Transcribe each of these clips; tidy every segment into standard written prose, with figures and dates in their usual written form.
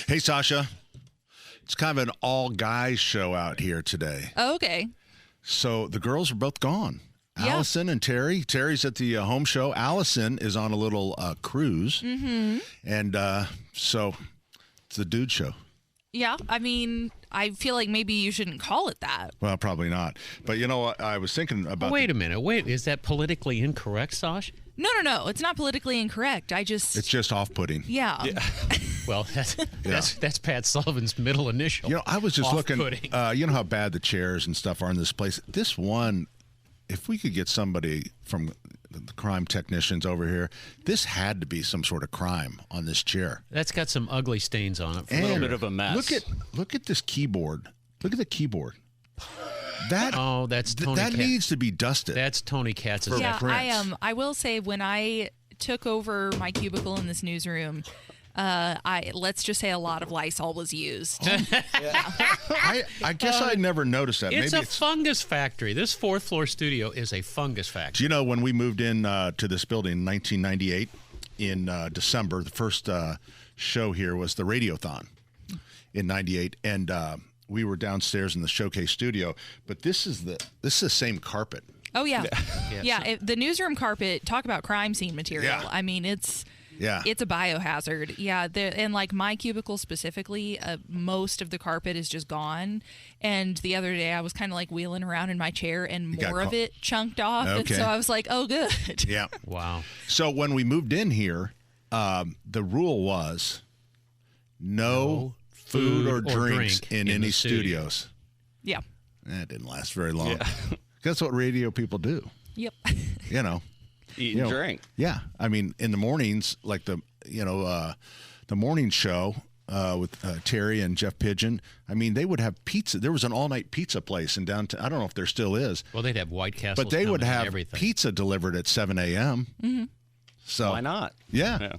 Hey, Sasha. It's kind of an all-guys show out here today. Oh, okay. So the girls are both gone. Yeah. Allison and Terry. Terry's at the home show. Allison is on a little cruise. Mm-hmm. And so it's the dude show. Yeah, I mean, I feel like maybe you shouldn't call it that. Well, probably not. But you know what? I was thinking about... Wait a minute. Is that politically incorrect, Sash? No. It's not politically incorrect. It's just off-putting. Yeah. Well, that's Pat Sullivan's middle initial. You know, I was just looking... Off-putting. you know how bad the chairs and stuff are in this place? This one, if we could get somebody from the crime technicians over here, this had to be some sort of crime on this chair. That's got some ugly stains on it. A little bit of a mess. Look at this keyboard. Look at the keyboard. That's Tony. That needs to be dusted. That's Tony Katz's. Yeah, Prince. I will say when I took over my cubicle in this newsroom, let's just say a lot of Lysol was used. I guess I never noticed that. It's Maybe a fungus factory. This fourth floor studio is a fungus factory. Do you know when we moved in to this building in 1998 in December, the first show here was the Radiothon in 98, and we were downstairs in the showcase studio, but this is the same carpet. Oh, yeah. The newsroom carpet, talk about crime scene material. Yeah. I mean, it's a biohazard. Yeah, and like my cubicle specifically, most of the carpet is just gone. And the other day I was kind of like wheeling around in my chair and more of it chunked off. Okay. And so I was like, oh, good. Yeah. Wow. So when we moved in here, the rule was no food or drinks in any studios. Yeah. That didn't last very long. Yeah. That's what radio people do. Yep. You know. Eat and drink. Yeah. I mean, in the mornings, like the morning show with Terry and Jeff Pigeon, I mean, they would have pizza. There was an all-night pizza place in downtown. I don't know if there still is. Well, they'd have White Castles, but they would have everything. pizza delivered at 7 a.m. Mm-hmm. So why not? Yeah.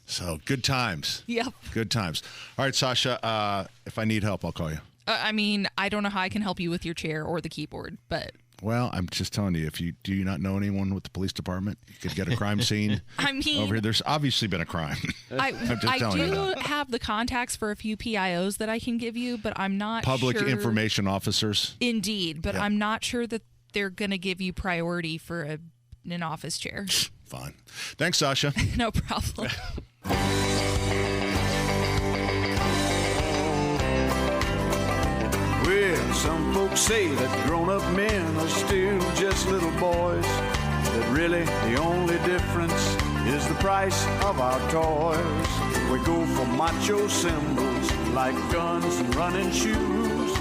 So good times. Yep. Good times. All right, Sasha, if I need help, I'll call you. I mean, I don't know how I can help you with your chair or the keyboard, but... Well, I'm just telling you, do you not know anyone with the police department? You could get a crime scene over here. There's obviously been a crime. I do have the contacts for a few PIOs that I can give you, but I'm not Public sure. information officers. Indeed, but I'm not sure that they're going to give you priority for an office chair. Fine. Thanks, Sasha. No problem. Well, some folks say that grown-up men are still just little boys, that really the only difference is the price of our toys. We go for macho symbols like guns and running shoes,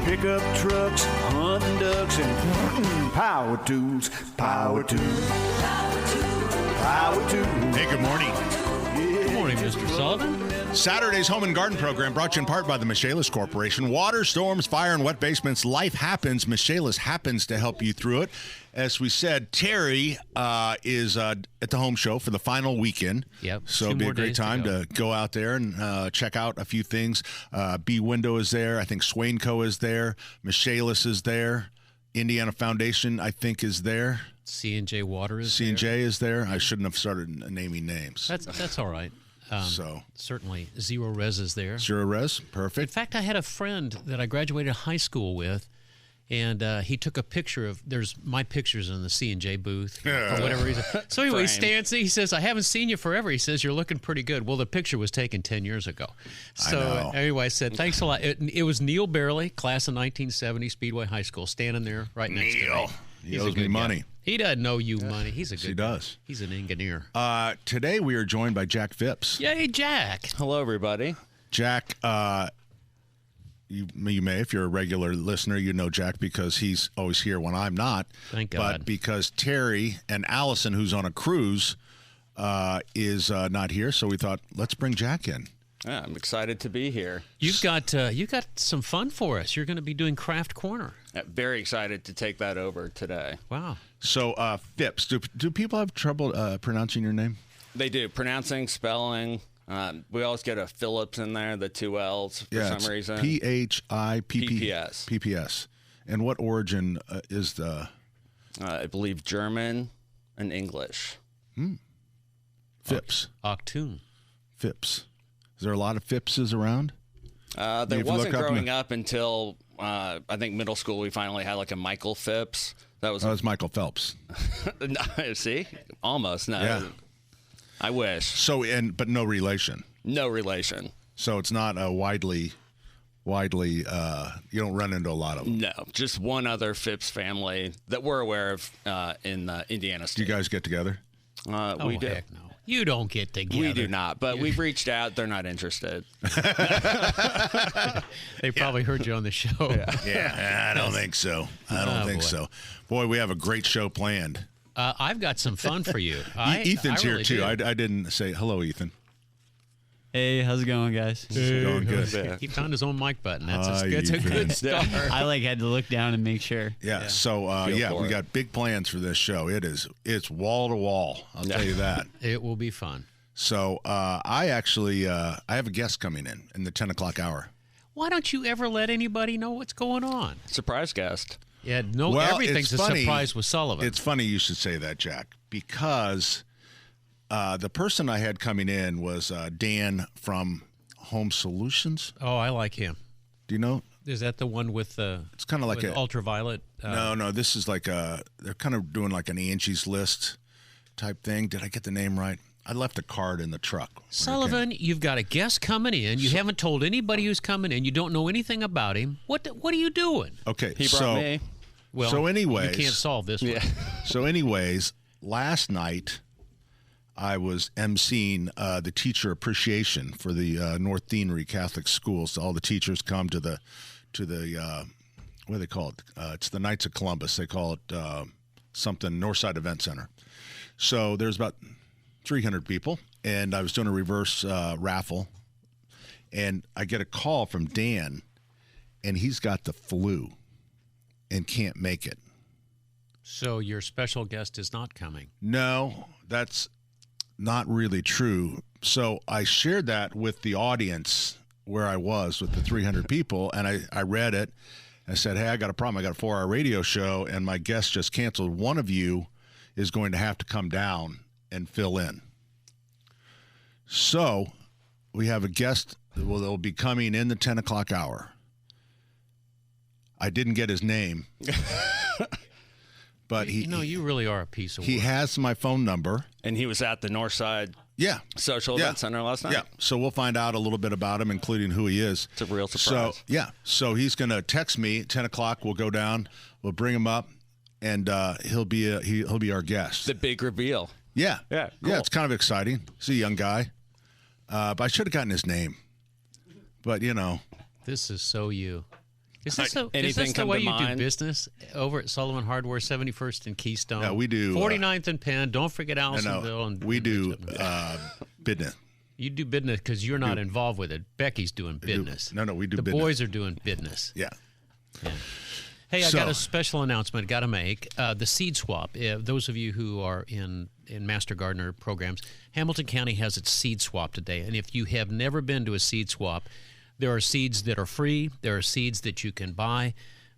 pickup trucks, hunting ducks, and power tools, power tools, power tools. Hey, good morning. Good morning, Mr. Sullivan. Saturday's Home and Garden Program brought to you in part by the Michaelis Corporation. Water, storms, fire, and wet basements. Life happens. Michaelis happens to help you through it. As we said, Terry is at the home show for the final weekend. Yep. So it'll be a great time to go out there and check out a few things. B Window is there. I think Swainco is there. Michaelis is there. Indiana Foundation, I think, is there. C&J Water is C&J is there. I shouldn't have started naming names. That's all right. Certainly, Zero Res is there. Zero Res, perfect. In fact, I had a friend that I graduated high school with, and he took a picture of. There's my pictures in the C&J booth or whatever reason. So anyway, he stands. He says, "I haven't seen you forever." He says, "You're looking pretty good." Well, the picture was taken 10 years ago. So anyway, I said, "Thanks a lot." It was Neil Barely, class of 1970, Speedway High School, standing there right next to me. He owes me money. He doesn't owe you money. He's a good guy. He does. He's an engineer. Today we are joined by Jack Phipps. Yay, Jack. Hello, everybody. Jack, you may, if you're a regular listener, you know Jack because he's always here when I'm not. Thank God. But because Terry and Allison, who's on a cruise, is not here, so we thought, let's bring Jack in. Yeah, I'm excited to be here. You've got some fun for us. You're going to be doing Craft Corner. Very excited to take that over today. Wow. So, Phipps, do people have trouble pronouncing your name? They do. Pronouncing, spelling. We always get a Phillips in there, the two L's for some reason. Phipps. PPS. And what origin is the... I believe German and English. Phipps. Octoon. Phipps. Is there a lot of Phippses around? There wasn't growing up until I think middle school. We finally had like a Michael Phipps. That was Michael Phelps. No, see, almost no. Yeah. I wish. So but no relation. No relation. So it's not a widely. You don't run into a lot of them. No, just one other Phipps family that we're aware of in Indiana State. Do you guys get together? We do. Heck no. You don't get together. We do not, but we've reached out. They're not interested. They probably heard you on the show. Yeah, I don't think so. I don't think so. Boy, we have a great show planned. I've got some fun for you. Ethan's really here, too. do. I didn't say hello, Ethan. Hey, how's it going, guys? Going good. He found his own mic button. That's a Ethan. good start. I had to look down and make sure. Yeah. So we got big plans for this show. It's wall to wall. I'll tell you that. It will be fun. So I have a guest coming in the 10 o'clock hour. Why don't you ever let anybody know what's going on? Surprise guest. Yeah, Well, everything's it's a funny. surprise with Sullivan. It's funny you should say that, Jack, because the person I had coming in was Dan from Home Solutions. Oh, I like him. Do you know? Is that the one with the? It's kind of like with ultraviolet. No. This is like they're kind of doing like an Angie's List type thing. Did I get the name right? I left a card in the truck. Sullivan, you've got a guest coming in. You haven't told anybody who's coming in. You don't know anything about him. What are you doing? Okay, He brought me. Well, so anyways, you can't solve this one. So anyways, last night I was emceeing the teacher appreciation for the North Deanery Catholic Schools. All the teachers come to the what do they call it? It's the Knights of Columbus. They call it something Northside Event Center. So there's about 300 people, and I was doing a reverse raffle, and I get a call from Dan, and he's got the flu and can't make it. So your special guest is not coming. No, that's not really true. So I shared that with the audience where I was with the 300 people, and I read it. I said, hey, I got a problem. I got a 4-hour radio show, and my guest just canceled. One of you is going to have to come down and fill in. So we have a guest that will be coming in the 10 o'clock hour. I didn't get his name. But you really are a piece of work. He has my phone number. And he was at the Northside Social Yeah. Event Center last night. Yeah. So we'll find out a little bit about him, including who he is. It's a real surprise. So he's going to text me 10 o'clock. We'll go down. We'll bring him up, and he'll be our guest. The big reveal. Yeah. Yeah, cool. Yeah. It's kind of exciting. He's a young guy, but I should have gotten his name. But This is so you. Is this anything the come way to you mind? do business over at Sullivan Hardware, 71st and Keystone? Yeah, we do, 49th and Penn. Don't forget Allisonville. And we do business. You do business because you're not involved with it. Becky's doing business. No, we do the business. boys are doing business. Yeah. Hey, I got a special announcement got to make. The seed swap. Those of you who are in Master Gardener programs, Hamilton County has its seed swap today. And if you have never been to a seed swap, there are seeds that are free. There are seeds that you can buy.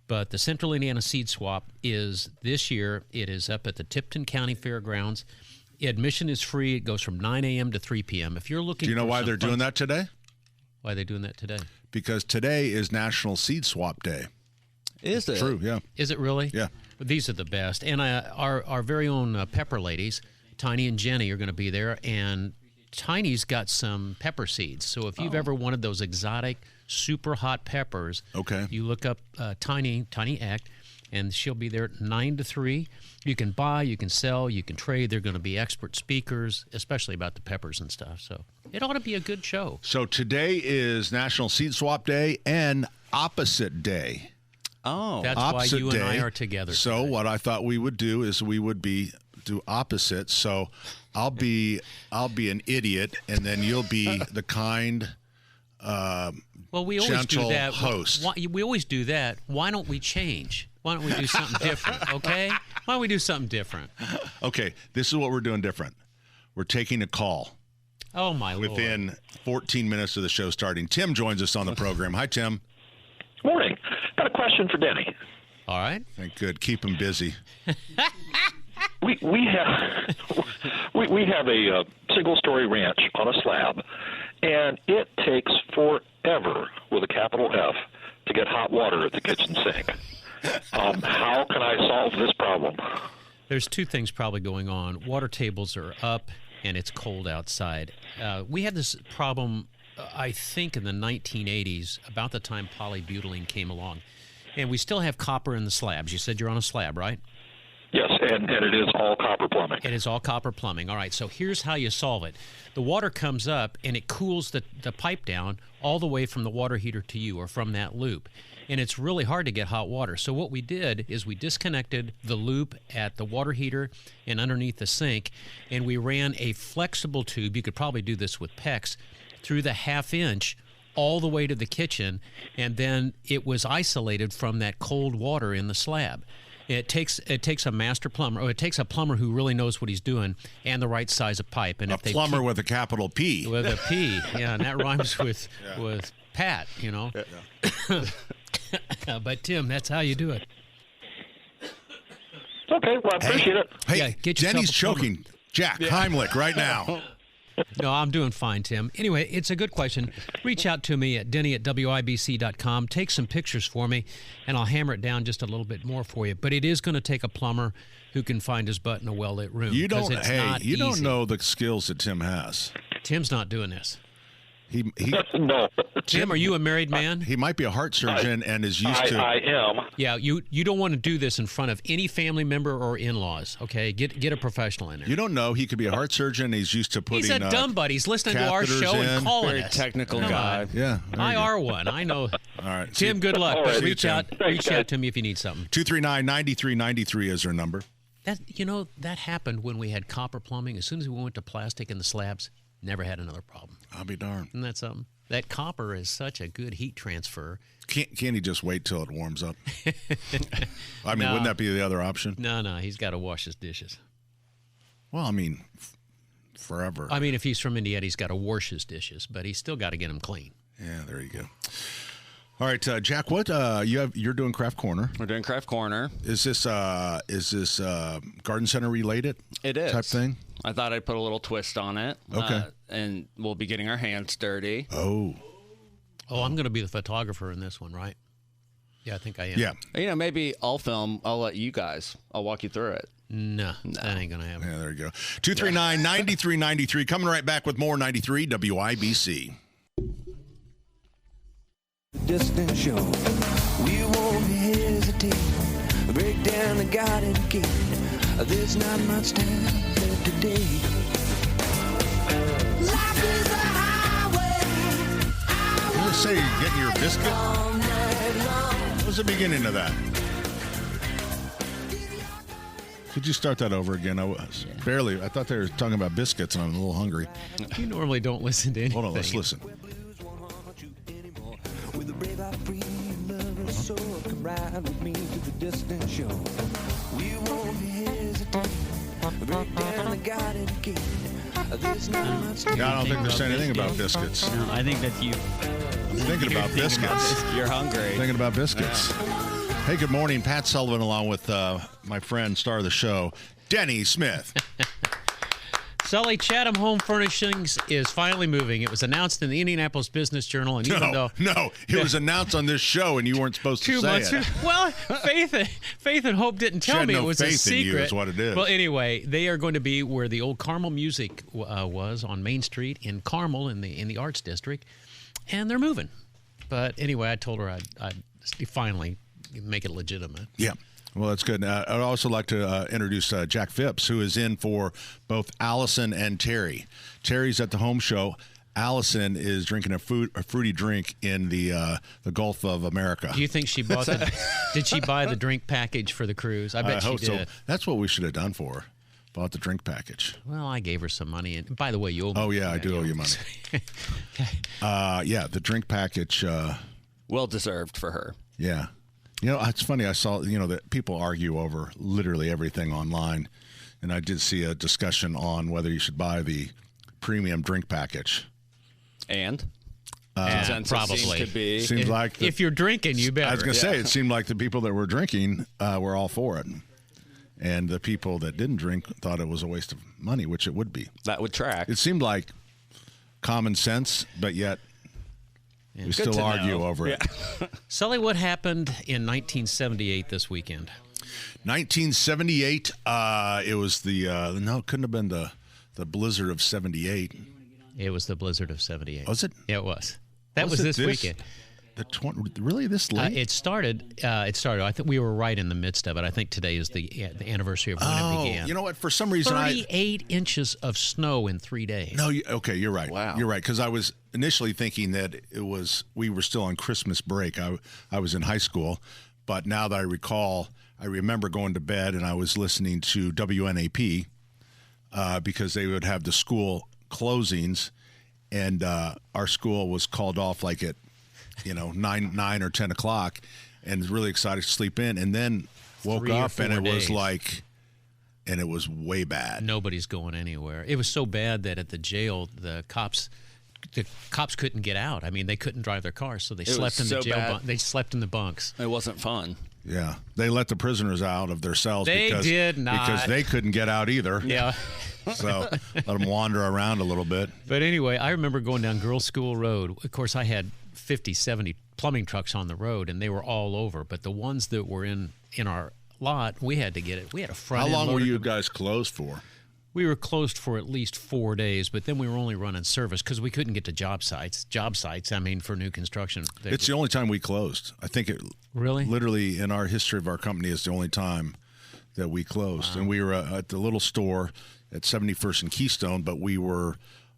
But the Central Indiana Seed Swap is this year. It is up at the Tipton County Fairgrounds. Admission is free. It goes from 9 a.m. to 3 p.m. If you're looking, Do you know why they're doing that today? Why are they doing that today? Because today is National Seed Swap Day. Is it? True, yeah. Is it really? Yeah. These are the best. And our very own pepper ladies, Tiny and Jenny, are going to be there. And Tiny's got some pepper seeds. So if you've ever wanted those exotic, super hot peppers, you look up Tiny Act, and she'll be there 9 to 3. You can buy, you can sell, you can trade. They're going to be expert speakers, especially about the peppers and stuff. So it ought to be a good show. So today is National Seed Swap Day and Opposite Day. Oh, that's opposite why you day. and I are together. So today. what I thought we would do is we would do opposite. So I'll be an idiot, and then you'll be the kind, well, we always do gentle that. host. We always do that. Why don't we change? Why don't we do something different? Okay. Why don't we do something different? Okay, this is what we're doing different. We're taking a call. Oh my Lord! Within 14 minutes of the show starting, Tim joins us on the program. Hi, Tim. Morning. Got a question for Denny. All right. Thank good. Keep him busy. We have a single-story ranch on a slab, and it takes forever, with a capital F, to get hot water at the kitchen sink. How can I solve this problem? There's two things probably going on. Water tables are up, and it's cold outside. We had this problem, I think, in the 1980s, about the time polybutylene came along. And we still have copper in the slabs. You said you're on a slab, right? Yes, and it is all copper plumbing. It is all copper plumbing. All right, so here's how you solve it. The water comes up, and it cools the pipe down all the way from the water heater to you, or from that loop. And it's really hard to get hot water. So what we did is we disconnected the loop at the water heater and underneath the sink, and we ran a flexible tube, you could probably do this with PEX, through the half-inch all the way to the kitchen, and then it was isolated from that cold water in the slab. It takes a master plumber, or it takes a plumber who really knows what he's doing and the right size of pipe. And a plumber with a capital P. With a P, yeah, and that rhymes with Pat, you know. Yeah. But Tim, that's how you do it. Okay, well, I appreciate it. Hey, yeah, Denny's choking. Jack Heimlich right now. No, I'm doing fine, Tim. Anyway, it's a good question. Reach out to me at denny@wibc.com. Take some pictures for me, and I'll hammer it down just a little bit more for you. But it is going to take a plumber who can find his butt in a well-lit room. You don't know the skills that Tim has. Tim's not doing this. No. Tim, are you a married man? He might be a heart surgeon and is used to. I am. Yeah, you don't want to do this in front of any family member or in-laws. Okay, get a professional in there. You don't know. He could be a heart surgeon. He's used to putting. He's a dumb butt. He's listening to our show and calling Very us. technical Come guy. on. Yeah, I are one. I know. All right, Tim. Good luck. All right. Reach out Thanks, guys. to me if you need something. 239-9393 is her number. That happened when we had copper plumbing. As soon as we went to plastic in the slabs, never had another problem. I'll be darned. Isn't that something? That copper is such a good heat transfer. Can't he just wait till it warms up? I mean, wouldn't that be the other option? No, he's got to wash his dishes. Well, I mean, forever. I mean, if he's from Indiana, he's got to wash his dishes, but he's still got to get them clean. Yeah, there you go. All right, Jack. What you're doing? Craft Corner. We're doing Craft Corner. Is this garden center related? It is type thing. I thought I'd put a little twist on it. Okay. And we'll be getting our hands dirty. Oh, I'm going to be the photographer in this one, right? Yeah, I think I am. Yeah. Maybe I'll film. I'll let you guys. I'll walk you through it. No, that ain't going to happen. Yeah, there you go. 239-9393. Coming right back with more 93 WIBC. Distant show. We won't hesitate. Break down the garden gate. There's not much time left today. Life is a highway. You want to say you're getting your biscuit? What was the beginning of that? Could you start that over again? I was barely. I thought they were talking about biscuits, and I'm a little hungry. You normally don't listen to anything. Hold on, let's listen. With a brave, our free lover soul, come ride with me to the distant shore. We won't hesitate. Break down the garden gate. There's not much time. No, I don't think they're saying anything about biscuits. No, I think that's you. I'm thinking about biscuits. You're hungry. Thinking about biscuits. Hey, good morning. Pat Sullivan along with my friend, star of the show, Denny Smith. Sully, Chatham Home Furnishings is finally moving. It was announced in the Indianapolis Business Journal, and even though it was announced on this show, and you weren't supposed to say it. Well, Faith and Hope didn't tell me it was a secret. Faith in you is what it is. Well, anyway, they are going to be where the old Carmel Music was on Main Street in Carmel in the Arts District, and they're moving. But anyway, I told her I'd finally make it legitimate. Yeah. Well, that's good. I'd also like to introduce Jack Phipps, who is in for both Allison and Terry. Terry's at the home show. Allison is drinking a fruity drink in the Gulf of America. Do you think she bought did she buy the drink package for for I bet she hope did. So. That's what we should have done for her. Bought the drink package. Well, I gave her some money. And by the way, you owe me. Oh, yeah, I do owe you money. Yeah, the drink package. Well deserved for her. Yeah. You know, it's funny. I saw, that people argue over literally everything online. And I did see a discussion on whether you should buy the premium drink package. And? Probably. Seems like if you're drinking, you better. I was going to say, it seemed like the people that were drinking were all for it. And the people that didn't drink thought it was a waste of money, which it would be. That would track. It seemed like common sense, but yet we still argue over it. Sully, what happened in 1978 this weekend? 1978, it was no, it couldn't have been the blizzard of 78. It was the blizzard of 78. Was it? Yeah, it was. That was this weekend. Really this late? It started. I think we were right in the midst of it. I think today is the anniversry of when it began. You know what? For some reason, 38 inches of snow in 3 days. No, okay, you're right. Wow. You're right, because I was initially thinking that we were still on Christmas break. I was in high school, but now that I remember going to bed and I was listening to WNAP because they would have the school closings, and our school was called off like at 9 or 10 o'clock, and was really excited to sleep in, and then woke up and it was like, and it was way bad. Nobody's going anywhere. It was so bad that at the jail, the cops couldn't get out. I mean, they couldn't drive their cars, so they slept in the jail. They slept in the bunks. It wasn't fun. Yeah, they let the prisoners out of their cells because they couldn't get out either. Yeah. So let them wander around a little bit. But anyway, I remember going down Girls School Road. Of course, I had 50, 70 plumbing trucks on the road, and they were all over. But the ones that were in our lot, we had to get it. We had a front end. How long were you guys closed for? We were closed for at least 4 days, but then we were only running service because we couldn't get to job sites. I mean, for new construction. It's the only time we closed. I think it really, literally in our history of our company is the only time that we closed. Wow. And we were at the little store at 71st and Keystone, but we were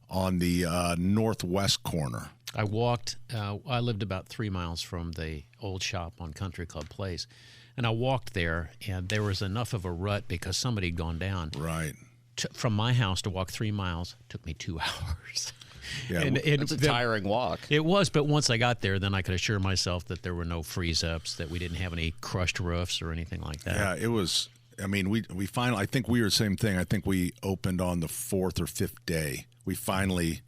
on the northwest corner. I walked. I lived about 3 miles from the old shop on Country Club Place, and I walked there, and there was enough of a rut because somebody had gone down. Right. From my house to walk 3 miles took me 2 hours. Yeah, it's a tiring walk. It was, but once I got there, then I could assure myself that there were no freeze-ups, that we didn't have any crushed roofs or anything like that. Yeah, it was. I mean, we finally. I think we were the same thing. I think we opened on the 4th or 5th day. We finally.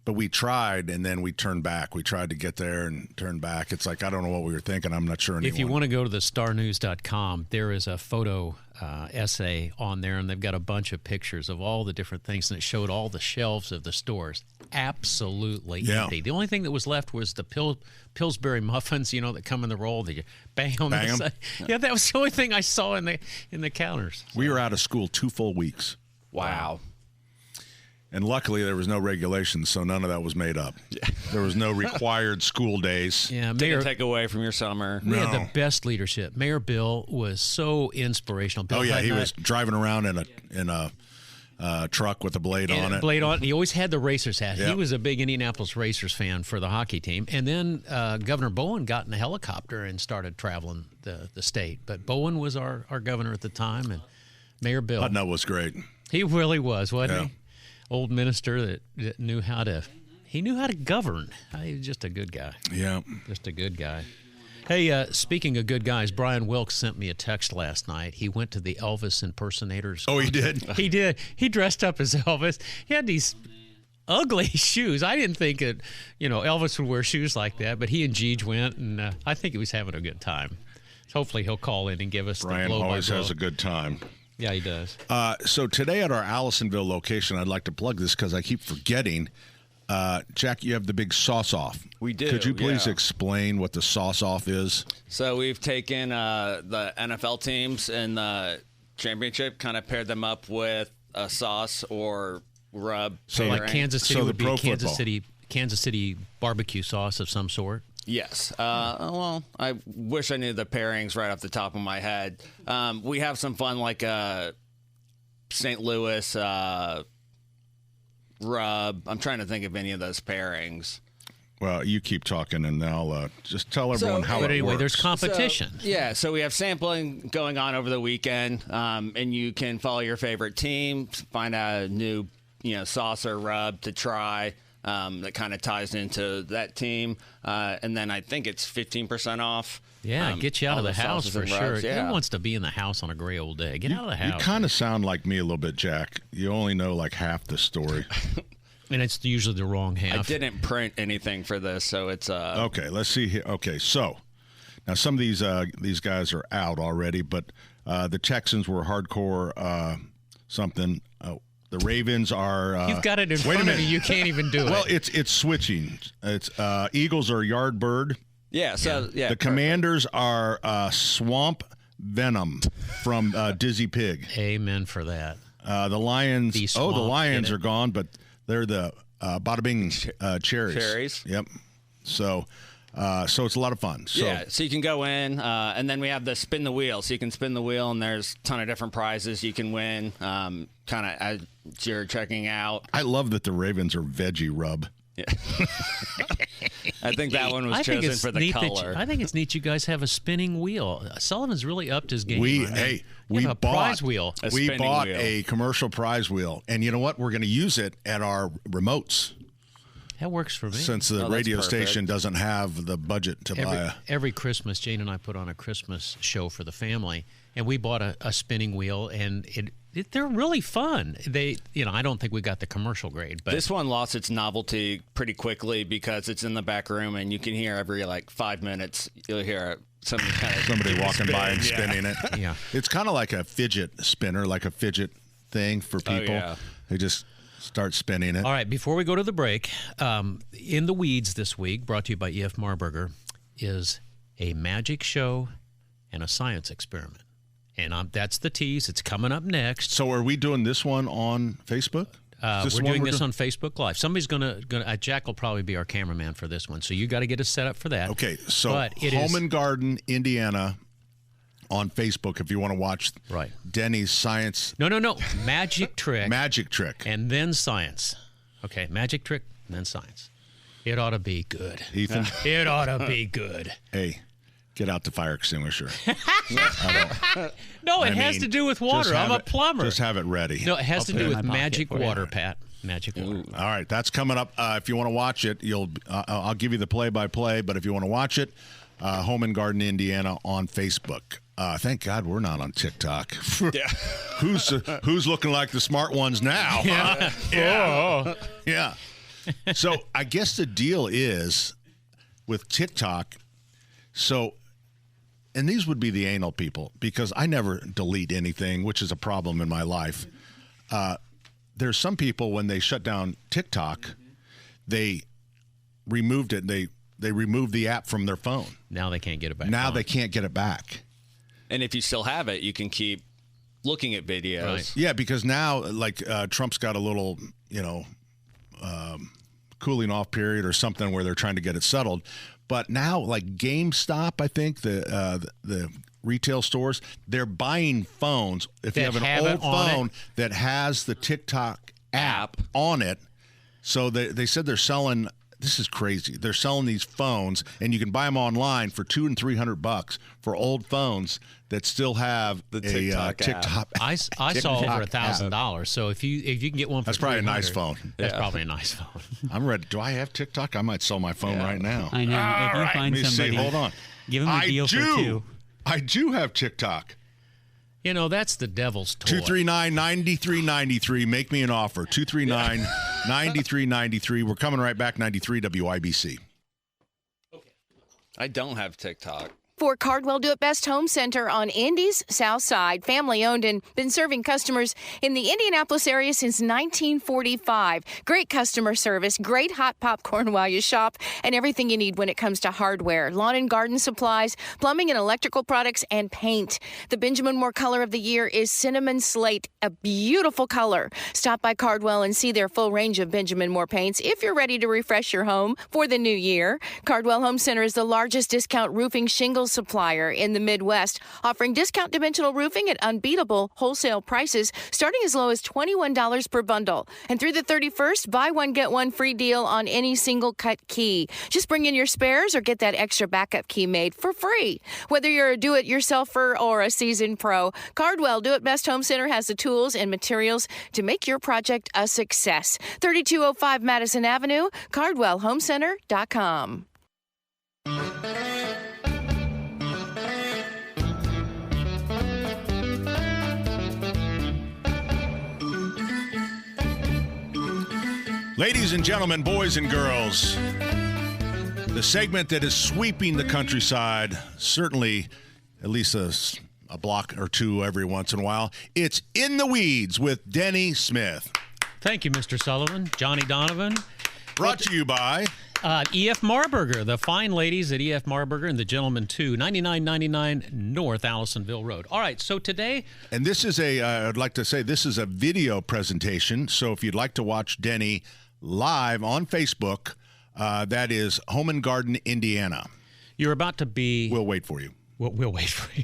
But we tried, and then we turned back. We tried to get there and turn back. It's like, I don't know what we were thinking. I'm not sure anymore. If you want to go to the starnews.com, there is a photo essay on there, and they've got a bunch of pictures of all the different things, and it showed all the shelves of the stores. Absolutely empty. The only thing that was left was the Pillsbury muffins, that come in the roll that you bang on the side. Yeah, that was the only thing I saw in the counters. We were out of school 2 full weeks. Wow. And luckily, there was no regulations, so none of that was made up. Yeah. There was no required school days. Yeah, Mayor, take away from your summer. We had the best leadership. Mayor Bill was so inspirational. Bill he was driving around in a truck with a blade on it. Blade on it. He always had the racer's hat. Yep. He was a big Indianapolis Racers fan for the hockey team. And then Governor Bowen got in a helicopter and started traveling the state. But Bowen was our governor at the time, and Mayor Bill. Putnam was great. He really was, wasn't he? Old minister that knew how to govern. He was just a good guy. Yeah. Just a good guy. Hey, speaking of good guys, Brian Wilkes sent me a text last night. He went to the Elvis impersonators. Oh, he did? He did. He dressed up as Elvis. He had these ugly shoes. I didn't think that, Elvis would wear shoes like that, but he and Jeej went, and I think he was having a good time. Hopefully he'll call in and give us Brian the blow-by-blow. always has a good time. Yeah, he does. So today at our Allisonville location, I'd like to plug this because I keep forgetting. Jack, you have the big sauce-off. We do. Could you please explain what the sauce-off is? So we've taken the NFL teams in the championship, kind of paired them up with a sauce or rub. So pairing. like Kansas City would be football. Kansas City barbecue sauce of some sort? Yes. Well, I wish I knew the pairings right off the top of my head. We have some fun, like St. Louis rub. I'm trying to think of any of those pairings. Well, you keep talking, and I'll just tell everyone how it works. But anyway, there's competition. So we have sampling going on over the weekend, and you can follow your favorite team, find out a new sauce or rub to try. That kind of ties into that team. And then I think it's 15% off. Yeah, get you out of the house for sure. Yeah. Who wants to be in the house on a gray old day? Get out of the house. You kind of sound like me a little bit, Jack. You only know like half the story. And it's usually the wrong half. I didn't print anything for this, so it's... Okay, let's see here. Okay, so now some of these guys are out already, but the Texans were hardcore something. The Ravens are. You've got it in wait front a of minute. you. You can't even do Well, it. it's switching. It's Eagles are Yard Bird. Yeah. So yeah. The Commanders are Swamp Venom from Dizzy Pig. Amen for that. The Lions. The The Swamp, Lions get it? are gone, but they're the Bada Bing Cherries. Cherries. Yep. So it's a lot of fun. So, Yeah, so you can go in, and then we have the spin the wheel. So you can spin the wheel, and there's a ton of different prizes you can win. Kind of as you're checking out. I love that the Ravens are veggie rub. Yeah. I think that one was I think chosen it's for the neat color. I think it's neat you guys have a spinning wheel. Sullivan's really upped his game. We I mean, hey, you we have a bought prize wheel. A we spinning bought wheel. a commercial prize wheel, and you know what? We're going to use it at our remotes That works for me. since the that's radio perfect. station doesn't have the budget to buy a. Every Christmas, Jane and I put on a Christmas show for the family, and we bought a spinning wheel, and they're really fun. I don't think we got the commercial grade, but This one lost its novelty pretty quickly because it's in the back room, and you can hear every 5 minutes you'll hear Somebody walking by and spinning it. Yeah. It's kind of like a fidget spinner, like a fidget thing for people. yeah. They just start spinning it. All right, before we go to the break, In the Weeds this week, brought to you by E.F. Marburger, is a magic show and a science experiment. And that's the tease. It's coming up next. So are we doing this one on Facebook? Is We're the one doing this on Facebook Live. Somebody's gonna Jack will probably be our cameraman for this one, so you got to get us set up for that. Okay, so But it Home is- and Garden, Indiana, on Facebook if you want to watch Right. Denny's science No, magic trick magic trick. and then science. Okay, magic trick and then science. It ought to be good. Ethan, It ought to be good. hey, get out the fire extinguisher. No, it I has mean, to do with just water. I'm have a plumber. Just have it ready. No, it has to put it do in with my pocket magic for you. water, Pat. Magic water. All right, that's coming up. If you want to watch it, I'll give you the play-by-play. But if you want to watch it, Home and Garden, Indiana on Facebook. Thank God we're not on TikTok. Yeah. Who's looking like the smart ones now? Yeah. Yeah. Yeah. So I guess the deal is with TikTok. So, and these would be the anal people because I never delete anything, which is a problem in my life. There's some people when they shut down TikTok, they removed it. They removed the app from their phone. Now they can't get it back. Now on. they can't get it back. And if you still have it, you can keep looking at videos. Right. Yeah, because now Trump's got a little, cooling off period or something where they're trying to get it settled. But now, like GameStop, I think the retail stores, they're buying phones. If you That have an have it old on phone that has the TikTok app on it, so they said they're selling. This is crazy. They're selling these phones, and you can buy them online for $200 and $300 for old phones that still have The a TikTok app. I saw TikTok over app. $1,000. So if you can get one for That's probably a nice $300, phone. That's probably a nice phone. I'm ready. Do I have TikTok? I might sell my phone right now. I know. If you find Let me somebody, see. Hold on. give them a deal for two. I do have TikTok. That's the devil's toy. 239-9393. Make me an offer. 239-9393. We're coming right back. 93 WIBC. I don't have TikTok. For Cardwell Do It Best Home Center on Indy's South Side, family owned and been serving customers in the Indianapolis area since 1945. Great customer service, great hot popcorn while you shop, and everything you need when it comes to hardware, lawn and garden supplies, plumbing and electrical products, and paint. The Benjamin Moore color of the year is cinnamon slate, a beautiful color. Stop by Cardwell and see their full range of Benjamin Moore paints if you're ready to refresh your home for the new year. Cardwell Home Center is the largest discount roofing shingles supplier in the Midwest, offering discount dimensional roofing at unbeatable wholesale prices starting as low as $21 per bundle. And through the 31st, buy one, get one free deal on any single cut key. Just bring in your spares or get that extra backup key made for free. Whether you're a do-it-yourselfer or a seasoned pro, Cardwell Do It Best Home Center has the tools and materials to make your project a success. 3205 Madison Avenue, CardwellHomeCenter.com. Ladies and gentlemen, boys and girls, the segment that is sweeping the countryside, certainly at least a block or two every once in a while, it's In the Weeds with Denny Smith. Thank you, Mr. Sullivan. Johnny Donovan. Brought to you by E.F. Marburger, the fine ladies at E.F. Marburger and the gentlemen too, 9999 North Allisonville Road. All right, so today... And this is I'd like to say, this is a video presentation. So if you'd like to watch Denny live on Facebook, that is Home and Garden, Indiana. You're about to be... We'll wait for you. We'll wait for you.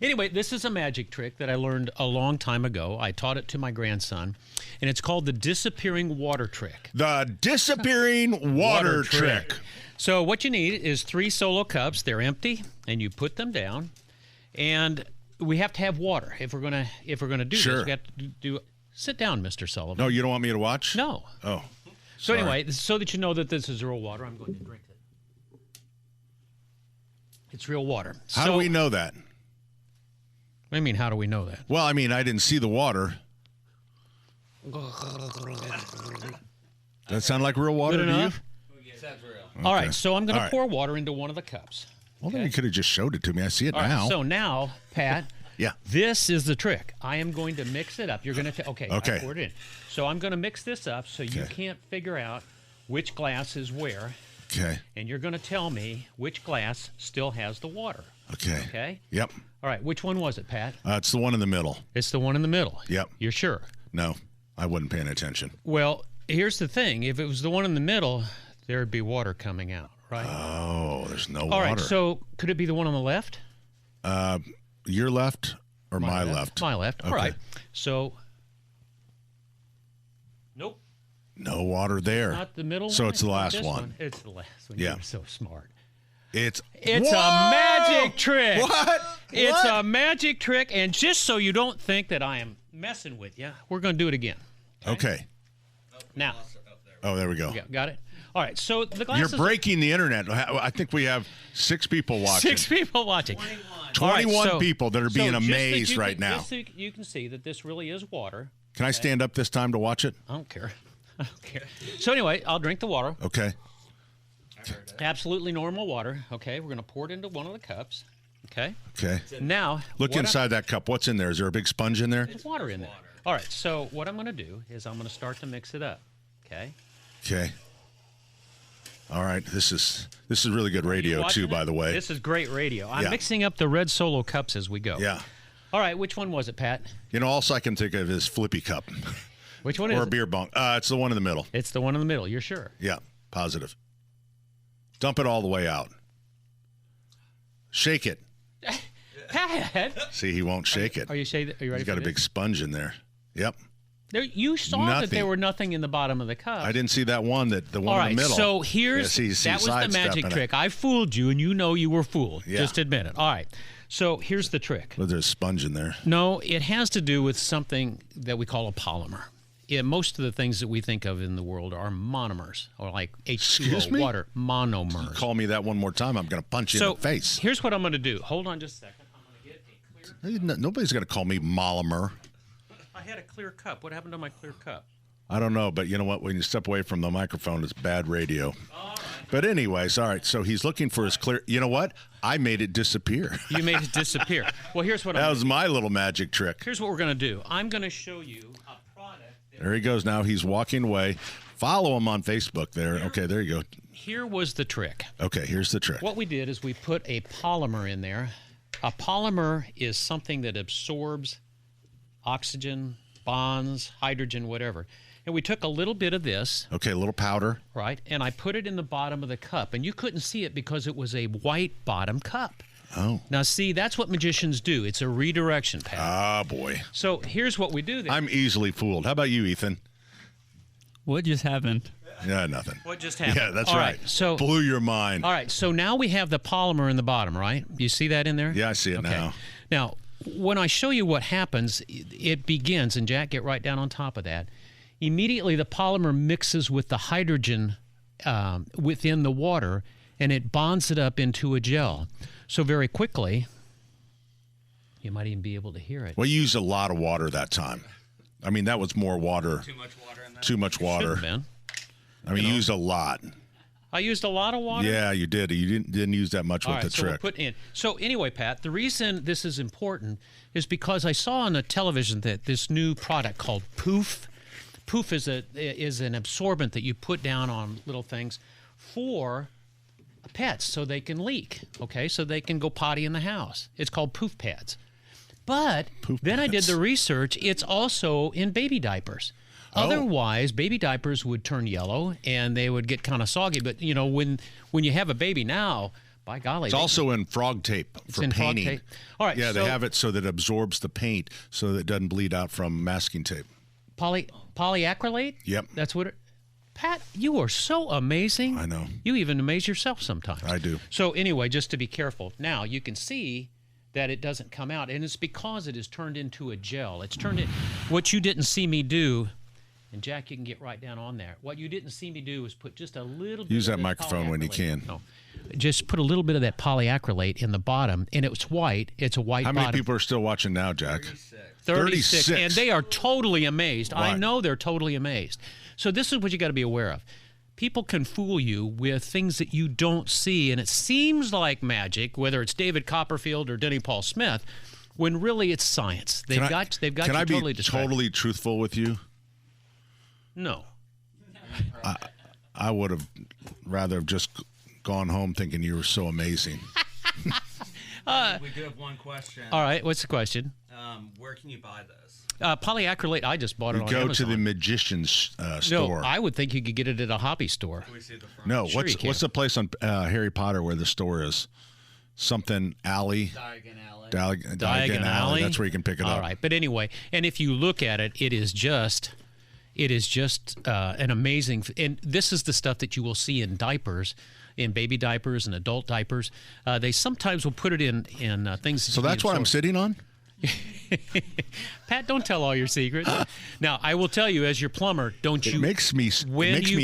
Anyway, this is a magic trick that I learned a long time ago. I taught it to my grandson, and it's called the disappearing water trick. The disappearing water trick. So what you need is 3 solo cups. They're empty, and you put them down. And we have to have water if we're gonna do Sure. this. We have to do. Sit down, Mr. Sullivan. No, you don't want me to watch? No. Oh. So sorry. anyway, so that you know that this is real water, I'm going to drink it. It's real water. How do we know that? What do you mean, how do we know that? Well, I mean, I didn't see the water. That sound like real water Good to you? enough? Sounds real. All right, so I'm going All to right. pour water into one of the cups. Well, then you could have just showed it to me. I see it All right, now. so now, Pat, yeah. this is the trick. I am going to mix it up. You're going to okay. Okay. I poured it in. So I'm going to mix this up so you Okay. can't figure out which glass is where, Okay. and you're going to tell me which glass still has the water. Okay. Okay? Yep. All right, which one was it, Pat? It's the one in the middle. It's the one in the middle. Yep. You're sure? No, I wasn't paying attention. Well, here's the thing. If it was the one in the middle, there'd be water coming out, right? Oh, there's no All water. right, so could it be the one on the left? Your left or my left? My left. All Okay. right. So, nope. No water there. Not the middle So one. it's the not last this one. It's the last one. Yeah. You're so smart. It's It's Whoa! a magic trick. What? It's What? a magic trick. And just so you don't think that I am messing with you, we're going to do it again. Okay. Now, Oh, there we go. got it? All right. So the You're glasses. breaking the internet. I think we have 6 people watching. 6 people watching. 21 All right, so- people that are being so just that amazed you right can, now. Just so you can see that this really is water. Can I stand up this time to watch it? I don't care. I don't care. So anyway, I'll drink the water. Okay. Absolutely normal water. Okay, we're going to pour it into one of the cups. Okay. Okay. Now, Look what inside that cup. What's in there? Is there a big sponge in there? There's water in there. All right, so what I'm going to do is I'm going to start to mix it up. Okay. Okay. All right. This is really good You radio watching too, it? by the way. This is great radio. I'm Yeah. mixing up the red Solo cups as we go. Yeah. All right, which one was it, Pat? You know, also I can think of is Flippy Cup Which one or is a it? beer bong. It's the one in the middle. It's the one in the middle. You're sure? Yeah. Positive. Dump it all the way out. Shake it. Pat, See, he won't shake it. are you ready He's got for a big this? sponge in there. Yep. You saw that Nothing. there were nothing in the bottom of the cup. I didn't see that one. The one All right, in the middle. so here's Yeah, see, that was the magic sidestepping it. trick. I fooled you, and you know you were fooled. Yeah. Just admit it. All right. So here's the trick. Well, there's a sponge in there. No, it has to do with something that we call a polymer. Yeah, most of the things that we think of in the world are monomers, or like Excuse H2O, me? water, monomers. Call me that one more time. I'm going to punch you So in the face. here's what I'm going to do. Hold on just a second. I'm going to get a clear. Nobody's going to call me Monomer. I had a clear cup. What happened to my clear cup? I don't know, but you know what? When you step away from the microphone, it's bad radio. But anyways, all right. So he's looking for his clear. You know what? I made it disappear. You made it disappear. Well, here's what That was my little magic trick. Here's what we're going to do. I'm going to show you a product. There he goes now. He's walking away. Follow him on Facebook there. Okay, there you go. Here was the trick. Okay, here's the trick. What we did is we put a polymer in there. A polymer is something that absorbs oxygen, bonds, hydrogen, whatever. And we took a little bit of this, Okay, a little powder. right, and I put it in the bottom of the cup. And you couldn't see it because it was a white bottom cup. Oh. Now, see, that's what magicians do. It's a redirection, Pat. Ah, boy. So here's what we do then. I'm easily fooled. How about you, Ethan? What just happened? Yeah, nothing. What just happened? Yeah, that's All right. So, Blew your mind. all right. So now we have the polymer in the bottom, right? You see that in there? Yeah, I see it now. Now, when I show you what happens, it begins, and Jack, get right down on top of that. Immediately, the polymer mixes with the hydrogen within the water, and it bonds it up into a gel. So very quickly, you might even be able to hear it. Well, you used a lot of water that time. I mean, that was more water. Too much water in that. Too much Should water. have been. I mean, you used a lot. I used a lot of water. Yeah, you did. You didn't use that much All with right, the so we'll trick. put in. So anyway, Pat, the reason this is important is because I saw on the television that this new product called Poof. Poof is an absorbent that you put down on little things for pets so they can leak, okay? So they can go potty in the house. It's called Poof pads. But then I did the research. It's also in baby diapers. Otherwise, baby diapers would turn yellow and they would get kind of soggy. But, you know, when you have a baby now, by golly. It's also in frog tape for painting. Frog tape. All right. Yeah, they have it so that it absorbs the paint so that it doesn't bleed out from masking tape. Polyacrylate? Yep. That's what it... Pat, you are so amazing. I know. You even amaze yourself sometimes. I do. So anyway, just to be careful. Now, you can see that it doesn't come out, and it's because it is turned into a gel. It's turned in... What you didn't see me do... And, Jack, you can get right down on there. What you didn't see me do is put just a little bit Use of that microphone when you can. No. Just put a little bit of that polyacrylate in the bottom, and it's white. It's a white bottom. How many people are still watching now, Jack? 36. And they are totally amazed. Right. I know they're totally amazed. So this is what you got to be aware of. People can fool you with things that you don't see, and it seems like magic, whether it's David Copperfield or Denny Paul Smith, when really it's science. They've got you totally distracted. Can I be totally truthful with you? No. I would have rather have just gone home thinking you were so amazing. We do have one question. All right, what's the question? Where can you buy this? Polyacrylate, I just bought it on Amazon. Go to the magician's store. No, I would think you could get it at a hobby store. Can we see the front? No, Sure what's the place on Harry Potter where the store is? Something Alley. Diagon Alley. That's where you can pick it up. All right, but anyway, and if you look at it, it is just an amazing, and this is the stuff that you will see in diapers, in baby diapers and adult diapers. They sometimes will put it in things. So that's what I'm sitting on? Pat, don't tell all your secrets. Now, I will tell you, as your plumber, It makes me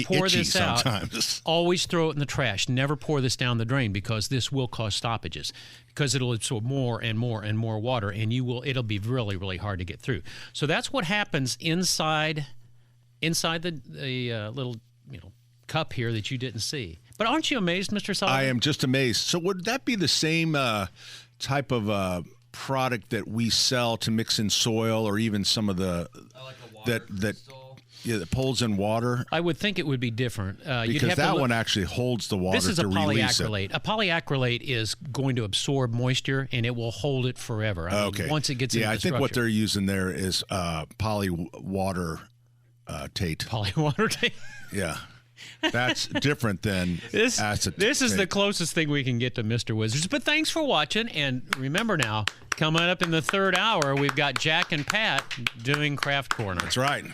pour itchy this out, sometimes. always throw it in the trash. Never pour this down the drain, because this will cause stoppages, because it'll absorb more and more and more water, and it'll be really, really hard to get through. So that's what happens inside the little cup here that you didn't see. But aren't you amazed, Mr. Sullivan? I am just amazed. So would that be the same type of product that we sell to mix in soil, or even some of the that pulls in water? I would think it would be different. Because that one actually holds the water. This is a polyacrylate. It. A polyacrylate is going to absorb moisture, and it will hold it forever. Okay. Once it gets into the I think what structure. they're using there is polywater tate. Polywater tate. Yeah. That's different than acetate. This is the closest thing we can get to Mr. Wizards. But thanks for watching. And remember now, coming up in the third hour, we've got Jack and Pat doing Craft Corner. That's right.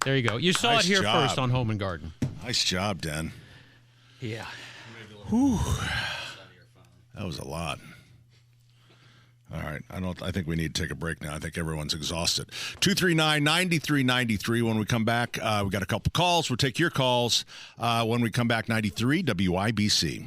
There you go. You saw Nice it here job. first on Home and Garden. Nice job, Dan. Yeah. Whew. That was a lot. All right. I think we need to take a break now. I think everyone's exhausted. 239-9393. When we come back, we got a couple calls. We'll take your calls when we come back. 93 WIBC.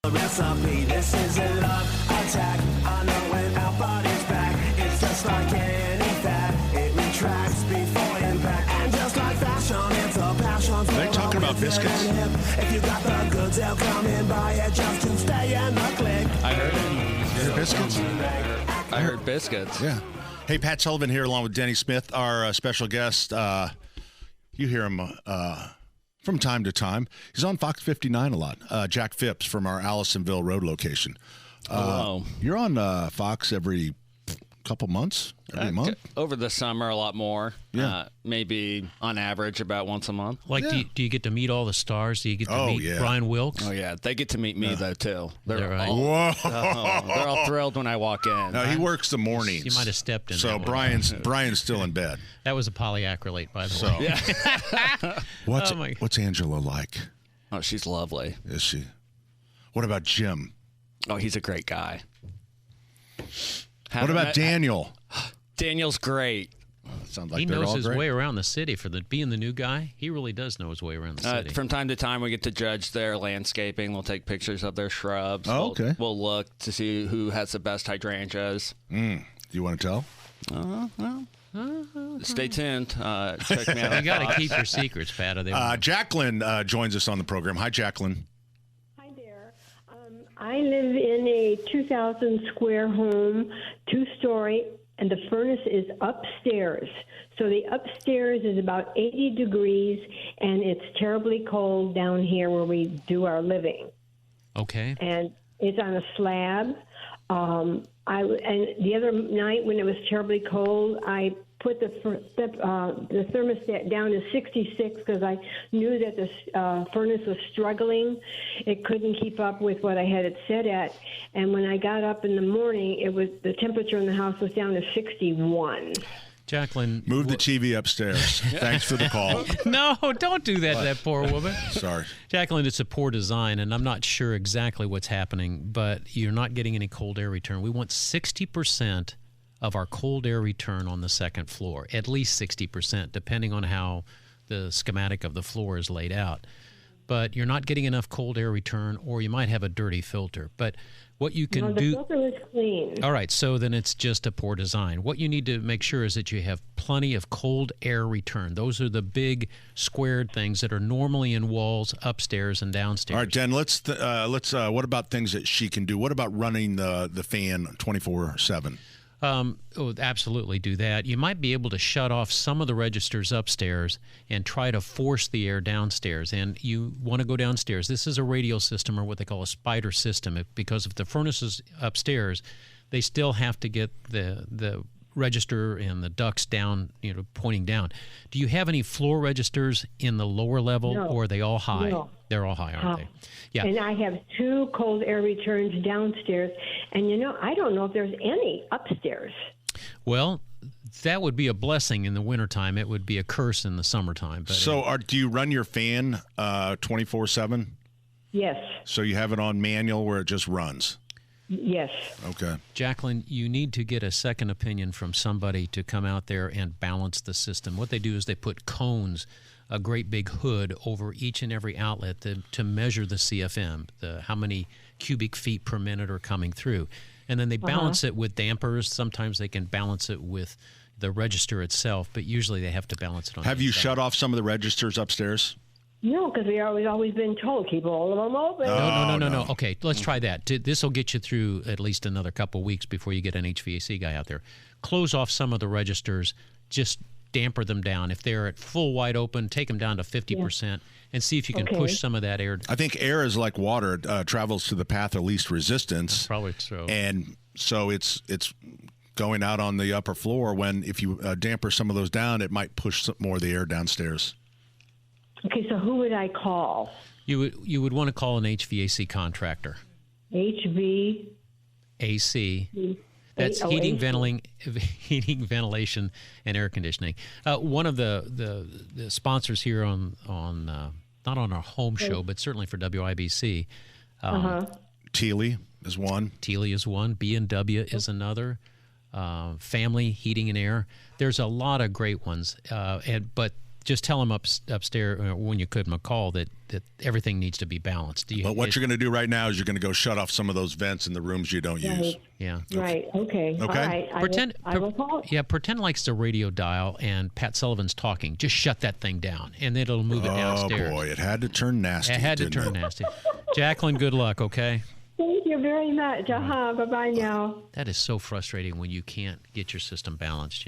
Recipe, this is a love attack. I know when our body's back, it's just like any fat. It retracts before impact, and just like fashion, it's a passion. Are they talking about biscuits? If you got the goods, they'll come in by it just to stay in the click. I heard You heard biscuits? I heard biscuits. Yeah. Hey, Pat Sullivan here along with Denny Smith, our special guest. You hear him from time to time. He's on Fox 59 a lot. Jack Phipps from our Allisonville Road location. You're on Fox every couple months, every month? Over the summer, a lot more. Yeah. Maybe on average about once a month. Like, do you get to meet all the stars? Do you get to meet Brian Wilkes? Oh, yeah. They get to meet me, though, too. They're right? all, they're all thrilled when I walk in. No, he works the mornings. You might have stepped in. So Brian's still in bed. That was a polyacrylate, by the way. Yeah. What's Angela like? Oh, she's lovely. Is she? What about Jim? Oh, he's a great guy. What about Daniel? Daniel's great. Sounds like he they're knows all his great. way around the city. Being the new guy, he really does know his way around the city. From time to time, we get to judge their landscaping. We'll take pictures of their shrubs. Oh, okay. We'll look to see who has the best hydrangeas. Do you want to tell? Stay tuned. Check me out. You got to keep your secrets, Pat. Jacqueline joins us on the program. Hi, Jacqueline. Hi there. I live in a 2,000 square home, 2-story. and the furnace is upstairs. So the upstairs is about 80 degrees, and it's terribly cold down here where we do our living. Okay. And it's on a slab. And the other night when it was terribly cold, I put the thermostat down to 66 because I knew that the furnace was struggling. It couldn't keep up with what I had it set at. And when I got up in the morning, the temperature in the house was down to 61. Jacqueline. Move the TV upstairs. Thanks for the call. No, don't do that to that poor woman. Sorry. Jacqueline, it's a poor design, and I'm not sure exactly what's happening, but you're not getting any cold air return. We want 60% of our cold air return on the second floor, at least 60%, depending on how the schematic of the floor is laid out. But you're not getting enough cold air return, or you might have a dirty filter. But what you can do... The filter was clean. All right, so then it's just a poor design. What you need to make sure is that you have plenty of cold air return. Those are the big squared things that are normally in walls upstairs and downstairs. All right, Jen, let's what about things that she can do? What about running the fan 24/7? Absolutely do that. You might be able to shut off some of the registers upstairs and try to force the air downstairs. And you want to go downstairs. This is a radial system, or what they call a spider system, because if the furnace is upstairs, they still have to get the register and the ducts down, pointing down. Do you have any floor registers in the lower level, or are they all high? No. They're all high, aren't they? Yeah. And I have 2 cold air returns downstairs, and I don't know if there's any upstairs. Well, that would be a blessing in the wintertime. It would be a curse in the summertime. But So do you run your fan 24/7? Yes. So you have it on manual where it just runs? Yes. Okay. Jacqueline, you need to get a second opinion from somebody to come out there and balance the system. What they do is they put cones, a great big hood, over each and every outlet to measure the CFM, how many cubic feet per minute are coming through. And then they balance it with dampers. Sometimes they can balance it with the register itself, but usually they have to balance it on Have the you inside. shut off some of the registers upstairs? No, because we always been told keep all of them open. No. Okay, let's try that. This will get you through at least another couple of weeks before you get an HVAC guy out there. Close off some of the registers. Just damper them down. If they're at full wide open, take them down to 50% and see if you can push some of that air. I think air is like water. It travels to the path of least resistance. That's probably so. And so it's going out on the upper floor. If you damper some of those down, it might push some more of the air downstairs. Okay, so who would I call? You would want to call an HVAC contractor. HVAC. That's heating, ventilation, and air conditioning. One of the sponsors here on not on our home show, but certainly for WIBC. Teely is one. B&W is another. Family Heating and Air. There's a lot of great ones, but just tell them upstairs when you give them a call that everything needs to be balanced. But what you're going to do right now is you're going to go shut off some of those vents in the rooms you don't use. Yeah. Right. Okay. All right. I will call. Yeah. Pretend like it's a radio dial and Pat Sullivan's talking. Just shut that thing down, and it'll move it downstairs. Oh boy, it had to turn nasty. It had to turn nasty. Jacqueline, good luck. Okay. Thank you very much. Bye-bye now. That is so frustrating when you can't get your system balanced.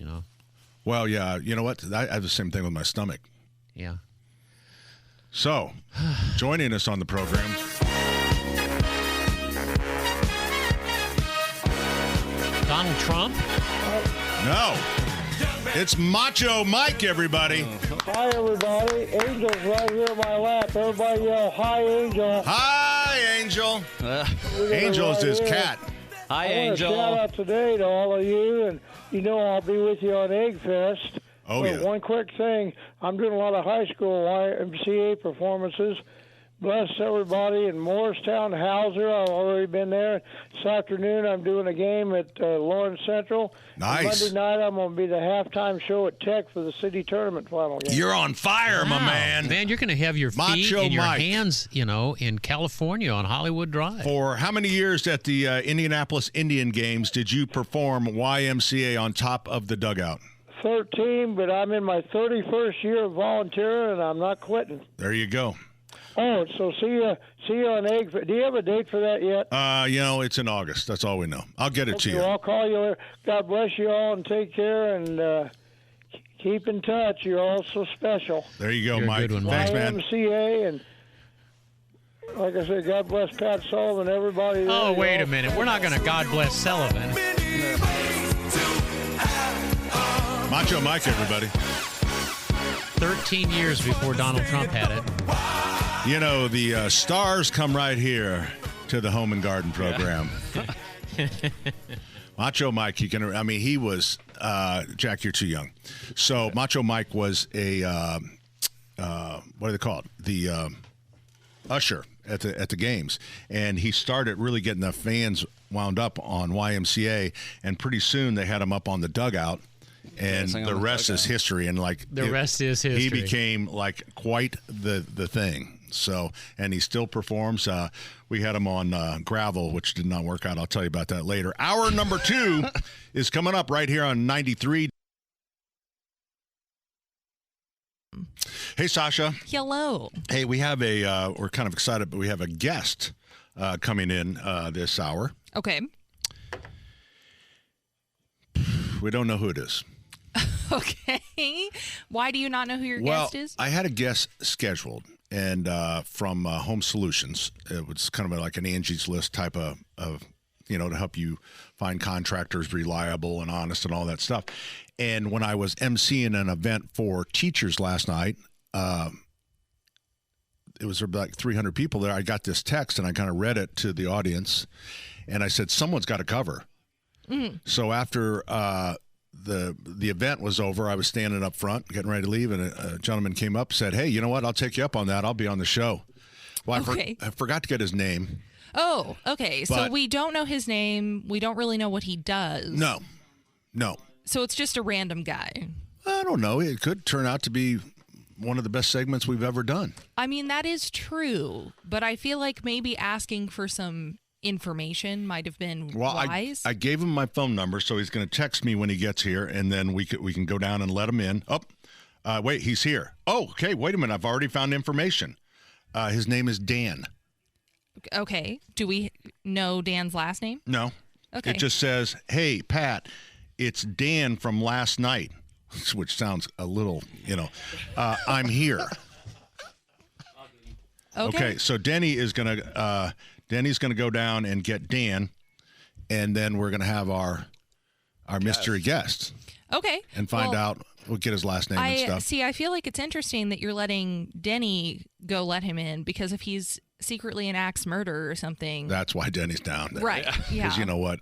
Well, yeah. You know what? I have the same thing with my stomach. Yeah. So, joining us on the program, Donald Trump? No. It's Macho Mike, everybody. Hi, everybody. Angel's right here in my lap. Everybody yell, hi, Angel. Hi, Angel. Angel is his cat. Hi, Angel. Angel. Shout out today to all of you, and I'll be with you on Egg Fest. Oh, but yeah. One quick thing. I'm doing a lot of high school YMCA performances. Bless everybody in Morristown, Hauser. I've already been there. This afternoon, I'm doing a game at Lawrence Central. Nice. Monday night, I'm going to be the halftime show at Tech for the city tournament final game. You're on fire, my man. Man, you're going to have your feet Macho and your Mike. hands, in California on Hollywood Drive. For how many years at the Indianapolis Indian Games did you perform YMCA on top of the dugout? 13, but I'm in my 31st year of volunteering, and I'm not quitting. There you go. Oh, so see you on egg. Do you have a date for that yet? It's in August. That's all we know. I'll get it to you. Well, I'll call you later. God bless you all and take care and keep in touch. You're all so special. There you go, You're a Mike. good one, Thanks, man. YMCA and like I said, God bless Pat Sullivan, everybody. Oh, there. wait a minute. We're not going to God bless Sullivan. Macho Mike, everybody. 13 years before Donald Trump had it. You know, the stars come right here to the Home and Garden program. Macho Mike, he was, Jack, you're too young. So Macho Mike was a, what do they call it? The usher at the games. And he started really getting the fans wound up on YMCA. And pretty soon they had him up on the dugout. And the rest is history. And the rest is history. He became quite the thing. So, and he still performs. We had him on gravel, which did not work out. I'll tell you about that later. Hour number 2 is coming up right here on 93. Hey, Sasha. Hello. Hey, we have we're kind of excited, but we have a guest coming in this hour. Okay. We don't know who it is. Okay. Why do you not know who your guest is? I had a guest scheduled, and from Home Solutions. It was kind of like an Angie's List type of to help you find contractors reliable and honest and all that stuff. And when I was emceeing an event for teachers last night, it was like 300 people there. I got this text, and I kind of read it to the audience, and I said, someone's got to cover. Mm-hmm. So after the event was over, I was standing up front, getting ready to leave, and a gentleman came up and said, hey, you know what? I'll take you up on that. I'll be on the show. Well, I forgot to get his name. Oh, okay. So we don't know his name. We don't really know what he does. No. So it's just a random guy. I don't know. It could turn out to be one of the best segments we've ever done. I mean, that is true, but I feel like maybe asking for some information might have been wise. I gave him my phone number, so he's going to text me when he gets here, and then we can go down and let him in. Wait, he's here. Oh, okay, wait a minute. I've already found information. His name is Dan. Okay. Do we know Dan's last name? No. Okay. It just says, hey, Pat, it's Dan from last night, which sounds a little, I'm here. Okay, so Denny's going to go down and get Dan, and then we're going to have our mystery guest. Okay. And find out. We'll get his last name and stuff. See, I feel like it's interesting that you're letting Denny go let him in, because if he's secretly an axe murderer or something. That's why Denny's down there. Right, yeah. Because you know what?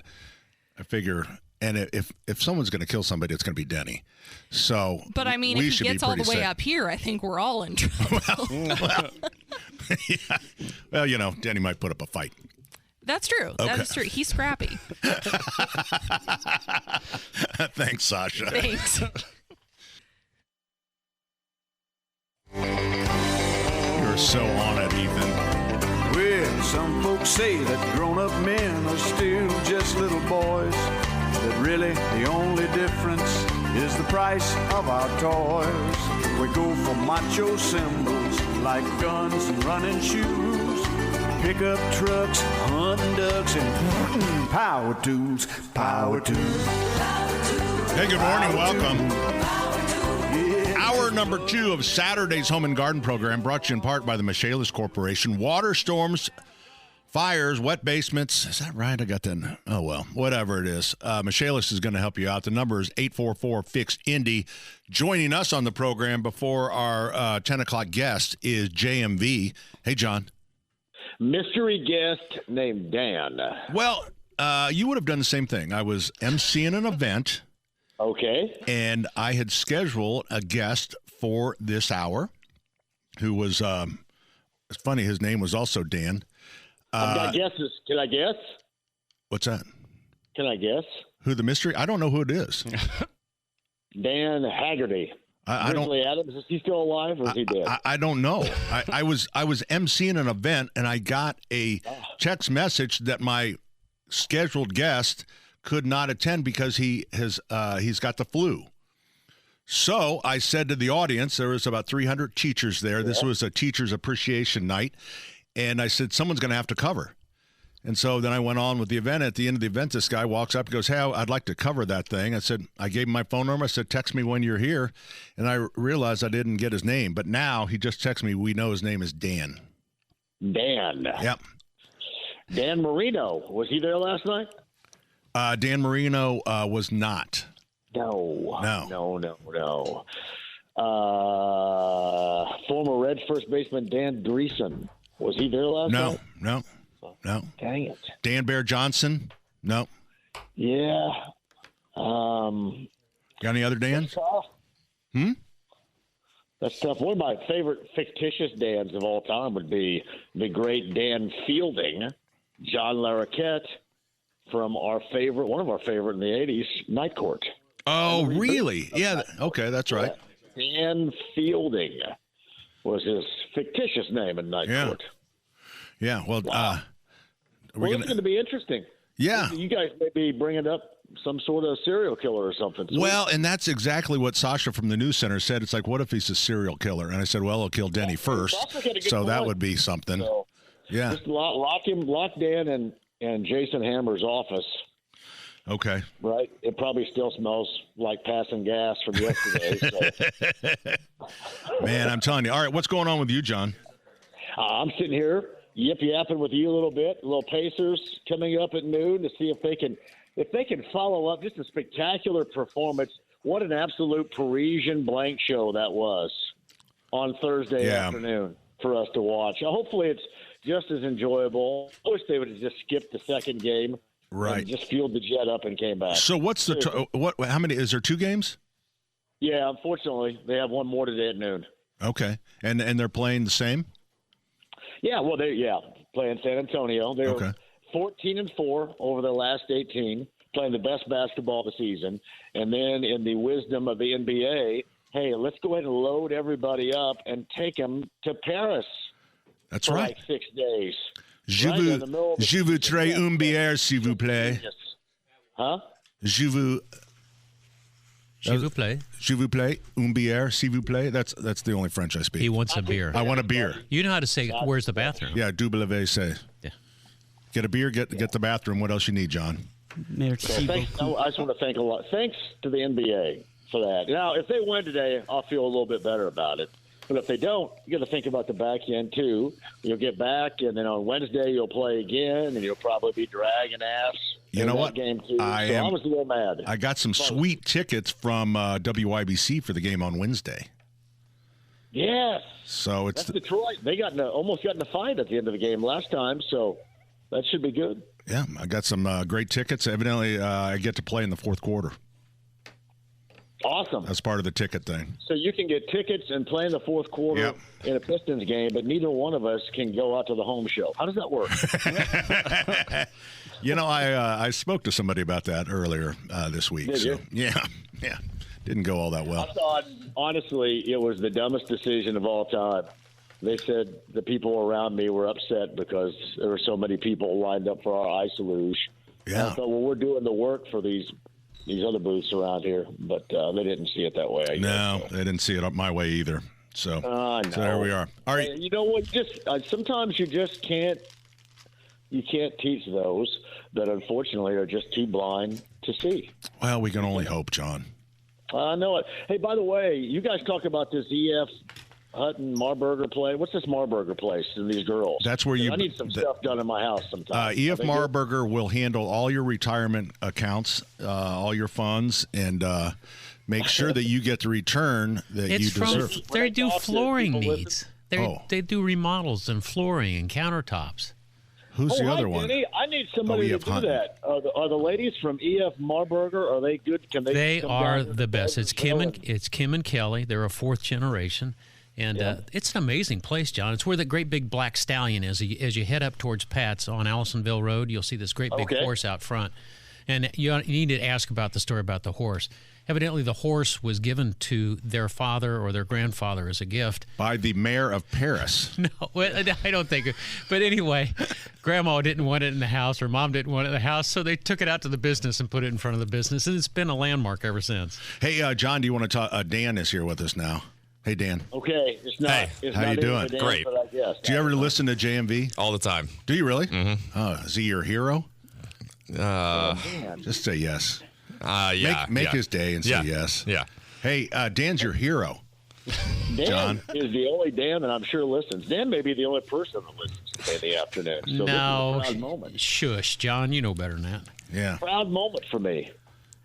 I figure, and if someone's going to kill somebody, it's going to be Denny. So, but I mean, if he gets all the way up here, I think we're all in trouble. Well, Denny might put up a fight. That's true. Okay. That is true. He's scrappy. Thanks, Sasha. Thanks. You're so on it, Ethan. Well, some folks say that grown-up men are still just little boys, that really the only difference is the price of our toys. We go for macho symbols like guns and running shoes, pickup trucks, hunting ducks, and power tools. Hey, good morning. Welcome. Hour number 2 of Saturday's Home and Garden program, brought to you in part by the Michaelis Corporation. Water storms, fires, wet basements. Is that right? I got that. Oh, well, whatever it is. Michaelis is going to help you out. The number is 844-FIX-INDY. Joining us on the program before our 10 o'clock guest is JMV. Hey, John. Mystery guest named Dan. Well, you would have done the same thing. I was emceeing an event. Okay. And I had scheduled a guest for this hour who was, it's funny, his name was also Dan. I've got guesses. Can I guess? What's that? Can I guess? Who the mystery? I don't know who it is. Dan Haggerty. I don't. Adams, is he still alive or is he dead? I don't know. I was emceeing an event, and I got a text message that my scheduled guest could not attend because he's got the flu. So I said to the audience, there was about 300 teachers there. This was a teacher's appreciation night. And I said, someone's going to have to cover. And so then I went on with the event. At the end of the event, this guy walks up and goes, hey, I'd like to cover that thing. I said, I gave him my phone number. I said, text me when you're here. And I realized I didn't get his name. But now he just texted me. We know his name is Dan. Dan. Yep. Dan Marino. Was he there last night? Dan Marino was not. No. Former Reds first baseman Dan Dreesen. Was he there last night? No. Dang it. Dan Bear Johnson? No. Yeah. Got any other Dans? That's tough. One of my favorite fictitious Dans of all time would be the great Dan Fielding, John Larroquette, from one of our favorite in the 80s, Night Court. Oh, really? Yeah. Okay, that's right. Dan Fielding was his fictitious name in Night Court. Yeah, well, it's going to be interesting. Yeah. You guys may be bringing up some sort of serial killer or something. Well, and that's exactly what Sasha from the News Center said. It's like, what if he's a serial killer? And I said, well, he'll kill Denny first. So that would be something. So, yeah. Just lock Dan and Jason Hammer's office. Okay. Right? It probably still smells like passing gas from yesterday. Man, I'm telling you. All right, what's going on with you, John? I'm sitting here yip-yapping with you a little bit. A little Pacers coming up at noon to see if they can follow up. Just a spectacular performance. What an absolute Parisian blank show that was on Thursday afternoon for us to watch. Hopefully it's just as enjoyable. I wish they would have just skipped the second game. Right. And just fueled the jet up and came back. So what's how many, is there 2 games? Yeah, unfortunately, they have one more today at noon. Okay. And they're playing the same? Yeah, well, playing San Antonio. They're 14-4 over their last 18, playing the best basketball of the season. And then in the wisdom of the NBA, hey, let's go ahead and load everybody up and take them to Paris. That's for right. Like 6 days. Je voudrais une bière, s'il vous plaît. Huh? Je vous plaît, une bière, s'il vous plaît. That's the only French I speak. He wants a beer. I want a beer. You know how to say, where's the bathroom? Yeah, WIBC. Yeah. Get a beer, get the bathroom. What else you need, John? I just want to thank a lot. Thanks to the NBA for that. Now, if they win today, I'll feel a little bit better about it. But if they don't, you got to think about the back end, too. You'll get back, and then on Wednesday you'll play again, and you'll probably be dragging ass. You know what? Game too. I was a little mad. I got some sweet tickets from WIBC for the game on Wednesday. Yes. So it's That's Detroit. They almost got in a fight at the end of the game last time, so that should be good. Yeah, I got some great tickets. Evidently, I get to play in the fourth quarter. Awesome. That's part of the ticket thing. So you can get tickets and play in the fourth quarter in a Pistons game, but neither one of us can go out to the home show. How does that work? You know, I spoke to somebody about that earlier this week. Did you? Yeah. Didn't go all that well. I thought, honestly, it was the dumbest decision of all time. They said the people around me were upset because there were so many people lined up for our ice luge. Yeah. I thought, well, we're doing the work for these other booths around here, but they didn't see it that way. I guess. They didn't see it up my way either. So there we are. All right. You know what? Just sometimes you just can't. You can't teach those that unfortunately are just too blind to see. Well, we can only hope, John. I know it. Hey, by the way, you guys talk about this E.F. Hutton Marburger play. What's this Marburger place and these girls? That's where I need some stuff done in my house sometime. E.F. Marburger will handle all your retirement accounts, all your funds, and make sure that you get the return that you deserve. They do flooring needs. They do remodels and flooring and countertops. Who's the other one? Denny, I need somebody to do that. Are the ladies from E.F. Marburger? Are they good? Can they? They are the best. It's Kim and Kelly. They're a fourth generation. And it's an amazing place, John. It's where the great big black stallion is. As you head up towards Pat's on Allisonville Road, you'll see this great big horse out front. And you need to ask about the story about the horse. Evidently, the horse was given to their father or their grandfather as a gift. By the mayor of Paris. No, I don't think. But anyway, Grandma didn't want it in the house, or Mom didn't want it in the house, so they took it out to the business and put it in front of the business, and it's been a landmark ever since. Hey, John, do you want to talk? Dan is here with us now. Hey, Dan. Okay. It's not. Hey, it's how not you doing? Dan, Great. But I guess. Do you ever listen to JMV? All the time. Do you really? Mm-hmm. Oh, is he your hero? Man. Just say yes. Yeah. Make his day and say yes. Yeah. Hey, Dan's your hero. Dan John? is the only Dan that I'm sure listens. Dan may be the only person that listens in the afternoon. So No, this is a proud moment. Shush, John, you know better than that. Yeah. Proud moment for me.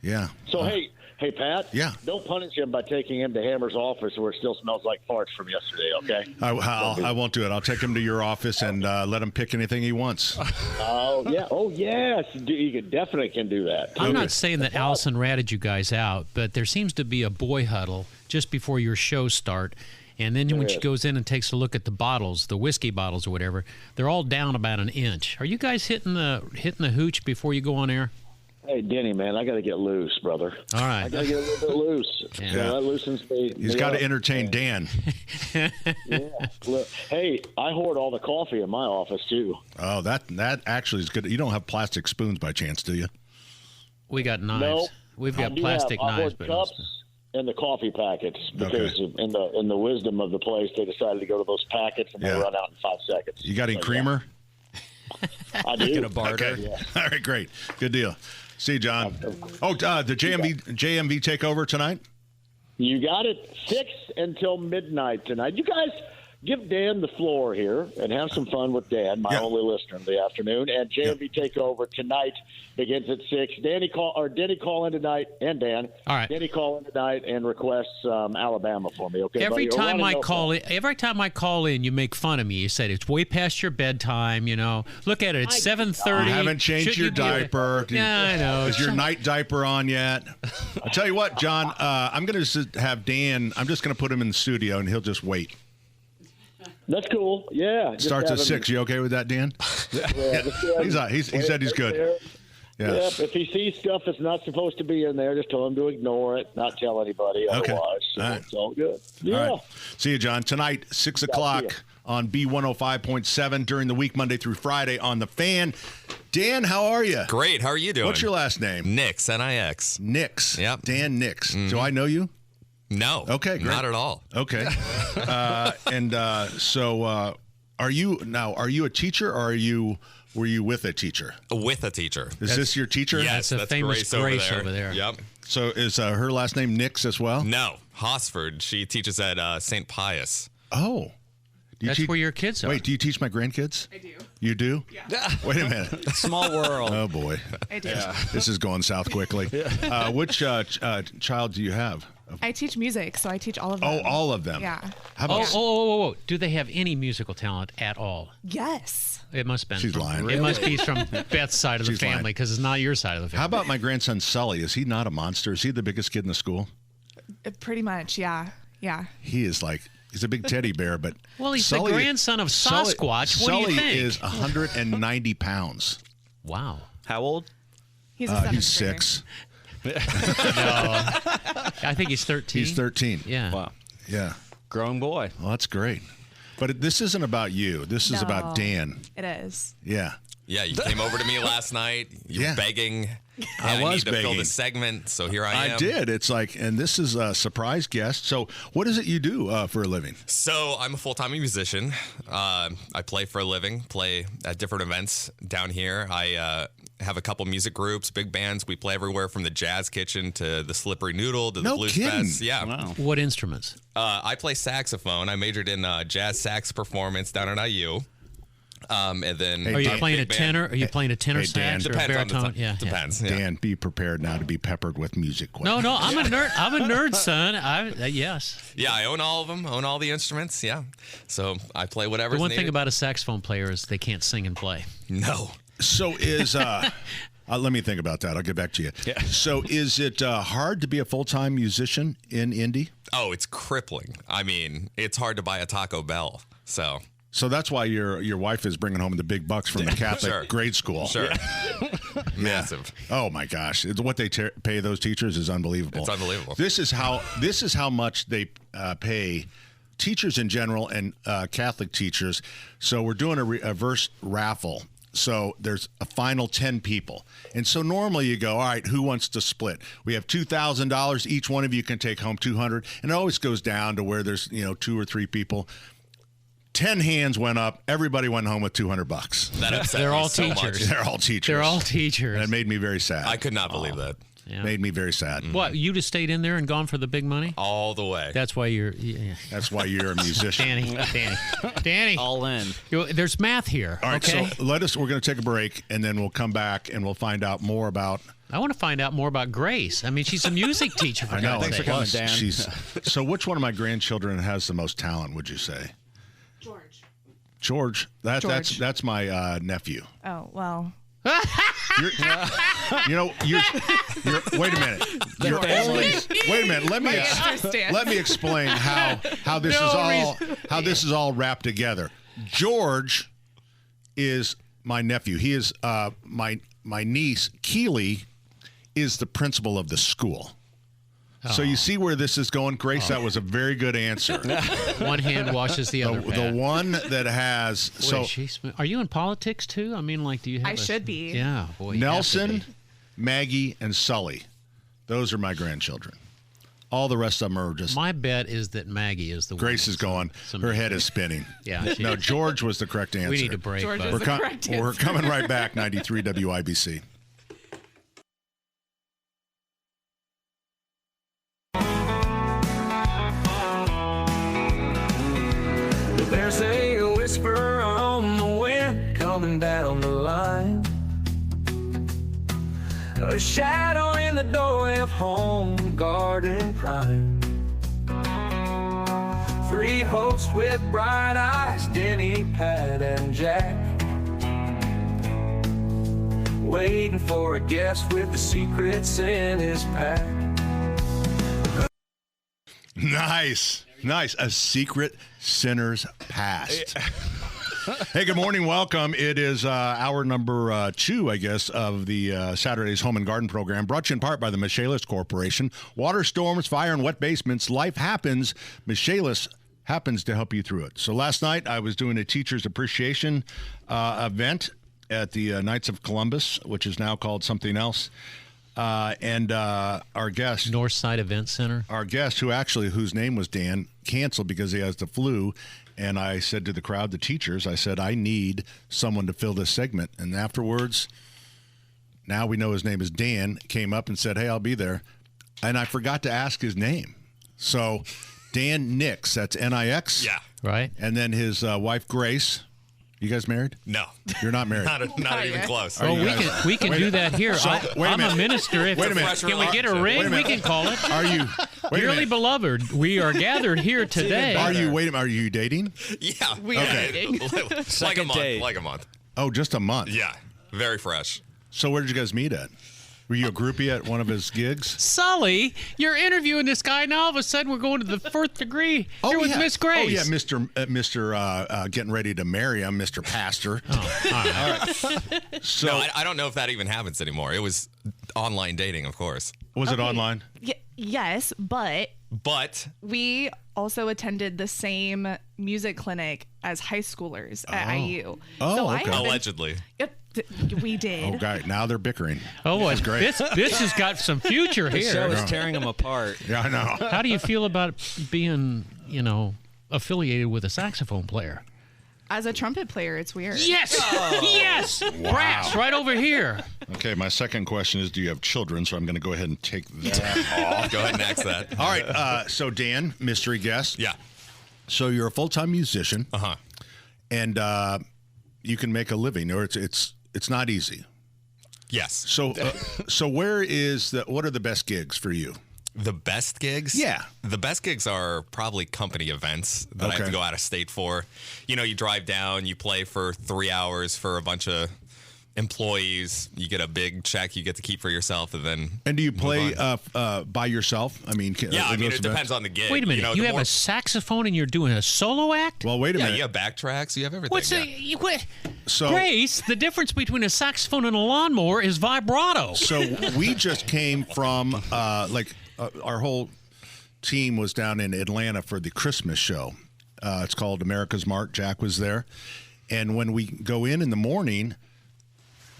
Yeah. So, hey, Pat. Yeah. Don't punish him by taking him to Hammer's office where it still smells like farts from yesterday, okay? I won't do it. I'll take him to your office and let him pick anything he wants. Oh, yeah. Oh, yes. You definitely can do that. I'm not saying that Allison ratted you guys out, but there seems to be a boy huddle just before your shows start. And then when she goes in and takes a look at the bottles, the whiskey bottles or whatever, they're all down about an inch. Are you guys hitting the hooch before you go on air? Hey, Denny, man, I got to get loose, brother. All right. I got to get a little bit loose. Yeah. So that loosens me. He's got to entertain Dan. Yeah. Look, hey, I hoard all the coffee in my office, too. Oh, that actually is good. You don't have plastic spoons by chance, do you? We got knives. No, We've got I do plastic have. I knives. hoard cups and the coffee packets because in the wisdom of the place, they decided to go to those packets and they run out in 5 seconds. You got any creamer? I do. Get a barter. Okay. Yeah. All right, great. Good deal. See you, John. Oh, the JMV takeover tonight? You got it. 6 until midnight tonight. You guys give Dan the floor here and have some fun with Dan, my only listener in the afternoon. And JMV takeover tonight begins at 6. Denny call in tonight, and Dan. All right. Denny call in tonight and requests Alabama for me. Okay. Every buddy? time I call in, you make fun of me. You said it's way past your bedtime. You know, look at it. It's 7:30. You haven't changed your diaper. Yeah, I know. Is your night diaper on yet? I'll tell you what, John. I'm going to have Dan. I'm just going to put him in the studio, and he'll just wait. That's cool. Yeah. Starts at 6. You okay with that, Dan? Yeah. He said he's good. Yeah. Yep. If he sees stuff that's not supposed to be in there, just tell him to ignore it, not tell anybody otherwise. So all right. It's all good. Yeah. All right. See you, John. Tonight, 6 o'clock on B105.7 during the week, Monday through Friday on The Fan. Dan, how are you? Great. How are you doing? What's your last name? Nix, N-I-X. Nix. Yep. Dan Nix. Do I know you? No. Okay, great. Not at all. Okay. So are you a teacher or were you with a teacher? With a teacher. Is this your teacher? Yes, That's a famous Grace over there. Yep. So is her last name Nix as well? No, Hosford. She teaches at St. Pius. Oh. That's where your kids are. Wait, do you teach my grandkids? I do. You do? Yeah. Wait a minute. Small world. Oh, boy. I do. This is going south quickly. Which child do you have? I teach music, so I teach all of them. Oh, all of them. Yeah. How about Oh. Do they have any musical talent at all? Yes. It must have been. She's lying. It must be from Beth's side of the She's lying. family because it's not your side of the family. How about my grandson Sully? Is he not a monster? Is he the biggest kid in the school? Pretty much, yeah. Yeah. He is he's a big teddy bear, but Well, he's Sully, the grandson of Sasquatch. What Sully do you think? is 190 pounds. Wow. How old? He's a seventh He's grader. 6. No. I think he's 13. He's 13. Yeah. Wow. Yeah. Grown boy. Well, that's great. But this isn't about you. This is about No. Dan. It is. Yeah. Yeah, you came over to me last night. You were begging. I was need to fill begging. this segment, so here I am. I did. It's and this is a surprise guest. So what is it you do for a living? So I'm a full-time musician. I play for a living, play at different events down here. I have a couple music groups, big bands. We play everywhere from the Jazz Kitchen to the Slippery Noodle to the Blues kidding. Fest. Yeah. Wow. What instruments? I play saxophone. I majored in jazz sax performance down at IU. And then Are you our playing a big band- tenor? Are you playing a tenor Hey, Dan. sax or a Depends on the baritone? time. Yeah. Depends. Yeah. Dan, be prepared now to be peppered with music questions. No, I'm a nerd. I'm a nerd, son. Yes. Yeah, I own all of them. Own all the instruments. Yeah. So I play whatever. The one thing about a saxophone player is they can't sing and play. No. So is let me think about that. I'll get back to you. Yeah. So is it hard to be a full-time musician in Indy? Oh, it's crippling. I mean, it's hard to buy a Taco Bell. So that's why your wife is bringing home the big bucks from the Catholic Sure. grade school. Sure. Massive. Oh my gosh, what they pay those teachers is unbelievable. It's unbelievable. This is how much they pay teachers in general and Catholic teachers. So we're doing a reverse raffle. So there's a final 10 people. And so normally you go, all right, who wants to split? We have $2,000. Each one of you can take home $200. And it always goes down to where there's, 2 or 3 people. 10 hands went up. Everybody went home with $200. That upset They're me all so teachers. much. They're all teachers. They're all teachers. And it made me very sad. I could not believe that. Yeah. Made me very sad. What, you just stayed in there and gone for the big money? All the way. That's why you're... That's why you're a musician. Danny. All in. There's math here, All right, okay? so we're going to take a break, and then we'll come back, and we'll find out more about... I want to find out more about Grace. I mean, she's a music teacher, for I know. God's sake. Thanks for coming, Dan. So which one of my grandchildren has the most talent, would you say? George. That's my nephew. Oh, well. You're, wait a minute. You're always wait a minute. Let me explain how this is all wrapped together. George is my nephew. He is my niece Keely is the principal of the school. So you see where this is going, Grace. That was a very good answer. One hand washes the other. The one that has. Boy, are you in politics too? I mean, do you have? I should be. Yeah, boy. Nelson, Maggie, and Sully. Those are my grandchildren. All the rest of them are just. My bet is that Maggie is the one. Grace is going. Her head is spinning. Yeah. No, George was the correct answer. We need a break. George was the correct answer. We're coming right back. 93 WIBC. There's a whisper on the wind coming down the line. A shadow in the doorway of home, garden crime. 3 hosts with bright eyes, Denny, Pat, and Jack. Waiting for a guest with the secrets in his pack. Nice. A secret sinner's past. Hey, good morning. Welcome. It is hour number 2, I guess, of the Saturday's Home and Garden program, brought to you in part by the Michaelis Corporation. Water storms, fire, and wet basements. Life happens. Michaelis happens to help you through it. So last night I was doing a teacher's appreciation event at the Knights of Columbus, which is now called something else. And our guest, Northside Event Center. Our guest, whose name was Dan, canceled because he has the flu. And I said to the crowd, the teachers, I said, I need someone to fill this segment. And afterwards, now we know his name is Dan, came up and said, hey, I'll be there. And I forgot to ask his name. So Dan Nix, that's N-I-X. Yeah. Right. And then his wife, Grace. You guys married? No. You're not married? not even close. Oh, we can do that here. So, I'm a minister. Wait a minute. Can we get a ring? We can call it. Are you? Dearly beloved, we are gathered here today. Are you dating? Yeah. We are dating. like a month. Oh, just a month? Yeah. Very fresh. So where did you guys meet at? Were you a groupie at one of his gigs? Sully, you're interviewing this guy. Now all of a sudden we're going to the 4th degree. You're with Miss Grace. Oh, yeah, Mr. Getting ready to marry him, Mr. Pastor. Oh, all right. So no, I don't know if that even happens anymore. It was online dating, of course. Was it online? Yes, but we also attended the same music clinic as high schoolers at IU. Oh, so okay. Allegedly. We did. Okay, now they're bickering. Oh, boy. That's great. This has got some future here. The show is tearing them apart. Yeah, I know. How do you feel about being, affiliated with a saxophone player? As a trumpet player, it's weird. Yes! Yes! Wow. Brass, right over here. Okay, my second question is, do you have children? So I'm going to go ahead and take that off. Go ahead and ask that. All right, so Dan, mystery guest. Yeah. So you're a full-time musician. Uh-huh. And you can make a living, or it's not easy. Yes. So what are the best gigs for you? The best gigs? Yeah. The best gigs are probably company events that I have to go out of state for. You drive down, you play for 3 hours for a bunch of employees, you get a big check you get to keep for yourself, and then. And do you play by yourself? I mean, it depends on the gig. Wait a minute, you have a saxophone and you're doing a solo act? Well, wait a minute. Yeah, you have backtracks, you have everything. So Grace, the difference between a saxophone and a lawnmower is vibrato. So we just came from our whole team was down in Atlanta for the Christmas show. It's called America's Mart. Jack was there. And when we go in the morning,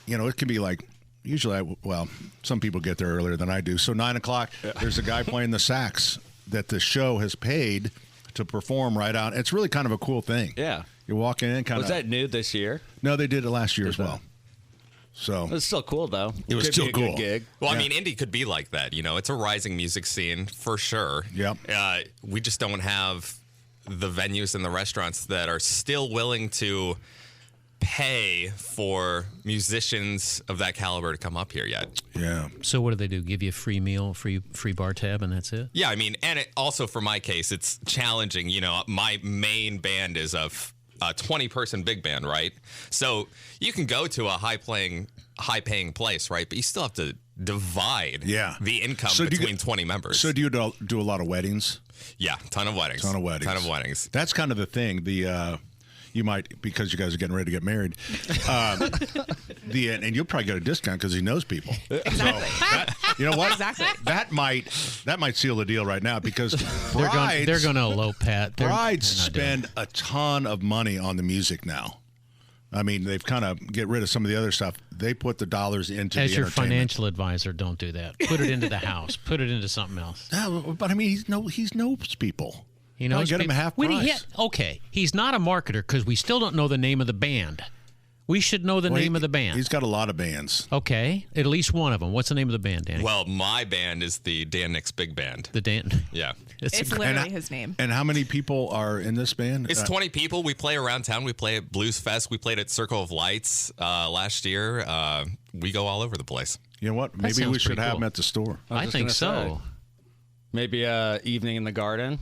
it can be like, usually, some people get there earlier than I do. So 9 o'clock, there's a guy playing the sax that the show has paid to perform right out. It's really kind of a cool thing. Yeah. You walk in kind of. Was that new this year? No, they did it last year as well. So it was still cool, though. It was Could still be a cool. Good gig. Well, I mean, indie could be like that. It's a rising music scene for sure. Yep. We just don't have the venues and the restaurants that are still willing to pay for musicians of that caliber to come up here yet. Yeah. So what do they do? Give you a free meal, free bar tab, and that's it? Yeah, I mean, and it also for my case, it's challenging. My main band is a 20-person big band, right? So you can go to a high-paying place, right? But you still have to divide the income between 20 members. So do you do a lot of weddings? Yeah, ton of weddings. Ton of weddings. That's kind of the thing. You might, because you guys are getting ready to get married, and you'll probably get a discount because he knows people. Exactly. So you know what? Exactly. That might seal the deal right now because brides, they're going to elope, Pat. Brides spend a ton of money on the music now. I mean, they've kind of get rid of some of the other stuff. They put the dollars into As the your entertainment. financial advisor, don't do that. Put it into the house. Put it into something else. No, but I mean, he knows people. He knows get him a half price. Okay, he's not a marketer because we still don't know the name of the band. We should know the name of the band. He's got a lot of bands. Okay, at least one of them. What's the name of the band, Danny? Well, my band is the Dan Nix Big Band. The Dan. Yeah. It's literally his name. And how many people are in this band? It's 20 people. We play around town. We play at Blues Fest. We played at Circle of Lights last year. We go all over the place. You know what? Maybe we should have them at the store. I think so. Maybe Evening in the Garden.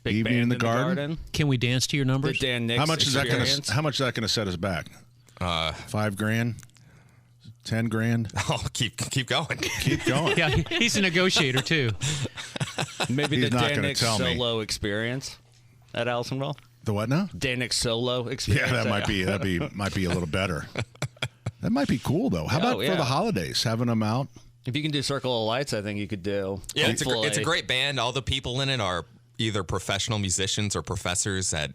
Big Evening band in the Garden. Can we dance to your numbers? The Dan Nix How much is that going experience. to? How much is that going to set us back? $5,000, $10,000. Oh, keep going. Keep going. Yeah, he's a negotiator too. Maybe He's the not Dan gonna Nix tell me. solo experience at Allisonville. The what now? Dan Nix solo experience. Yeah, might be a little better. That might be cool though. How about for the holidays, having them out? If you can do Circle of Lights, I think you could do. Yeah, it's a great band. All the people in it are either professional musicians or professors at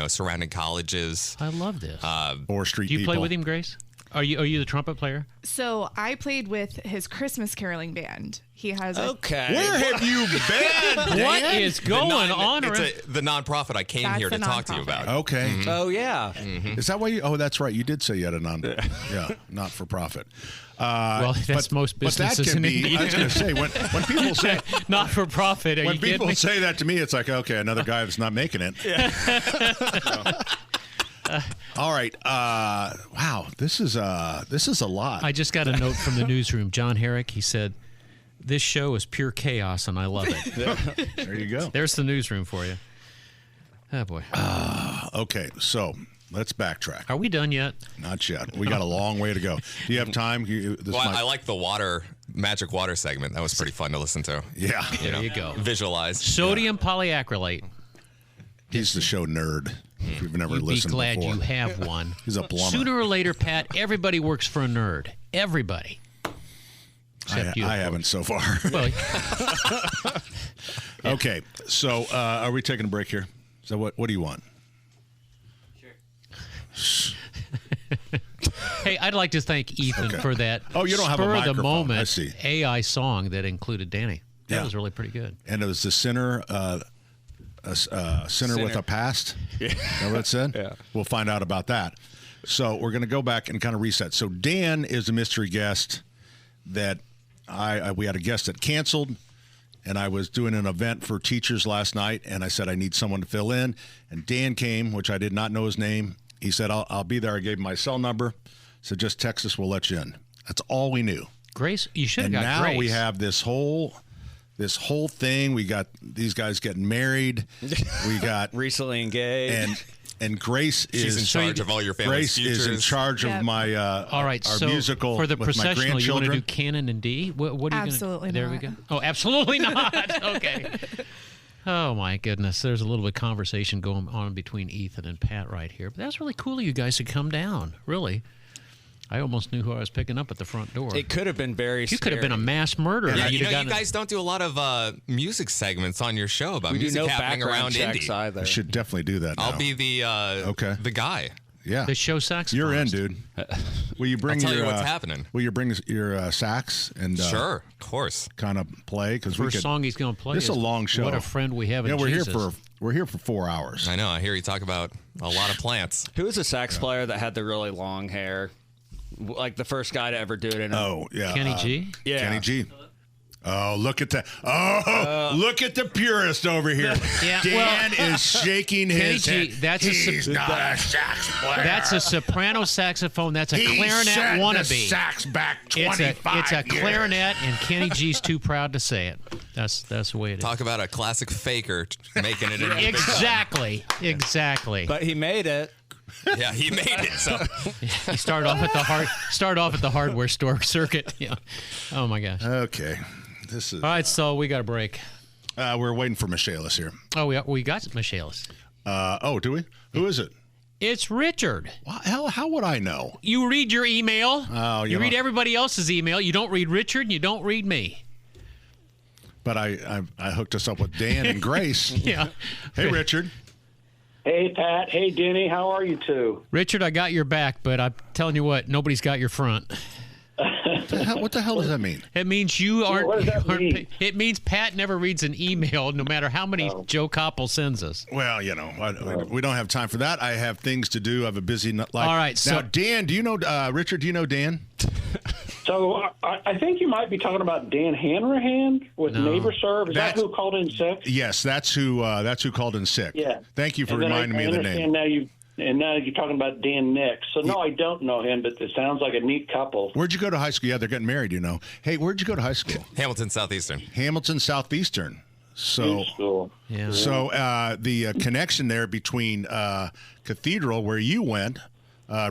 surrounding colleges. I love this. Or street Do you people. play with him, Grace? Are you the trumpet player? So I played with his Christmas caroling band. He has Okay. Where have you been? What is going on? It's the nonprofit I came That's here to the talk to you nonprofit. about. Okay. Oh yeah. Is that why you? Oh, that's right. You did say you had a not for profit. Well, that's most businesses But that can in be. India. I was going to say when people say not for profit. when you kidding people me? say that to me, it's like okay, another guy that's not making it. All right. Wow. This is a lot. I just got a note from the newsroom. John Herrick. He said, "This show is pure chaos, and I love it." There you go. There's the newsroom for you. Oh boy. Okay. So let's backtrack. Are we done yet? Not yet. We got a long way to go. Do you have time? I like the magic water segment. That was pretty fun to listen to. Yeah. There you go. Visualize. Sodium polyacrylate. He's the show nerd. If you've never You'd be listened glad before. you have one. He's a plumber. Sooner or later, Pat, everybody works for a nerd. Everybody. Except you, of I course. haven't so far. Well, Okay. So are we taking a break here? So what do you want? hey, I'd like to thank Ethan Okay. for that Oh, you don't have a spur of the microphone. I moment see. AI song that included Danny. That Yeah. was really pretty good. And it was the sinner, sinner with a past. Yeah. Is that what it said? Yeah. We'll find out about that. So we're going to go back and kind of reset. So Dan is a mystery guest that we had a guest that canceled, and I was doing an event for teachers last night, and I said I need someone to fill in, and Dan came, which I did not know his name. He said I'll be there. I gave him my cell number. Said just text us, we'll let you in. That's all we knew. Grace, you should have And got now Grace. we have this whole thing. We got these guys getting married. We got recently engaged. And Grace She's is in charge of all your family's Grace is in futures. charge of my all right, our so musical for the with my processional, you want to grandchildren. do Canon and D? What are you Absolutely gonna, There we not. go. Oh, absolutely not. Okay. Oh, my goodness. There's a little bit of conversation going on between Ethan and Pat right here. But that's really cool of you guys to come down, really. I almost knew who I was picking up at the front door. It could have been very You could have been a mass murderer. Yeah, you guys don't do a lot of music segments on your show about music happening around Indy. I should definitely do that now. I'll be the guy. Yeah. The show saxophonist. You're in, dude. Will you bring I'll tell your you what's happening. Will you bring your sax and sure, of course, kind of play because First song he's going to play. This is a long show. What a friend we have. Yeah, we're here for 4 hours. I know. I hear you talk about a lot of plants. Who was a sax player that had the really long hair? Like the first guy to ever do it. Kenny G. Yeah, Kenny G. Oh, look at that! Oh, look at the purist over here. Yeah, Dan is shaking his Kenny G, head. He's not a sax player. That's a soprano saxophone. That's a clarinet set wannabe. The sax back 25 It's a years. clarinet, and Kenny G's too proud to say it. That's the way it is. Talk about a classic faker making it. Exactly. But he made it. Yeah, he made it. So he started off at the hardware store circuit. Yeah. Oh my gosh. Okay. This is all right. So we got a break. We're waiting for Michaelis here. Oh, we got Michaelis. Do we? Who is it? It's Richard. How would I know? You read your email. Oh, you read everybody else's email. You don't read Richard, and you don't read me. But I hooked us up with Dan and Grace. Yeah. Hey, Richard. Hey, Pat. Hey, Denny. How are you two? Richard, I got your back, but I'm telling you what, nobody's got your front. What the hell does that mean? It means you aren't. What does that mean? It means Pat never reads an email, no matter how many Joe Koppel sends us. Well, we don't have time for that. I have things to do. I have a busy life. All right. Now, Dan, do you know Richard? Do you know Dan? So I think you might be talking about Dan Hanrahan with NeighborServe. Is that who called in sick? Yes, that's who called in sick. Yeah. Thank you for reminding me of the name. Now you're talking about Dan Nix. So no, I don't know him, but it sounds like a neat couple. Where'd you go to high school? Yeah, they're getting married, you know. Hey, where'd you go to high school? Hamilton Southeastern. Hamilton Southeastern. So, yeah. So the connection there between Cathedral, where you went,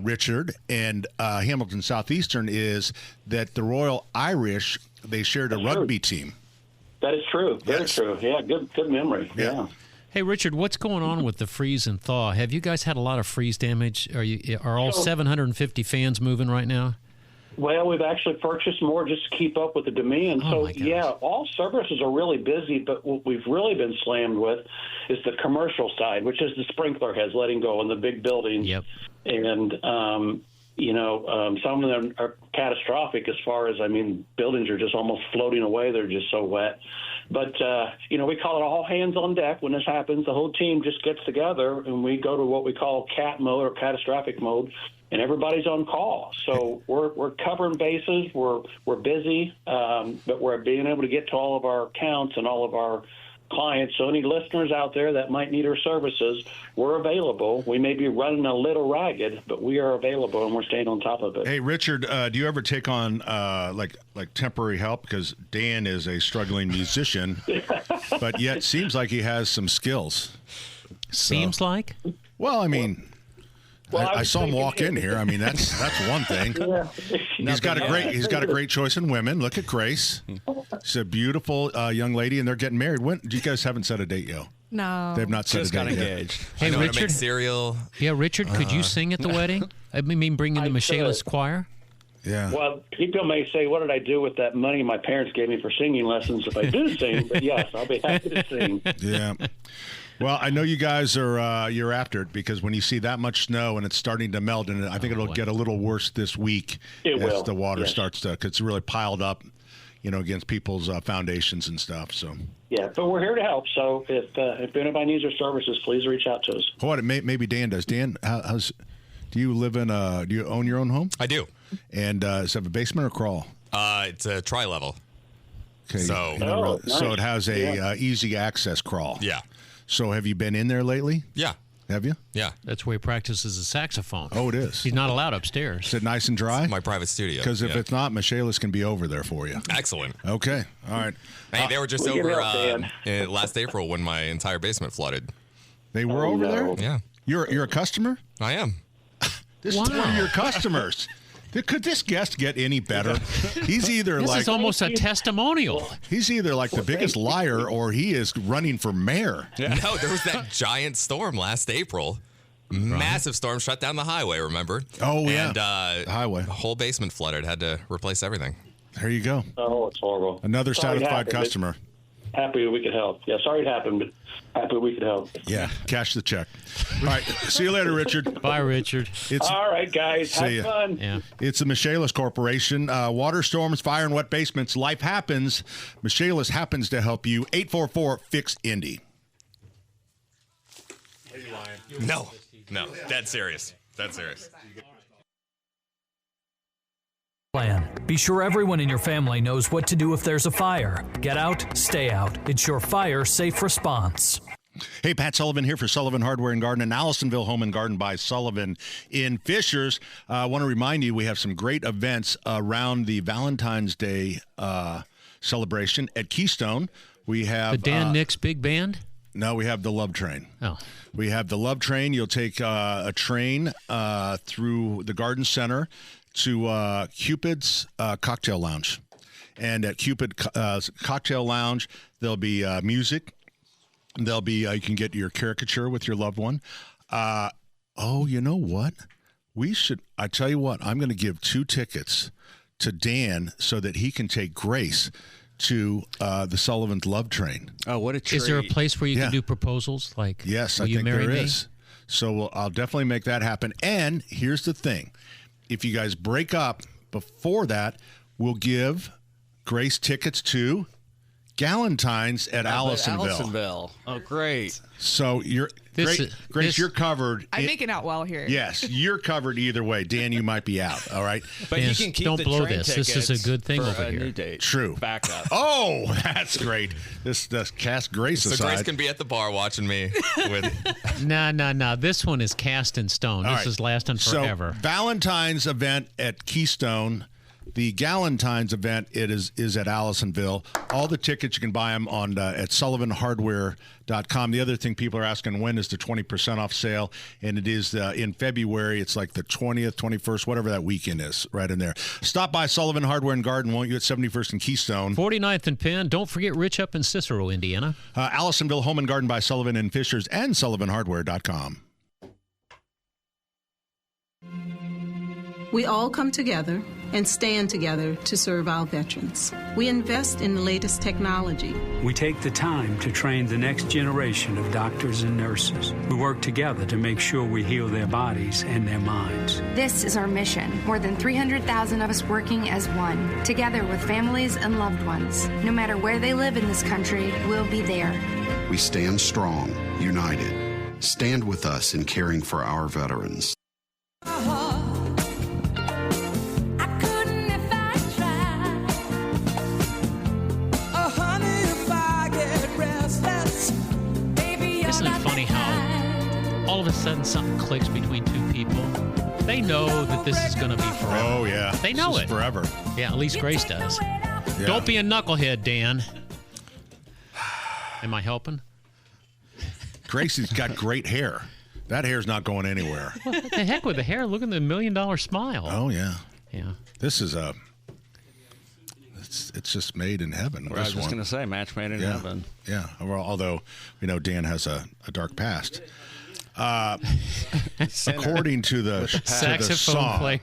Richard, and Hamilton Southeastern is that the Royal Irish, they shared a rugby team. That is true. Very true. Yeah, good memory. Yeah. Hey, Richard, what's going on with the freeze and thaw? Have you guys had a lot of freeze damage? Are all 750 fans moving right now? Well, we've actually purchased more just to keep up with the demand. All services are really busy, but what we've really been slammed with is the commercial side, which is the sprinkler heads letting go in the big buildings. Yep. And, some of them are catastrophic as far as, buildings are just almost floating away. They're just so wet. But, we call it all hands on deck when this happens. The whole team just gets together, and we go to what we call CAT mode or catastrophic mode, and everybody's on call. So we're covering bases. We're busy, but we're being able to get to all of our accounts and all of our clients. So any listeners out there that might need our services, we're available. We may be running a little ragged, but we are available, and we're staying on top of it. Hey, Richard, do you ever take on like temporary help? Because Dan is a struggling musician, but yet seems like he has some skills. Seems like? Well, I saw him walk in here. That's one thing. Yeah. He's got a great choice in women. Look at Grace. She's a beautiful young lady, and they're getting married. When you guys haven't set a date yet? No, they've not set Just a date got engaged. yet. Hey, I know Richard, how to make cereal. Yeah, Richard, could you sing at the wedding? Bring in the Michaelis choir. Yeah. Well, people may say, what did I do with that money my parents gave me for singing lessons if I do sing? But yes, I'll be happy to sing. Yeah. Well, I know you guys are you're after it because when you see that much snow and it's starting to melt, and I think it'll get a little worse this week as the water starts to, because it's really piled up, against people's foundations and stuff. So. Yeah, but we're here to help. So if anybody needs our services, please reach out to us. What? Maybe Dan does. Dan, do you live in do you own your own home? I do. And does it have a basement or crawl? It's a tri-level. Okay. So, so it has a easy access crawl. Yeah. So have you been in there lately? Yeah. Have you? Yeah. That's where he practices his saxophone. Oh, it is. He's not allowed upstairs. Is it nice and dry? It's my private studio. Because if it's not, Michaelis can be over there for you. Excellent. Okay. All right. Hey, they were just over last April when my entire basement flooded. They were over there? Yeah. You're a customer? I am. This is one of your customers. Could this guest get any better? He's either This like is almost a testimonial. He's either like the biggest liar or he is running for mayor. No, there was that giant storm last April. Massive storm shut down the highway, remember? Oh, yeah. And highway. The whole basement flooded. Had to replace everything. There you go. Oh, it's horrible. Another Sorry it satisfied happened, but customer. Happy we could help. Yeah, sorry it happened, but happy we could help. Yeah, cash the check. All right, see you later, Richard. Bye, Richard. All right, guys, See ya. have fun. Yeah. It's the Michaelis Corporation. Water storms, fire, and wet basements. Life happens. Michaelis happens to help you. 844-FIX-INDY. No, dead serious. Dead serious. Plan. Be sure everyone in your family knows what to do if there's a fire. Get out, stay out. It's your fire safe response. Hey, Pat Sullivan here for Sullivan Hardware and Garden in Allisonville, Home and Garden by Sullivan in Fishers. I want to remind you we have some great events around the Valentine's Day celebration at Keystone. We have The Dan Nix Big Band? No, we have the Love Train. Oh. We have the Love Train. You'll take a train through the Garden Center to Cupid's Cocktail Lounge. And at Cupid Cocktail Lounge, there'll be music. There'll be you can get your caricature with your loved one. Oh, you know what? I tell you what, I'm going to give 2 tickets to Dan so that he can take Grace to the Sullivan's Love Train. Oh, what a treat. Is there a place where you can do proposals? Like, yes, will I you think marry there me? is. So I'll definitely make that happen. And here's the thing. If you guys break up before that, we'll give Grace tickets to Galentine's at Allisonville. Oh, great. So Grace, you're covered. I'm making out well here. Yes, you're covered either way. Dan, you might be out. All right, But you can keep don't the blow train this. This is a good thing for over a here. New date. True. Back up. Oh, that's great. This cast Grace So aside. Grace can be at the bar watching me with. No. This one is cast in stone. All This right. is lasting forever. So Valentine's event at Keystone. The Galentine's event is at Allisonville. All the tickets you can buy them on at SullivanHardware.com. The other thing people are asking, when is the 20% off sale? And it is in February. It's like the 20th, 21st, whatever that weekend is, right in there. Stop by Sullivan Hardware and Garden, won't you, at 71st and Keystone. 49th and Penn. Don't forget Rich up in Cicero, Indiana. Allisonville Home and Garden by Sullivan and Fishers and SullivanHardware.com. We all come together and stand together to serve our veterans. We invest in the latest technology. We take the time to train the next generation of doctors and nurses. We work together to make sure we heal their bodies and their minds. This is our mission. More than 300,000 of us working as one, together with families and loved ones. No matter where they live in this country, we'll be there. We stand strong, united. Stand with us in caring for our veterans. Isn't it funny how all of a sudden something clicks between two people? They know that this is going to be forever. Oh, yeah. They know This it. is forever. Yeah, at least Grace does. Don't be a knucklehead, Dan. Am I helping? Gracie's got great hair. That hair's not going anywhere. What the heck with the hair? Look at the $1 million smile. Oh, yeah. Yeah. This is it's just made in heaven. Well, I was just going to say, match made in heaven. Yeah. Well, although we know Dan has a dark past. According to the saxophone song. player.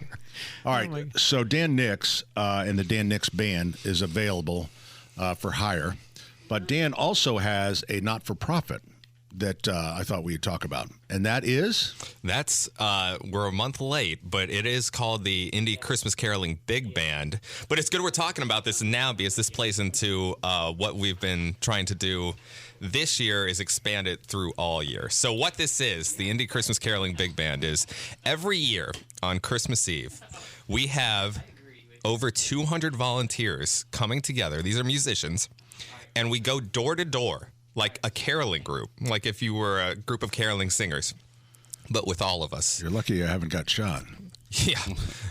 All right. So Dan Nix and the Dan Nix Band is available for hire. But Dan also has a not-for-profit that I thought we'd talk about. And that is? That's, we're a month late, but it is called the Indie Christmas Caroling Big Band. But it's good we're talking about this now because this plays into what we've been trying to do this year is expand it through all year. So what this is, the Indie Christmas Caroling Big Band, is every year on Christmas Eve, we have over 200 volunteers coming together. These are musicians. And we go door to door, like a caroling group, like if you were a group of caroling singers, but with all of us. You're lucky I haven't got shot. Yeah.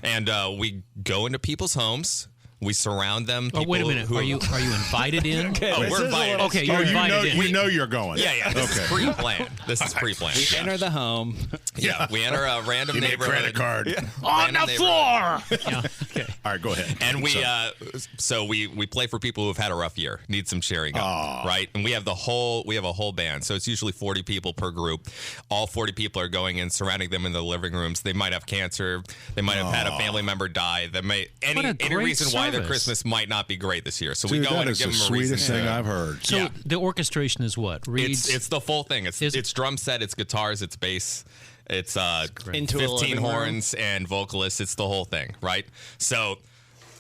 And we go into people's homes. We surround them. Oh, wait a minute. Are you invited in? We're invited. Okay, you're invited in. You know you're going. Yeah. This is pre-planned. This is pre-planned. We enter the home. Yeah, we enter a random Give me a neighborhood. credit card. On the floor. Yeah, okay. All right, go ahead. And we play for people who've had a rough year, need some cheering up, right? And we have a whole band. So it's usually 40 people per group. All 40 people are going in, surrounding them in the living rooms. They might have cancer. They might have had a family member die. They may any reason why their Christmas might not be great this year. So we go in and give them a reason. Sweetest thing I've heard. So the orchestration is what? Reeds? It's the full thing. It's drum set, it's guitars, it's bass, it's 15 horns and vocalists. It's the whole thing, right? So,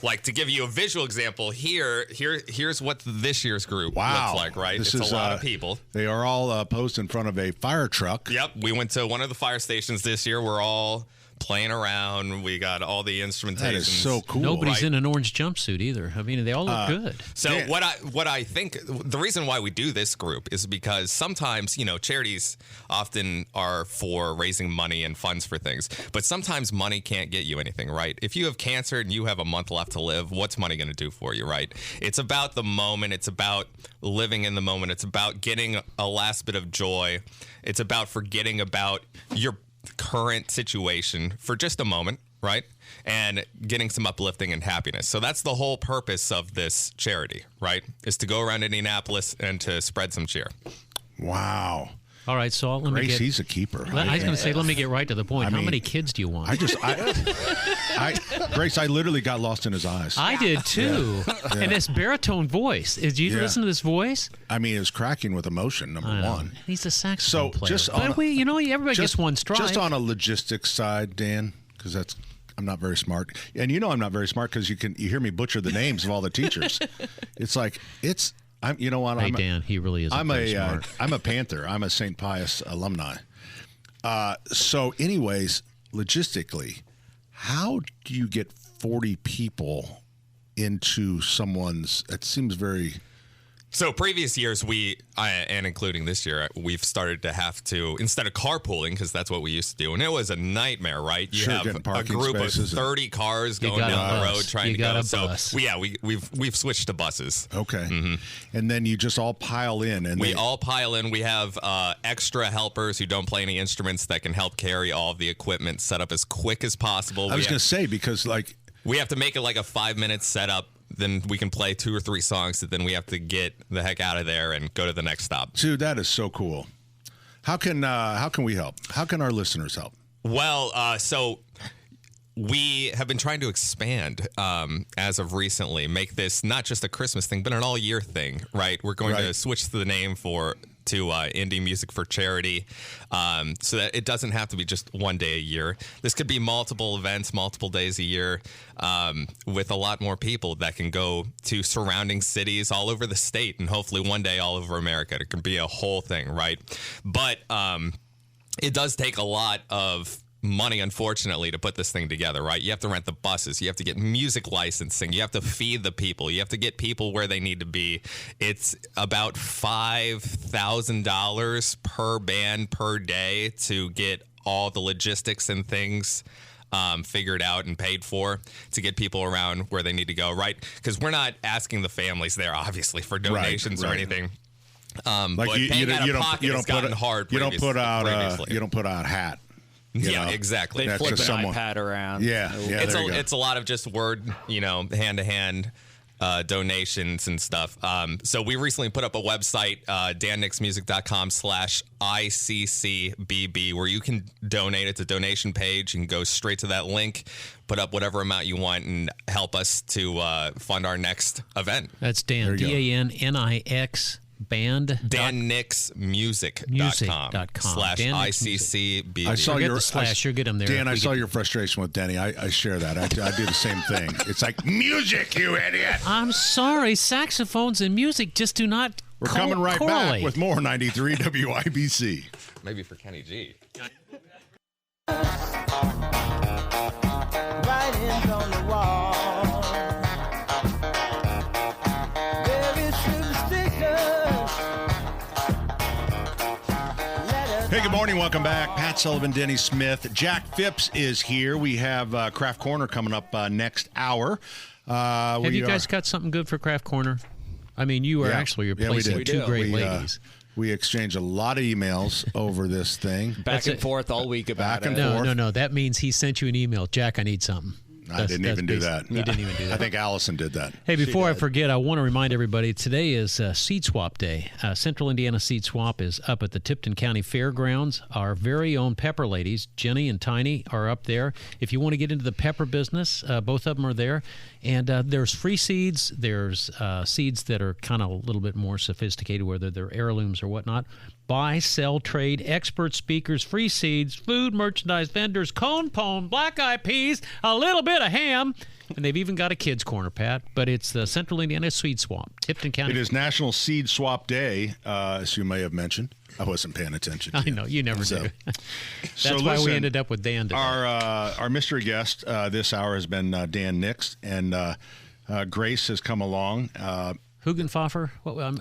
like, to give you a visual example, here's what this year's group looks like, right? It's a lot of people. They are all posed in front of a fire truck. Yep. We went to one of the fire stations this year. We're all playing around. We got all the instrumentation. That is so cool. Nobody's in an orange jumpsuit either. I mean, they all look good. So what I think the reason why we do this group is because sometimes, charities often are for raising money and funds for things, but sometimes money can't get you anything, right? If you have cancer and you have a month left to live, what's money going to do for you, right? It's about the moment. It's about living in the moment. It's about getting a last bit of joy. It's about forgetting about your current situation for just a moment, right? And getting some uplifting and happiness. So that's the whole purpose of this charity, right? Is to go around Indianapolis and to spread some cheer. Wow. All right, so let me get... he's a keeper. I was going to say, let me get right to the point. How many kids do you want? Grace, I literally got lost in his eyes. I did too. Yeah. And this baritone voice. Did you listen to this voice? I mean, it was cracking with emotion, number one. He's a saxophone player. Just everybody gets one strike. Just on a logistics side, Dan, because I'm not very smart. And I'm not very smart because you hear me butcher the names of all the teachers. You know what? Hey, Dan, he really is. I'm a Panther. I'm a St. Pius alumni. So, anyways, logistically, how do you get 40 people into someone's? It seems very. So previous years, and including this year, we've started to have to, instead of carpooling, because that's what we used to do, and it was a nightmare, right? You have a group of 30 cars going down the road trying to go. So we've switched to buses. Okay. Mm-hmm. And then you just all pile in. And we all pile in. We have extra helpers who don't play any instruments that can help carry all of the equipment set up as quick as possible. I was going to say, because we have to make it like a 5-minute setup. Then we can play 2 or 3 songs, and then we have to get the heck out of there and go to the next stop. Dude, that is so cool. How can we help? How can our listeners help? Well, so we have been trying to expand as of recently, make this not just a Christmas thing, but an all-year thing, right? We're going to switch the name to Indie Music for Charity, so that it doesn't have to be just one day a year. This could be multiple events, multiple days a year, with a lot more people that can go to surrounding cities all over the state and hopefully one day all over America. It can be a whole thing, right? But it does take a lot of money, unfortunately, to put this thing together, right? You have to rent the buses. You have to get music licensing. You have to feed the people. You have to get people where they need to be. It's about $5,000 per band per day to get all the logistics and things figured out and paid for to get people around where they need to go, right? Because we're not asking the families there, obviously, for donations or anything. But paying out of pocket has gotten hard. You don't put out hat. Exactly. They flip an iPad around. Yeah. It's a lot of just word, hand-to-hand donations and stuff. So we recently put up a website, dannixmusic.com/ICCBB, where you can donate. It's a donation page. You can go straight to that link, put up whatever amount you want, and help us to fund our next event. That's Dan, DANNIX. Band DannixMusic.com/ICCBB. I saw your slash. You're good on there. Dan, I saw your frustration with Denny. I share that. I do the same thing. It's like music, you idiot. I'm sorry. Saxophones and music just do not. We're coming right back with more 93 WIBC. Maybe for Kenny G. Writings on the wall. Hey, good morning. Welcome back. Pat Sullivan, Denny Smith. Jack Phipps is here. We have Craft Corner coming up next hour. Have you guys got something good for Craft Corner? I mean, you are actually replacing two great ladies. We exchanged a lot of emails over this thing. Back and forth all week about it. No. That means he sent you an email. Jack, I need something. I didn't even do that. You didn't even do that. I think Allison did that. Hey, before I forget, I want to remind everybody, today is Seed Swap Day. Central Indiana Seed Swap is up at the Tipton County Fairgrounds. Our very own pepper ladies, Jenny and Tiny, are up there. If you want to get into the pepper business, both of them are there. And there's free seeds. There's seeds that are kind of a little bit more sophisticated, whether they're heirlooms or whatnot. Buy, sell, trade, expert speakers, free seeds, food, merchandise, vendors, cone pone, black-eyed peas, a little bit of ham. And they've even got a kids' corner, Pat. But it's the Central Indiana Seed Swap, Tipton County. It is National Seed Swap Day, as you may have mentioned. I wasn't paying attention. I know, you never do. That's why we ended up with Dan today. Our mystery guest this hour has been Dan Nix, and Grace has come along. Hugenpfeffer?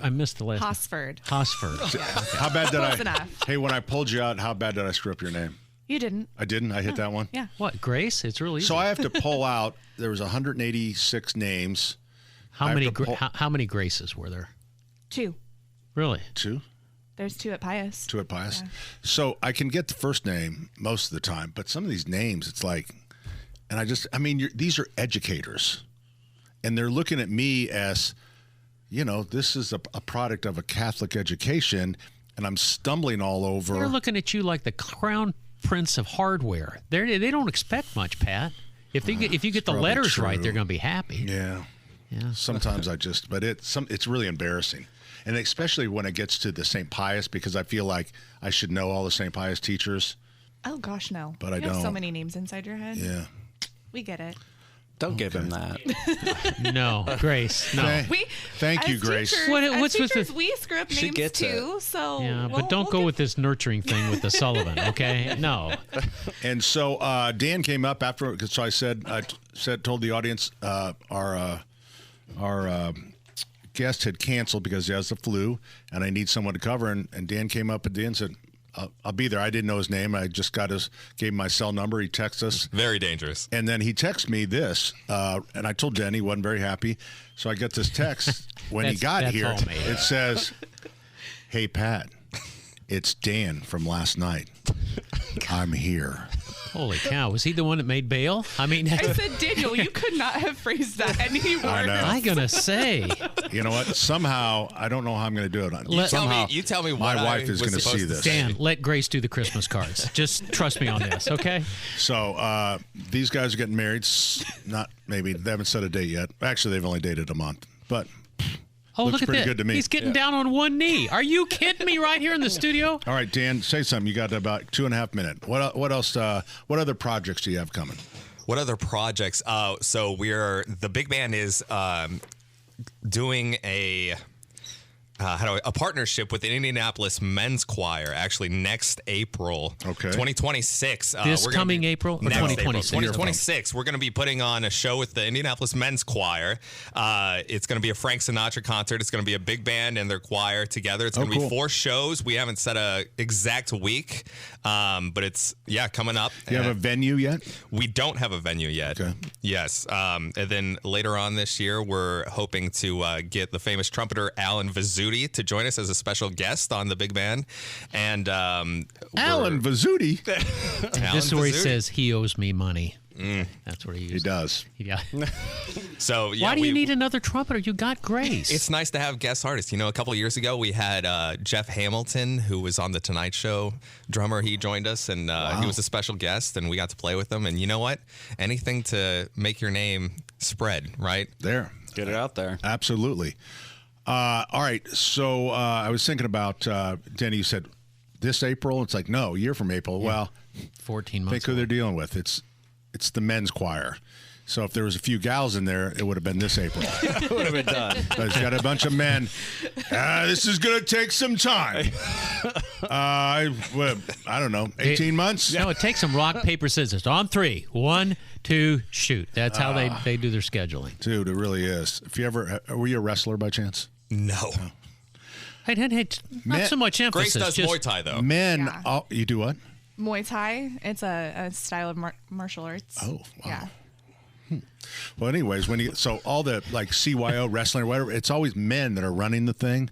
I missed the last. Hosford. How bad did Close enough. Hey, when I pulled you out, how bad did I screw up your name? You didn't. I didn't? I hit that one? Yeah. What, Grace? It's really easy. So I have to pull out, there was 186 names. How many Graces were there? 2. Really? 2? There's 2 at Pius. 2 at Pius? Yeah. So I can get the first name most of the time, but some of these names, it's like, and these are educators. And they're looking at me as, this is a product of a Catholic education, and I'm stumbling all over. They're looking at you like the crown prince of hardware. They don't expect much, Pat. If you get the letters right, they're going to be happy. Yeah. Sometimes it's really embarrassing, and especially when it gets to the St. Pius, because I feel like I should know all the St. Pius teachers. Oh gosh, no. But you I don't. have so many names inside your head. Yeah. We get it. Don't give him that. No, Grace. No. Thank you, Grace. What's with this? We screw up names too. So yeah, but don't go with this nurturing thing with the Sullivan, okay? No. And so Dan came up after, so I told the audience our guest had canceled because he has the flu, and I need someone to cover. And Dan came up at the end and said, I'll be there. I didn't know his name. I just gave him my cell number. He texts us. Very dangerous. And then he texts me this, and I told Jenny he wasn't very happy. So I get this text when he got here. It says, "Hey, Pat, it's Dan from last night. I'm here." Holy cow. Was he the one that made bail? I mean, I said, Daniel, you could not have phrased that any worse. I know. I'm going to say. You know what? Somehow, I don't know how I'm going to do it. You tell me my wife is going to see this. Dan, let Grace do the Christmas cards. Just trust me on this, okay? So these guys are getting married. They haven't set a date yet. Actually, they've only dated a month. But looks look at pretty that. good to me. He's getting down on one knee. Are you kidding me right here in the studio? All right, Dan, say something. You got about 2.5 minutes. What else? What other projects do you have coming? What other projects? So the big band is doing a partnership with the Indianapolis Men's Choir, actually next April, 2026. This coming April or 2026? 2026. We're going to be putting on a show with the Indianapolis Men's Choir. It's going to be a Frank Sinatra concert. It's going to be a big band and their choir together. It's going to be 4 shows. We haven't set a exact week, but it's coming up. Do you have a venue yet? We don't have a venue yet. Okay. Yes. And then later on this year, we're hoping to get the famous trumpeter Alan Vizzuti to join us as a special guest on the big band. And Alan Vizzuti? This is where he says he owes me money. That's what he uses. He does. Yeah. So why do you need another trumpeter? You got Grace. It's nice to have guest artists. A couple of years ago we had Jeff Hamilton, who was on the Tonight Show, drummer. He joined us, and he was a special guest, and we got to play with him. And you know what? Anything to make your name spread, right? There. Get it out there. Absolutely. All right. So I was thinking about, Denny, you said this April. It's like, no, a year from April. Yeah. Well, 14 months. Think who they're dealing with. It's the men's choir. So if there was a few gals in there, it would have been this April. It would have been done. But it's got a bunch of men. This is going to take some time. I don't know, 18 months? No, it takes some rock, paper, scissors. On 3. 1, 2, shoot. That's how they do their scheduling. Dude, it really is. Were you a wrestler by chance? No. Hey, not so much emphasis. Grace does Muay Thai, though. Men, you do what? Muay Thai. It's a style of martial arts. Oh, wow. Yeah. Well, anyways, so all the like CYO wrestling or whatever, it's always men that are running the thing.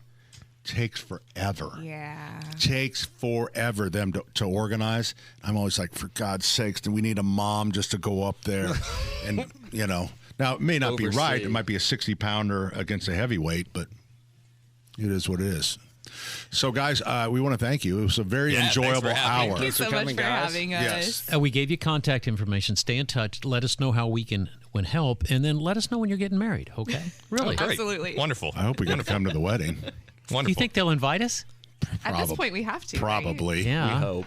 Takes forever. Yeah. Takes forever them to organize. I'm always like, for God's sakes, do we need a mom just to go up there and, now it may not be right. It might be a 60-pounder against a heavyweight, but it is what it is. So, guys, we want to thank you. It was a very enjoyable hour. Thank you so much for having us. Yes. We gave you contact information. Stay in touch. Let us know how we can help, and then let us know when you're getting married, okay? Really? Oh, great. Absolutely. Wonderful. I hope we get to come to the wedding. Wonderful. Do you think they'll invite us? At this point, we have to. Probably. Right? Yeah. We hope.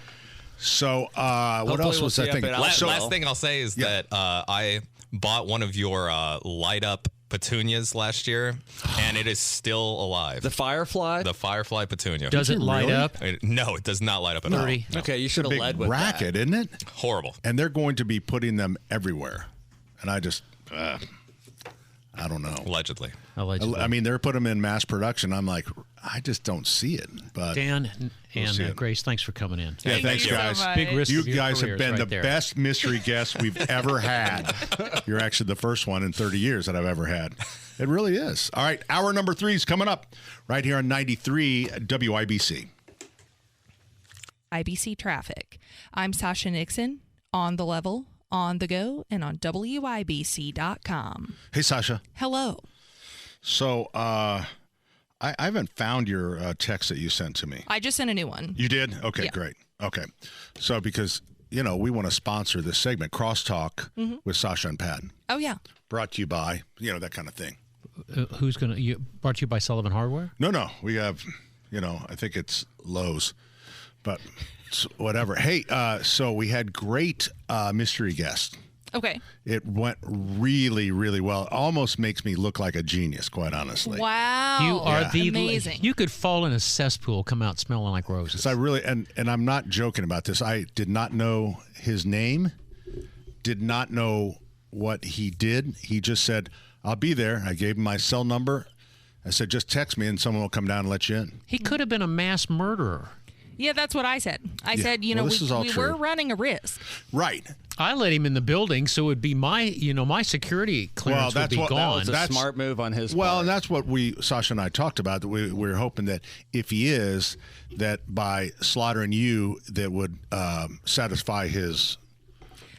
So, what else was that thing? Last thing I'll say is that I bought one of your light-up petunias last year, and it is still alive. The Firefly? The Firefly petunia. Does it light up? No, it does not light up at all. No. Okay, you should have led with racket, isn't it? Horrible. And they're going to be putting them everywhere. And I just, I don't know. Allegedly. I mean, they're putting them in mass production. I'm like, I just don't see it. But Dan and Grace, thanks for coming in. Yeah, thanks, guys. So Big risk. You of your guys have careers been right the there. best mystery guests we've ever had. You're actually the first one in 30 years that I've ever had. It really is. All right, hour number 3 is coming up right here on 93 WIBC. IBC Traffic. I'm Sasha Nixon, on the level, on the go, and on WIBC.com. Hey, Sasha. Hello. So, I haven't found your text that you sent to me. I just sent a new one. You did? Okay, Yeah. great. Okay. So, because, we want to sponsor this segment, Crosstalk with Sasha and Pat. Oh, yeah. Brought to you by, that kind of thing. Who's going to, brought to you by Sullivan Hardware? No. We have, I think it's Lowe's, but whatever. Hey, so we had great mystery guests. Okay. It went really, really well. It almost makes me look like a genius, quite honestly. Wow. You are amazing. You could fall in a cesspool, come out smelling like roses. So I really, and I'm not joking about this. I did not know his name, did not know what he did. He just said, I'll be there. I gave him my cell number. I said, just text me and someone will come down and let you in. He could have been a mass murderer. Yeah, that's what I said. I said, this is all we true. were running a risk. Right. I let him in the building, so it would be my security clearance would be gone. That's a smart move on his part. Well, and that's what Sasha and I talked about. That we're hoping that if he is, that by slaughtering you, that would satisfy his,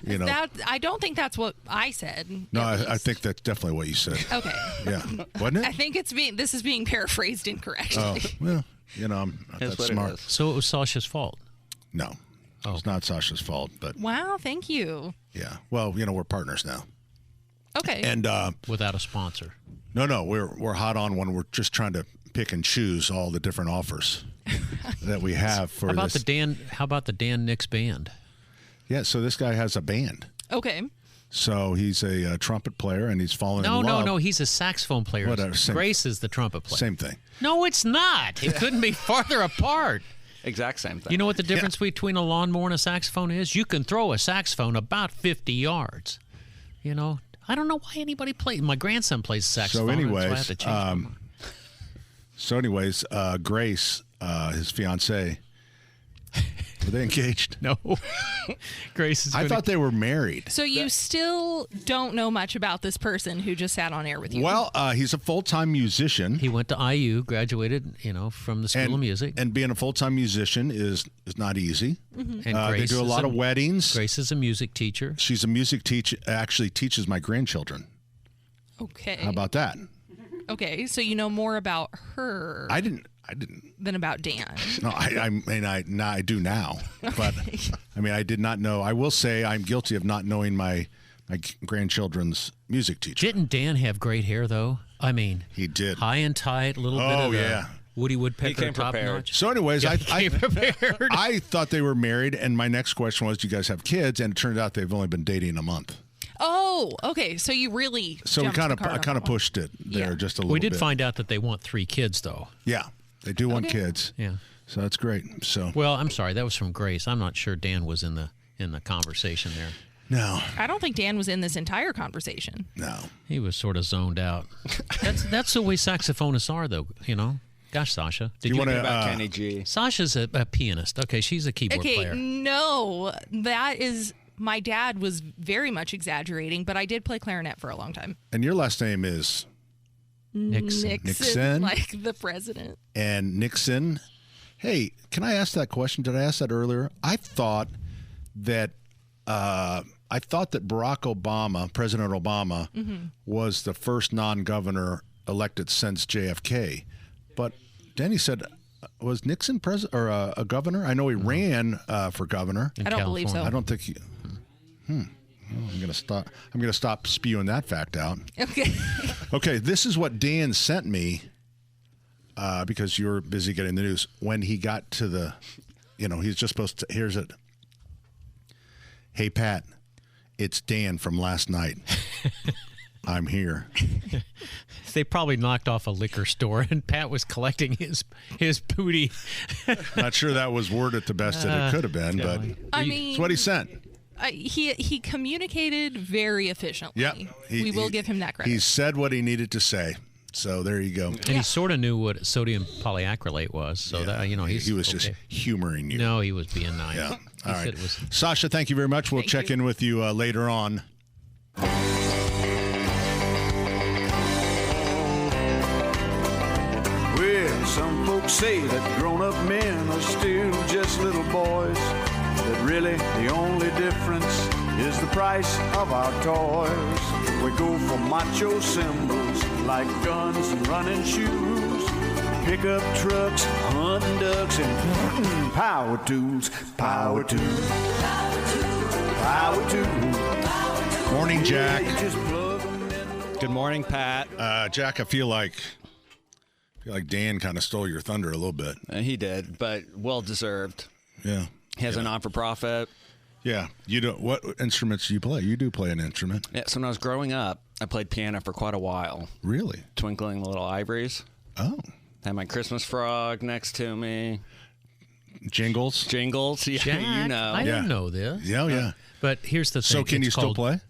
That I don't think that's what I said. No, I think that's definitely what you said. Okay. Yeah, wasn't it? I think this is being paraphrased incorrectly. Oh, well, I'm not that smart. So it was Sasha's fault. No, it's not Sasha's fault, but Wow, thank you. yeah. Well, we're partners now. Okay. And without a sponsor. No, we're hot on one. We're just trying to pick and choose all the different offers that we have for How about this. How about the Dan Nix band? Yeah, so this guy has a band. Okay. So he's a trumpet player, and he's fallen in love. No, he's a saxophone player. Whatever, Grace is the trumpet player. Same thing. No, it's not. It couldn't be farther apart. Exact same thing. You know what the difference between a lawnmower and a saxophone is? You can throw a saxophone about 50 yards. I don't know why anybody plays. My grandson plays saxophone. So I have to change my anyways, Grace, his fiancée, were they engaged? No. Grace is I thought they were married. So you still don't know much about this person who just sat on air with you. Well, he's a full-time musician. He went to IU, graduated, from the School of Music. And being a full-time musician is not easy. Mm-hmm. And they Grace do a is lot of weddings. Grace is a music teacher. She's a music teacher. Actually, teaches my grandchildren. Okay. How about that? Okay, so you know more about her. I didn't. Than about Dan. No, I do now, but I did not know. I will say I'm guilty of not knowing my grandchildren's music teacher. Didn't Dan have great hair though? He did. High and tight, a little bit of the Woody Woodpecker top notch. So, anyways, Yeah, I thought they were married, and my next question was, "Do you guys have kids?" And it turned out they've only been dating a month. Oh, okay. So you really So we jumped the I kind of pushed it there just a little bit. We did find out that they want 3 kids though. Yeah, they do want Okay. kids. Yeah. So that's great. So Well, I'm sorry, that was from Grace. I'm not sure Dan was in the conversation there. no, I don't think Dan was in this entire conversation. no. He was sort of zoned out. That's the way saxophonists are though. Gosh, Sasha, Do you want to about Kenny G? Sasha's a pianist. Okay, she's a keyboard Okay, player. no, that is my dad was very much exaggerating, but I did play clarinet for a long time. And your last name is? Nixon, like the president. And Nixon. Hey, can I ask that question? Did I ask that earlier? I thought that Barack Obama, President Obama, was the first non-governor elected since JFK. But Denny said, was Nixon president or a governor? I know he ran for governor. I don't believe so. I don't think he. Well, I'm gonna stop spewing that fact out. Okay. Okay. This is what Dan sent me because you were busy getting the news. When he got to the, he's just supposed to. Here's it. Hey Pat, it's Dan from last night. I'm here. They probably knocked off a liquor store, and Pat was collecting his booty. Not sure that was worded the best that it could have been, but it's what he sent. He communicated very efficiently. Yep. We will give him that credit. He said what he needed to say. So there you go. And he sort of knew what sodium polyacrylate was. So that he was just humoring you. No, he was being nice. Yeah. All right. Sasha, thank you very much. We'll check in with you later on. Well, some folks say that grown-up men are still just little boys. That really the only difference is the price of our toys. We go for macho symbols like guns and running shoes, pickup trucks, hunting ducks, and power tools, power tools, power tools. Morning, Jack. Good morning, Pat. Jack, I feel like Dan kind of stole your thunder a little bit. He did, but well deserved. Yeah. He has a non-for-profit. Yeah. What instruments do you play? You do play an instrument. Yeah, so when I was growing up, I played piano for quite a while. Really? Twinkling Little Ivories. Oh. Had my Christmas frog next to me. Jingles? Yeah, Jack, you know. I didn't know this. Yeah. But here's the thing. So can you still play?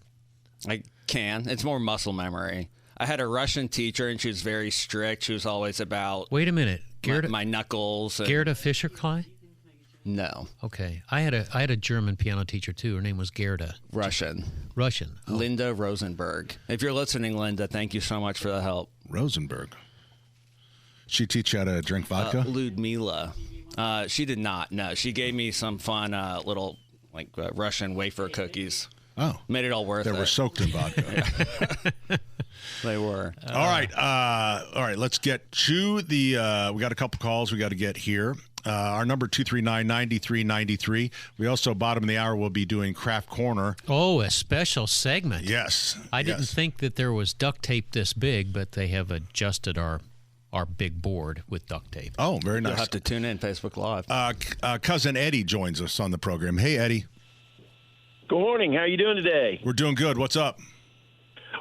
I can. It's more muscle memory. I had a Russian teacher, and she was very strict. She was always about... Wait a minute. My knuckles. Gerda Fischer-Klein? No. Okay. I had a German piano teacher, too. Her name was Gerda. Russian. Oh. Linda Rosenberg. If you're listening, Linda, thank you so much for the help. Rosenberg. She teach you how to drink vodka? Ludmila. She did not. No. She gave me some fun little Russian wafer cookies. Oh. Made it all worth it. They were soaked in vodka. They were. All right. Let's get to the we got a couple calls we got to get here. Our number 239-9393. We also, bottom of the hour, will be doing Craft Corner. Oh, a special segment. Yes. I didn't think that there was duct tape this big, but they have adjusted our big board with duct tape. Oh, very nice. You'll have to tune in Facebook Live. Cousin Eddie joins us on the program. Hey, Eddie. Good morning. How are you doing today? We're doing good. What's up?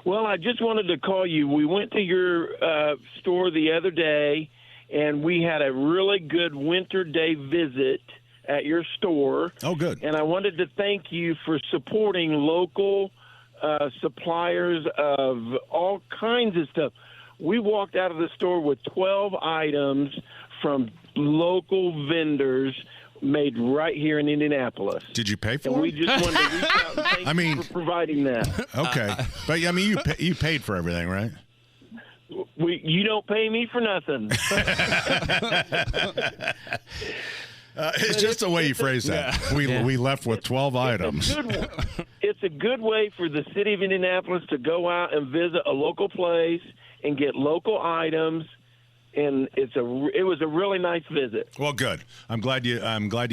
Well, I just wanted to call you. We went to your store the other day, and we had a really good winter day visit at your store. Oh, good. And I wanted to thank you for supporting local suppliers of all kinds of stuff. We walked out of the store with 12 items from local vendors made right here in Indianapolis. Did you pay for and it? we just wanted to reach out and thank you for providing that. Okay. But, I mean, you paid for everything, right? You don't pay me for nothing. It's just the way you phrase that. Yeah. We left with 12 items. It's a good way for the city of Indianapolis to go out and visit a local place and get local items. And it was a really nice visit. Well, good. I'm glad you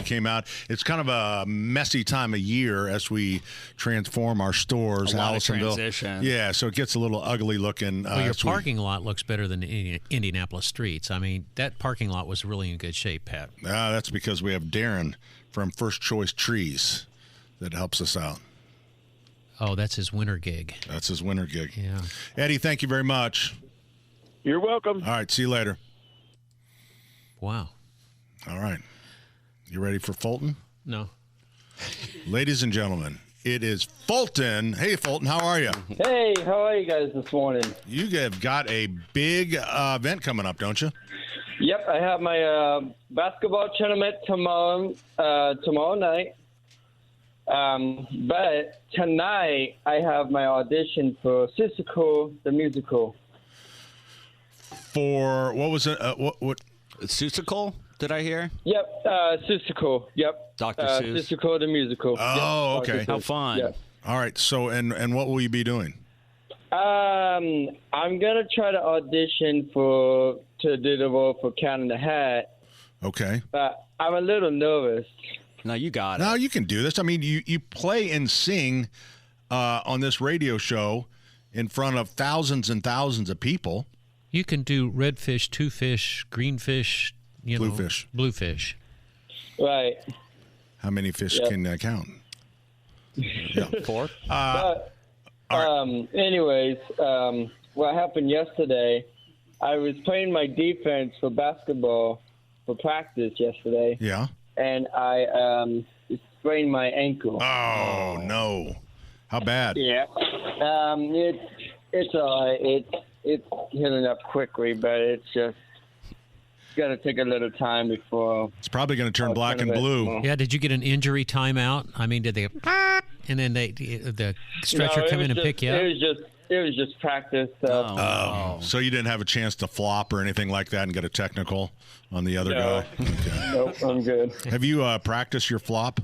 came out. It's kind of a messy time of year as we transform our stores. A lot of transition. Yeah, so it gets a little ugly looking. Well, your parking lot looks better than Indianapolis streets. I mean, that parking lot was really in good shape, Pat. That's because we have Darren from First Choice Trees that helps us out. Oh, that's his winter gig. Yeah. Eddie, thank you very much. You're welcome. All right, see you later. Wow. All right. You ready for Fulton? No. Ladies and gentlemen, it is Fulton. Hey, Fulton, how are you? Hey, how are you guys this morning? You have got a big event coming up, don't you? Yep, I have my basketball tournament tomorrow night. But tonight I have my audition for Seussical, the musical. For what was it? What? Seussical? Did I hear? Yep, Seussical. Yep, Dr. Seuss. Seussical, the musical. Oh, Yep, okay. Dr. Seuss. Yes. All right. So, and what will you be doing? I'm gonna try to audition to do the role for Cat in the Hat. Okay. But I'm a little nervous. No, you got it. No, you can do this. I mean, you play and sing on this radio show in front of thousands and thousands of people. You can do red fish, two fish, green fish, blue fish. Right. How many fish Yep. can I count? Yeah. 4. Anyways, what happened yesterday, I was playing my defense for basketball for practice yesterday. Yeah. And I sprained my ankle. Oh, no. How bad? Yeah. It's all right. It's healing up quickly, but it's just got to take a little time before. It's probably going to turn black and blue. Yeah, did you get an injury timeout? I mean, did they and then the stretcher come in and pick you up? It was just practice. So you didn't have a chance to flop or anything like that and get a technical on the other guy? Okay. Nope, I'm good. Have you practiced your flop?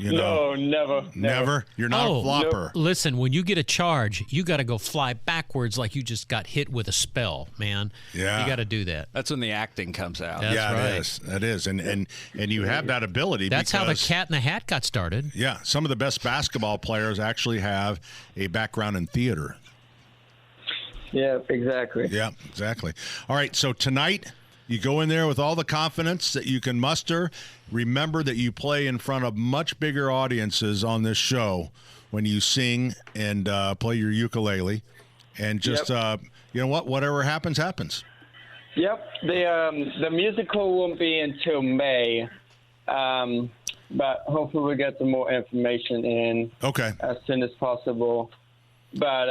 No, never. You're not a flopper. Listen, when you get a charge, you got to go fly backwards like you just got hit with a spell, man. Yeah. You got to do that. That's when the acting comes out. That's right. It is. That is. And you have that ability. That's how the because, Cat in the Hat got started. Yeah. Some of the best basketball players actually have a background in theater. Yeah, exactly. Yeah, exactly. All right. So tonight, you go in there with all the confidence that you can muster. Remember that you play in front of much bigger audiences on this show when you sing and play your ukulele. And just, you know what? Whatever happens, happens. Yep. The musical won't be until May, but hopefully we'll get some more information in as soon as possible. But,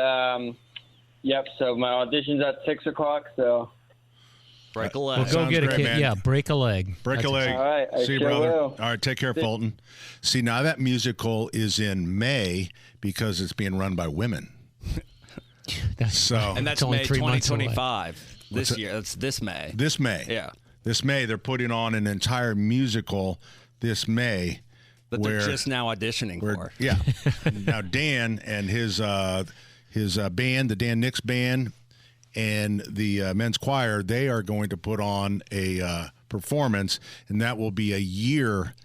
yep, so my audition's at 6 o'clock, so... Break a leg. Well, go get a kid. man. Yeah, break a leg. Break a leg. All right, I See you, sure brother. will. All right, take care, Fulton. See, now that musical is in May because it's being run by women. And that's It's only May 3 months away. 2025. This year. That's this May. This May. Yeah. This May, they're putting on an entire musical this May. That they're just now auditioning for. Yeah. Now, Dan and his band, the Dan Nix Band, and the men's choir, they are going to put on a performance, and that will be a year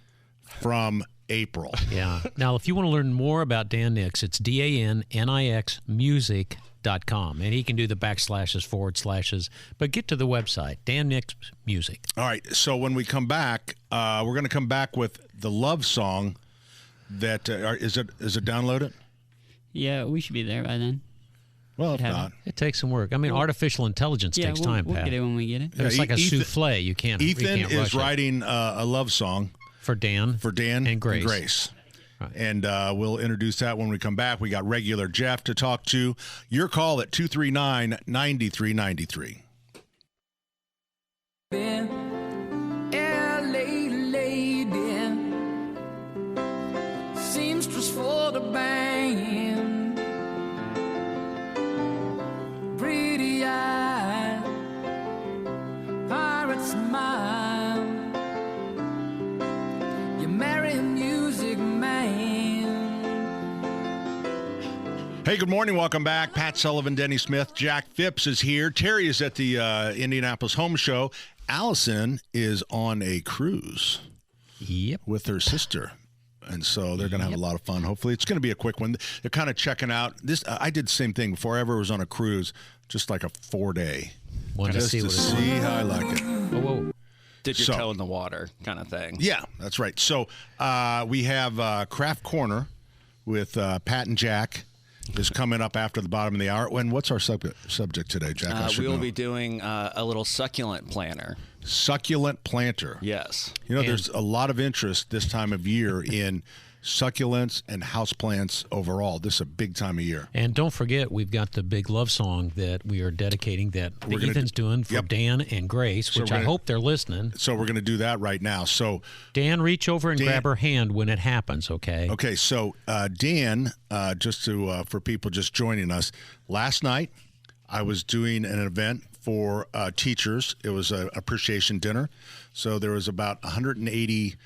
from April. Yeah. Now, if you want to learn more about Dan Nix, it's DANNIXmusic.com, and he can do the // but get to the website, Dan Nix Music. All right. So when we come back, we're going to come back with the love song. That is it downloaded? Yeah, we should be there by then. Well, if not. It takes some work. I mean, artificial intelligence takes time, we'll Pat. get it when we get it. It's like a souffle. You can't. Ethan you can't is rush it. writing a love song for Dan and Grace. And we'll introduce that when we come back. We got regular Jeff to talk to. Your call at 239-9393. LA lady, seamstress for the band, pretty eye, pirate smile, you marry a music man. Hey, good morning. Welcome back. Pat Sullivan, Denny Smith, Jack Phipps is here. Terry is at the Indianapolis Home Show. Allison is on a cruise. Yep. With her sister. And so they're going to have a lot of fun. Hopefully, it's going to be a quick one. They're kind of checking out. This I did the same thing before I ever was on a cruise, just like a 4-day. Wanted to Just see to what it see was. how I like it. Whoa. Dip your So- toe in the water kind of thing. Yeah, that's right. So we have Craft Corner with Pat and Jack is coming up after the bottom of the hour. And what's our subject today, Jack? I should We will know. be doing a little succulent planter. Succulent planter. Yes. You know, there's a lot of interest this time of year in succulents and houseplants overall. This is a big time of year. And don't forget, we've got the big love song that we are dedicating that Ethan's doing for Dan and Grace, which I hope they're listening. So we're going to do that right now. So Dan, reach over and grab her hand when it happens, okay? Okay, so Dan, just to for people just joining us, last night I was doing an event for teachers. It was an appreciation dinner. So there was about 180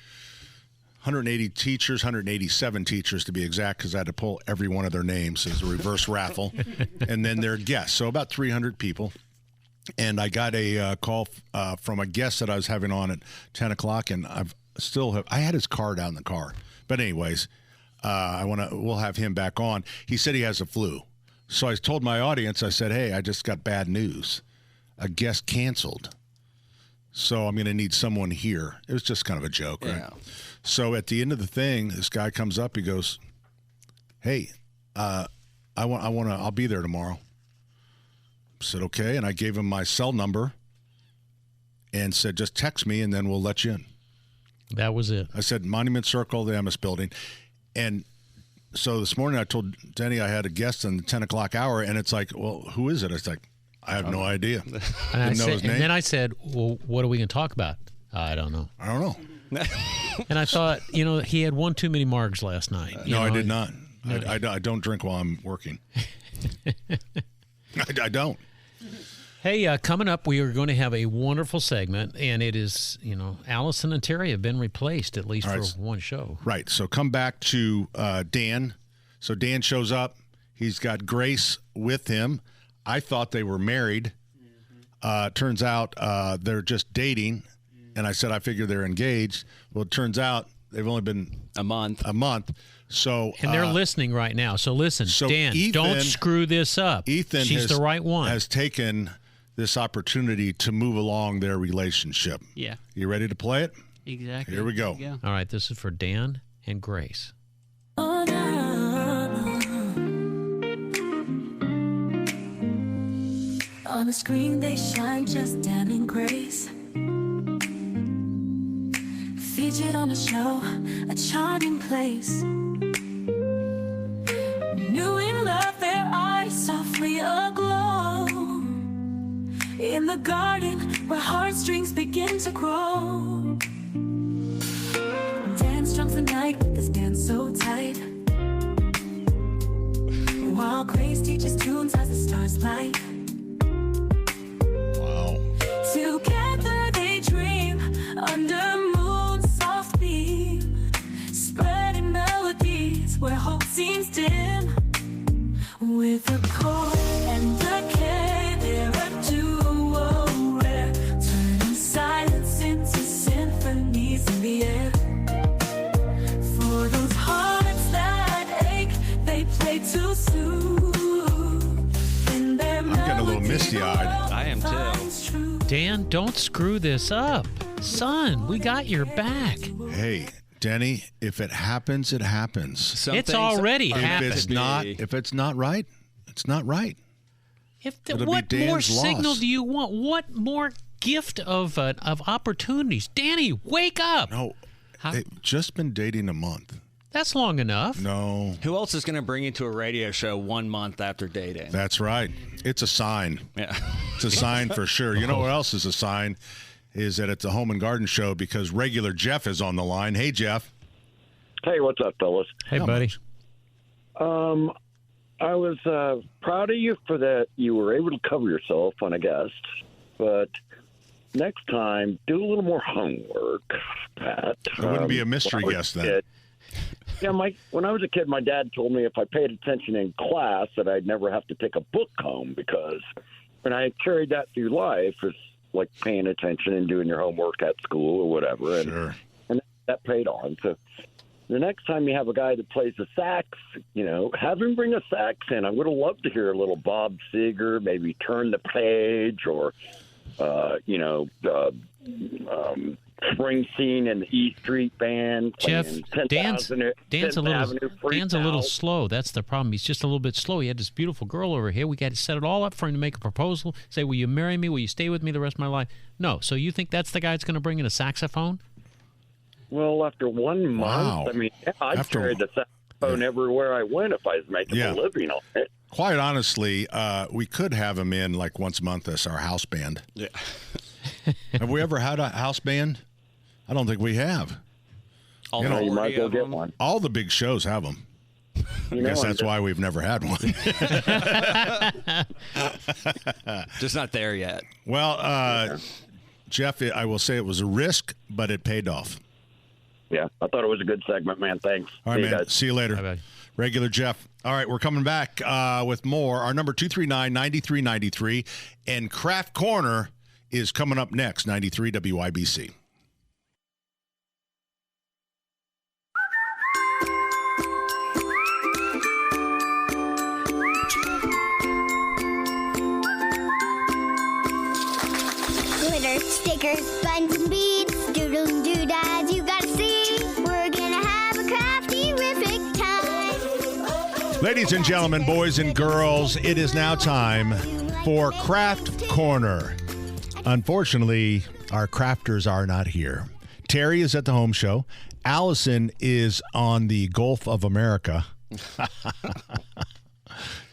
teachers, 187 teachers to be exact, because I had to pull every one of their names as a reverse raffle, and then their guests. So about 300 people. And I got a call from a guest that I was having on at 10 o'clock, and I had his card out in the car. But anyways, we'll have him back on. He said he has a flu. So I told my audience, I said, hey, I just got bad news. A guest canceled. So I'm going to need someone here. It was just kind of a joke, right? Yeah. So at the end of the thing, this guy comes up. He goes, "Hey, I'll be there tomorrow." I said, "Okay," and I gave him my cell number and said, "Just text me, and then we'll let you in." That was it. I said, "Monument Circle, the MS Building," and so this morning I told Denny I had a guest in the 10 o'clock hour, and it's like, "Well, who is it?" It's like, I have no idea. And then I said, "Well, what are we going to talk about?" I don't know. And I thought, he had one too many margs last night. No, I did not. I don't drink while I'm working. I don't. Hey, coming up, we are going to have a wonderful segment, and it is, Allison and Terry have been replaced, at least for one show. Right. So come back to Dan. So Dan shows up. He's got Grace with him. I thought they were married. Turns out they're just dating. And I said, I figure they're engaged. Well, it turns out they've only been a month. So and they're listening right now. So listen, Dan, don't screw this up. She's the right one. Has taken this opportunity to move along their relationship. Yeah. You ready to play it? Exactly. Here we go. All right, this is for Dan and Grace. On the screen they shine just Dan and Grace. Featured on a show, a charming place. New in love, their eyes softly aglow. In the garden where heartstrings begin to grow. Dan strums the night with his dance so tight. While Grace teaches tunes as the stars light. Wow. Together they dream under moon's soft beam, spreading melodies where hope seems dim. With the chord and the K, they're a duo rare, turning silence into symphonies in the air. For those hearts that ache, they play to soothe. In their I'm getting a little misty-eyed. I am too. Dan, don't screw this up. Son, we got your back. Hey, Denny, if it happens, it happens. It's already happened. If it's not right, it's not right. What more signal do you want? What more gift of opportunities? Danny, wake up. No, they've just been dating a month. That's long enough. No. Who else is going to bring you to a radio show 1 month after dating? That's right. It's a sign. Yeah. It's a sign for sure. You know what else is a sign? Is that it's a home and garden show because regular Jeff is on the line. Hey, Jeff. Hey, what's up, fellas? Hey, buddy. I was proud of you for that you were able to cover yourself on a guest, but next time, do a little more homework, Pat. It wouldn't be a mystery guest then. Yeah, when I was a kid, my dad told me if I paid attention in class that I'd never have to take a book home because, and I carried that through life as like paying attention and doing your homework at school or whatever, and that paid on. So the next time you have a guy that plays the sax, have him bring a sax in. I would have loved to hear a little Bob Seger, maybe Turn the Page, or Springsteen and the E Street Band. Jeff, Dan's a little slow. That's the problem. He's just a little bit slow. He had this beautiful girl over here. We got to set it all up for him to make a proposal. Say, will you marry me? Will you stay with me the rest of my life? No. So you think that's the guy that's going to bring in a saxophone? Well, after 1 month, Wow. I mean, I'd carry the saxophone everywhere I went if I was making a living on it. Quite honestly, we could have him in like once a month as our house band. Yeah. Have we ever had a house band? I don't think we have. You might as well get one. All the big shows have them. I guess that's why we've never had one. Just not there yet. Well, Jeff, I will say it was a risk, but it paid off. Yeah, I thought it was a good segment, man. Thanks. All right, See you man. guys. See you later. Bye-bye. Regular Jeff. All right, we're coming back with more. Our number 239-9393. And Craft Corner is coming up next, 93 WIBC. Glitter, stickers, buttons, and beads, doodles and doodads, you gotta see. We're gonna have a crafty-rific time. Ladies and gentlemen, boys and girls, it is now time for Craft Corner. Unfortunately, our crafters are not here. Terry is at the home show. Allison is on the Gulf of America. Is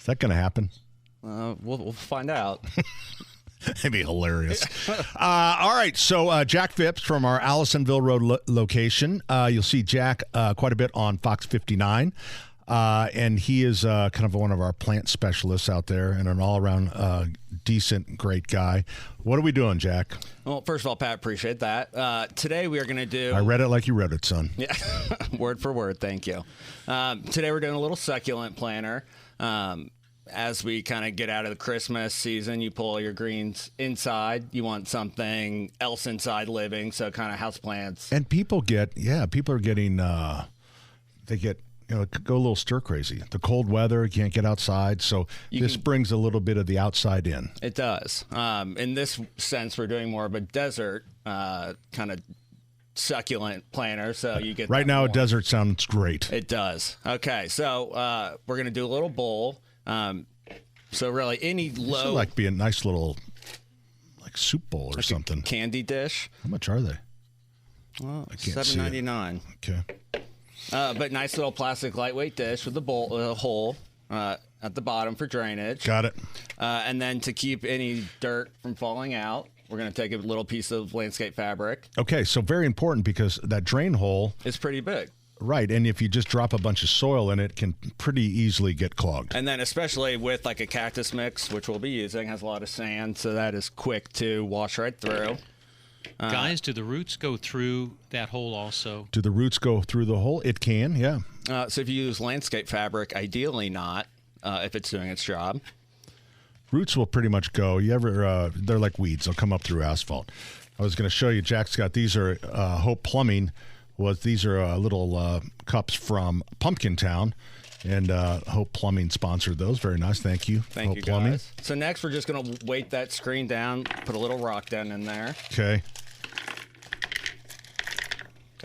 that going to happen? We'll find out. That'd be hilarious. All right, so Jack Phipps from our Allisonville Road location. You'll see Jack quite a bit on Fox 59. And he is kind of one of our plant specialists out there and an all-around decent, great guy. What are we doing, Jack? Well, first of all, Pat, appreciate that. Today we are going to do... I read it like you read it, son. Yeah, word for word. Thank you. Today we're doing a little succulent planter. As we kind of get out of the Christmas season, you pull your greens inside. You want something else inside living, so kind of house plants. And people are getting, they get, go a little stir crazy. The cold weather, you can't get outside. So this brings a little bit of the outside in. It does. In this sense, we're doing more of a desert kind of succulent planter. So you get right now, a desert sounds great. It does. Okay, so we're going to do a little bowl. So really, any low, like be a nice little like soup bowl or like something. A candy dish. How much are they? Well, $7.99. Okay. But nice little plastic lightweight dish with a bowl, a hole at the bottom for drainage. Got it. And then to keep any dirt from falling out, we're going to take a little piece of landscape fabric. Okay, so very important because that drain hole is pretty big. Right, and if you just drop a bunch of soil in it, can pretty easily get clogged. And then especially with like a cactus mix, which we'll be using, has a lot of sand, so that is quick to wash right through. Guys, do the roots go through that hole also? Do the roots go through the hole? It can, yeah. So if you use landscape fabric, ideally not, if it's doing its job. Roots will pretty much go. They're like weeds. They'll come up through asphalt. I was going to show you, Jack's got, these are Hope Plumbing. These are little cups from Pumpkin Town, and Hope Plumbing sponsored those. Very nice. Thank you. Thank Hope you, Plumbing. guys. So next we're just going to weight that screen down, put a little rock down in there. Okay.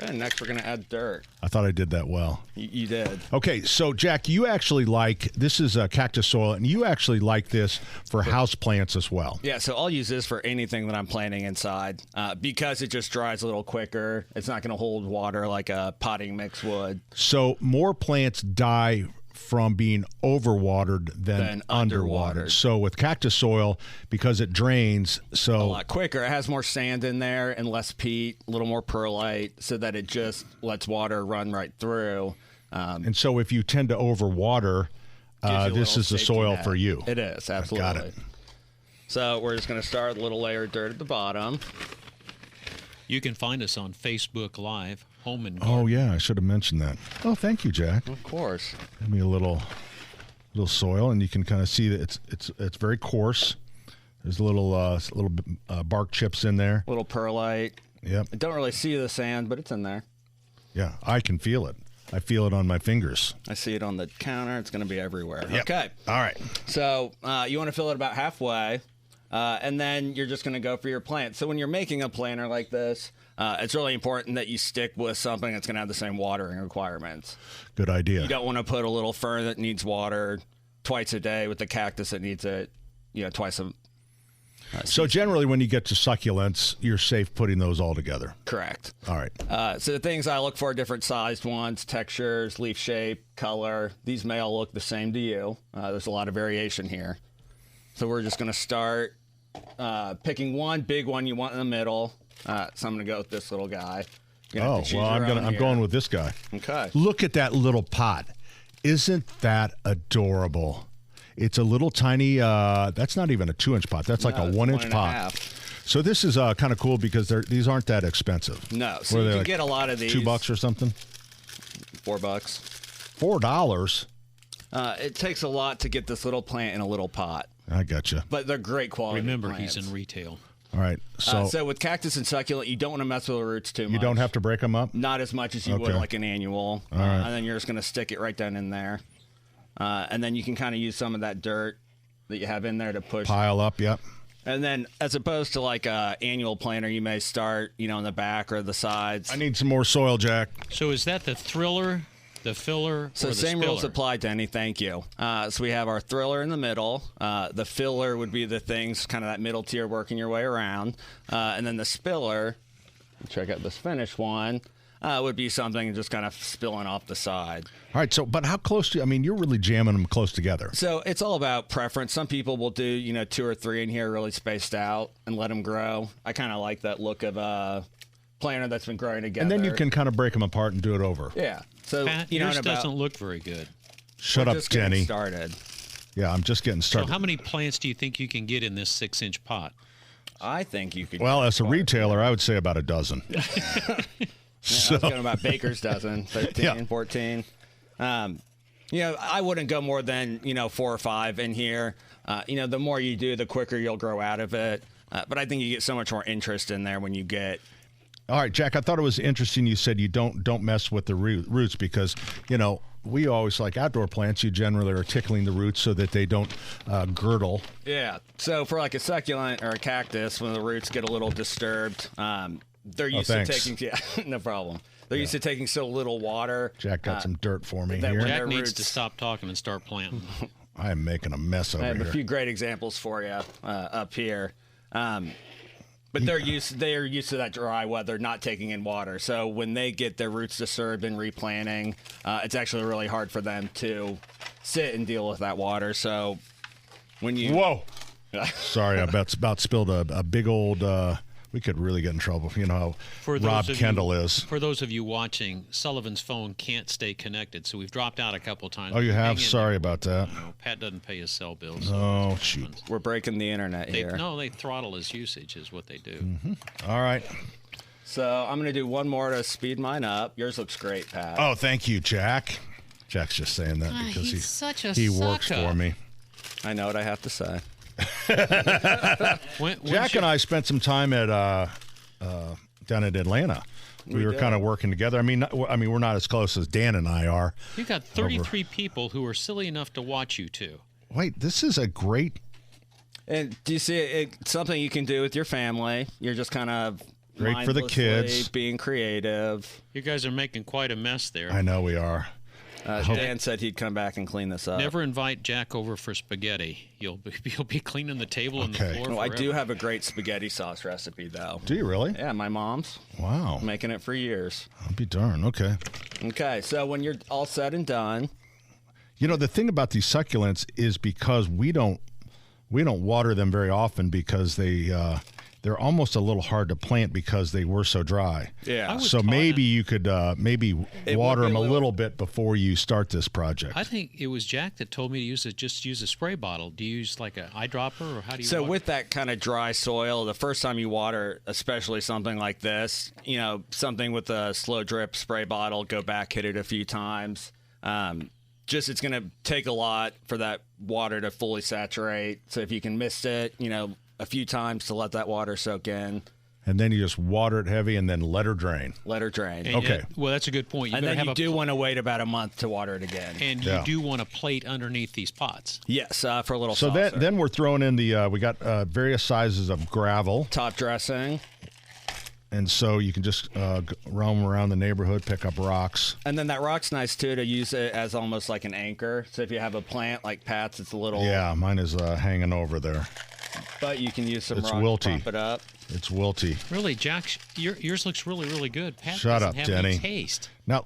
Okay, next we're going to add dirt. I thought I did that well. You did. Okay, so Jack, you actually this is cactus soil, and you actually like this for house plants as well. Yeah, so I'll use this for anything that I'm planting inside because it just dries a little quicker. It's not going to hold water like a potting mix would. So more plants die from being overwatered than underwatered. So with cactus soil, because it drains, a lot quicker. It has more sand in there and less peat, a little more perlite, so that it just lets water run right through. And so if you tend to overwater, this is the soil for you. It is, absolutely. Got it. So we're just going to start with a little layer of dirt at the bottom. You can find us on Facebook Live, Home and Garden. Oh, yeah, I should have mentioned that. Oh, thank you, Jack. Of course. Give me a little soil, and you can kind of see that it's very coarse. There's a little bark chips in there. Little perlite. Yep. I don't really see the sand, but it's in there. Yeah, I can feel it. I feel it on my fingers. I see it on the counter. It's going to be everywhere. Yep. Okay. All right. So you want to fill it about halfway, and then you're just going to go for your plant. So when you're making a planter like this, it's really important that you stick with something that's going to have the same watering requirements. Good idea. You don't want to put a little fern that needs water twice a day with the cactus that needs it, twice a. So generally, when you get to succulents, you're safe putting those all together. Correct. All right. So the things I look for are different sized ones, textures, leaf shape, color. These may all look the same to you. There's a lot of variation here. So we're just going to start picking one big one you want in the middle. So I'm going to go with this little guy. Oh, well, I'm going with this guy. Okay. Look at that little pot. Isn't that adorable? It's a little tiny, that's not even a 2-inch pot. That's like a 1-inch pot. So this is kind of cool because these aren't that expensive. No, so you can get a lot of these. $2 or something? $4. $4? It takes a lot to get this little plant in a little pot. I gotcha. But they're great quality Remember, plants. he's in retail. All right. So with cactus and succulent, you don't want to mess with the roots too much. You don't have to break them up? Not as much as you would like an annual. All right. And then you're just going to stick it right down in there. And then you can kind of use some of that dirt that you have in there to push. Pile up, yep. And then as opposed to like a annual planter, you may start, in the back or the sides. I need some more soil, Jack. So is that the thriller, the filler, so or the same spiller? rules apply to any. Thank you. So we have our thriller in the middle. The filler would be the things, kind of that middle tier, working your way around. And then the spiller, check out this finished one, would be something just kind of spilling off the side. All right. So, but how close you're really jamming them close together. So it's all about preference. Some people will do, 2 or 3 in here really spaced out and let them grow. I kind of like that look of a planter that's been growing together. And then you can kind of break them apart and do it over. Yeah. So, Pat, yours doesn't look very good. Shut up, just Jenny. Started. Yeah, I'm just getting started. So how many plants do you think you can get in this 6-inch pot? I think you could. Well, as a retailer, I would say about a dozen. I was going about baker's dozen, 13, 14. I wouldn't go more than, 4 or 5 in here. The more you do, the quicker you'll grow out of it. But I think you get so much more interest in there when you get. All right, Jack, I thought it was interesting you said you don't mess with the roots because, we always like outdoor plants. You generally are tickling the roots so that they don't girdle. Yeah. So for like a succulent or a cactus, when the roots get a little disturbed, they're used to taking. Yeah, no problem. They're used to taking so little water. Jack got some dirt for me here. Jack needs to stop talking and start planting. I am making a mess over here. I have a few great examples for you up here. But they're used to that dry weather, not taking in water. So when they get their roots disturbed in replanting, it's actually really hard for them to sit and deal with that water. So when you sorry, I about spilled a big old. We could really get in trouble. You know how Rob Kendall is. For those of you watching, Sullivan's phone can't stay connected, so we've dropped out a couple times. Oh, you have? Sorry about that. No, Pat doesn't pay his cell bills. Oh, shoot. We're breaking the internet here. They throttle his usage is what they do. Mm-hmm. All right. So I'm going to do one more to speed mine up. Yours looks great, Pat. Oh, thank you, Jack. Jack's just saying that because he works for me. I know what I have to say. Jack and I spent some time at down at Atlanta. We were kind of working together. I mean, we're not as close as Dan and I are. You got 33 people who are silly enough to watch you two. Wait, this is a great. And do you see it's something you can do with your family? You're just kind of great for the kids, being creative. You guys are making quite a mess there. I know we are. Dan said he'd come back and clean this up. Never invite Jack over for spaghetti. You'll be cleaning the table and the floor forever. I do have a great spaghetti sauce recipe, though. Do you really? Yeah, my mom's. Wow. I'm making it for years. I'll be darned. Okay. Okay, so when you're all said and done. You know, the thing about these succulents is because we don't water them very often because they're almost a little hard to plant because they were so dry. Yeah. So maybe you could water them a little bit before you start this project. I think it was Jack that told me to just use a spray bottle. Do you use like an eyedropper or how do you So water? with that kind of dry soil, the first time you water, especially something like this, something with a slow drip spray bottle, go back, hit it a few times. It's going to take a lot for that water to fully saturate. So if you can mist it, a few times to let that water soak in. And then you just water it heavy and then let her drain. Let her drain. And okay. Well, that's a good point. And then you do want to wait about a month to water it again. And you do want a plate underneath these pots. Yes, for a little So saucer. then we're throwing in we got various sizes of gravel. Top dressing. And so you can just roam around the neighborhood, pick up rocks. And then that rock's nice, too, to use it as almost like an anchor. So if you have a plant like Pat's, it's a little... Yeah, mine is hanging over there. But you can use some It's rock wilty. to pump it up. It's wilty. Really, Jack, yours looks really, really good. Pat Shut doesn't up, have Denny. any taste. Now,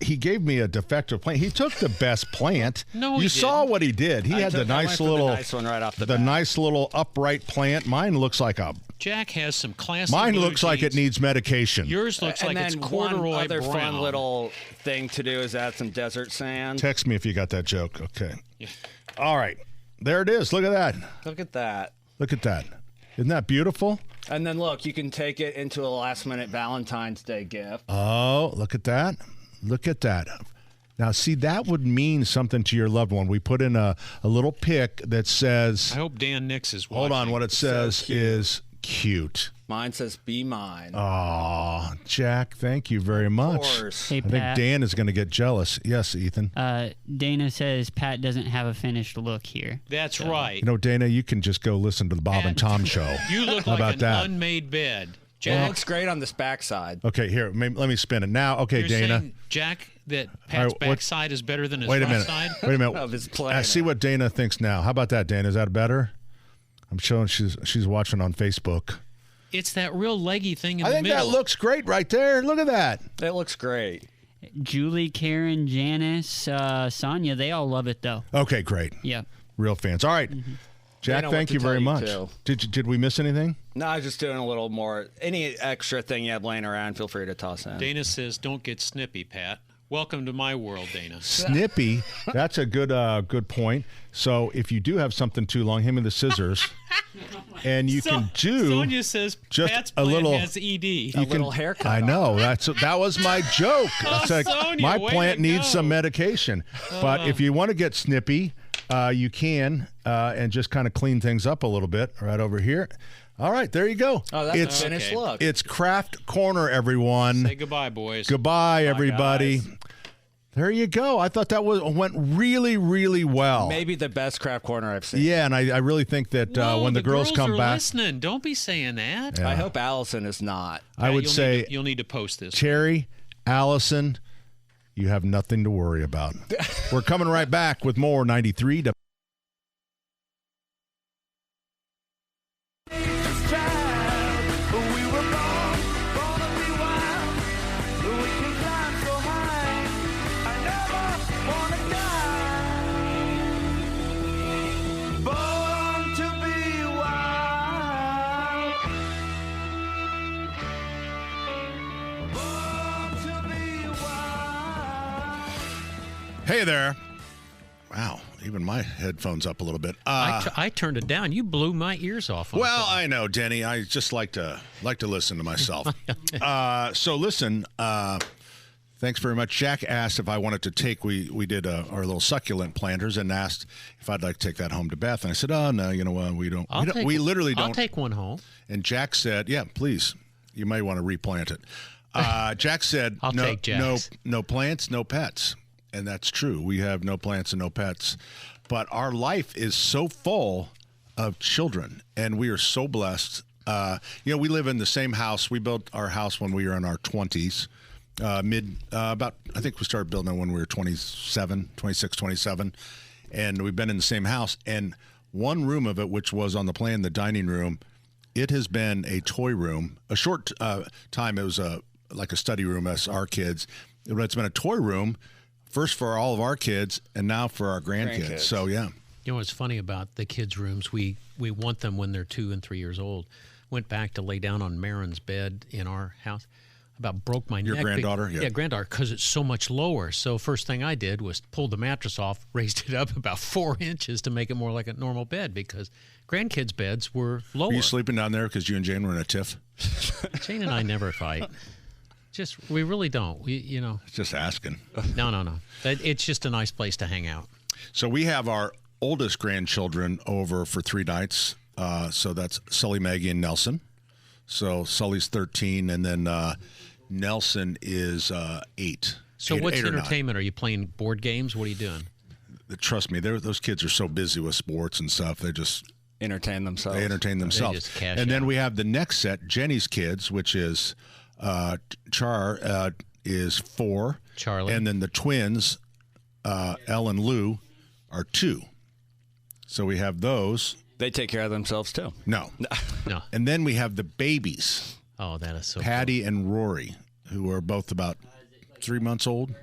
he gave me a defective plant. He took the best plant. No, you he saw didn't. what he did. He had the nice little, nice one right off the bat. nice little upright plant. Mine looks like a. Jack has some classic. Mine blue looks like it jeans. needs medication. Yours looks like it's corduroy one other brown. fun little thing to do is add some desert sand. Text me if you got that joke. Okay. All right. There it is. Look at that. Look at that. Look at that. Isn't that beautiful? And then look, you can take it into a last-minute Valentine's Day gift. Oh, look at that. Look at that. Now, see, that would mean something to your loved one. We put in a little pic that says... I hope Dan Nix is watching. Hold on. What it says is cute. Mine says, be mine. Oh, Jack, thank you very much. Hey, I think Pat. Dan is going to get jealous. Yes, Ethan. Dana says Pat doesn't have a finished look here. That's right. You know, Dana, you can just go listen to the Bob and Tom show. You look How like about an that? unmade bed. It Jack, looks great on this backside. Okay, here, let me spin it. Now, okay, you're Dana. saying, Jack, that All Pat's right, backside is better than his Wait a front minute. side? Wait a minute. Of his I planet. see what Dana thinks now. How about that, Dana? Is that better? I'm showing she's watching on Facebook. It's that real leggy thing in I the think middle. that looks great right there. Look at that. It looks great. Julie, Karen, Janice, Sonia, they all love it though. Okay, great. Yeah. Real fans. All right. Jack, Dana, thank what you to very tell you, much. too. Did we miss anything? No, I was just doing a little more. Any extra thing you have laying around, feel free to toss in. Dana says, don't get snippy, Pat. Welcome to my world, Dana. Snippy. That's a good point. So if you do have something too long, hand me the scissors, and you can do Sonia says just Pat's a plan little has ED. you A can- little haircut. I know that was my joke. Oh, It's like, Sonia, my way plant to needs go. some medication, but if you want to get snippy, you can and just kind of clean things up a little bit right over here. All right, there you go. Oh, that's a finished look. It's Craft Corner, everyone. Say goodbye, boys. Goodbye, everybody. guys. There you go. I thought that went really, really well. Maybe the best craft corner I've seen. Yeah, and I really think that Whoa, when the girls come are back, listening. Don't be saying that. Yeah. I hope Allison is not. I would you'll say, need you'll need to post this. Cherry, Allison, you have nothing to worry about. We're coming right back with more 93 to Hey there. Wow, even my headphones up a little bit. I turned it down. You blew my ears off. on Well, that. I know, Denny. I just like to listen to myself. So listen. Thanks very much. Jack asked if I wanted to take. We did our little succulent planters and asked if I'd like to take that home to Beth. And I said, oh no, you know what? We don't. We literally don't. I'll take one home. And Jack said, yeah, please. You may want to replant it. Jack said, I'll no, take Jack's. no plants, no pets. And that's true. We have no plants and no pets. But our life is so full of children, and we are so blessed. We live in the same house. We built our house when we were in our 20s, I think we started building it when we were 26, 27. And we've been in the same house. And one room of it, which was on the plan, the dining room, it has been a toy room. A short time, it was like a study room as our kids. But it's been a toy room. First for all of our kids, and now for our grandkids. So, yeah. You know what's funny about the kids' rooms? We want them when they're 2 and 3 years old. Went back to lay down on Marin's bed in our house. About broke my neck. Your granddaughter? Yeah, granddaughter, because it's so much lower. So first thing I did was pull the mattress off, raised it up about 4 inches to make it more like a normal bed because grandkids' beds were lower. Were you sleeping down there because you and Jane were in a tiff? Jane and I never fight. We really don't. Just asking. No. It's just a nice place to hang out. So we have our oldest grandchildren over for 3 nights. So that's Sully, Maggie, and Nelson. So Sully's 13, and then Nelson is 8. So what's 8 or 9. entertainment? Are you playing board games? What are you doing? Trust me, those kids are so busy with sports and stuff. They just entertain themselves. They entertain themselves. just cash and then out. we have the next set, Jenny's kids, which is Char is 4. Charlie. And then the twins, Elle and Lou, are 2. So we have those. They take care of themselves too. No. No. And then we have the babies. Oh, that is so Patty and Rory, who are both about 3 months old.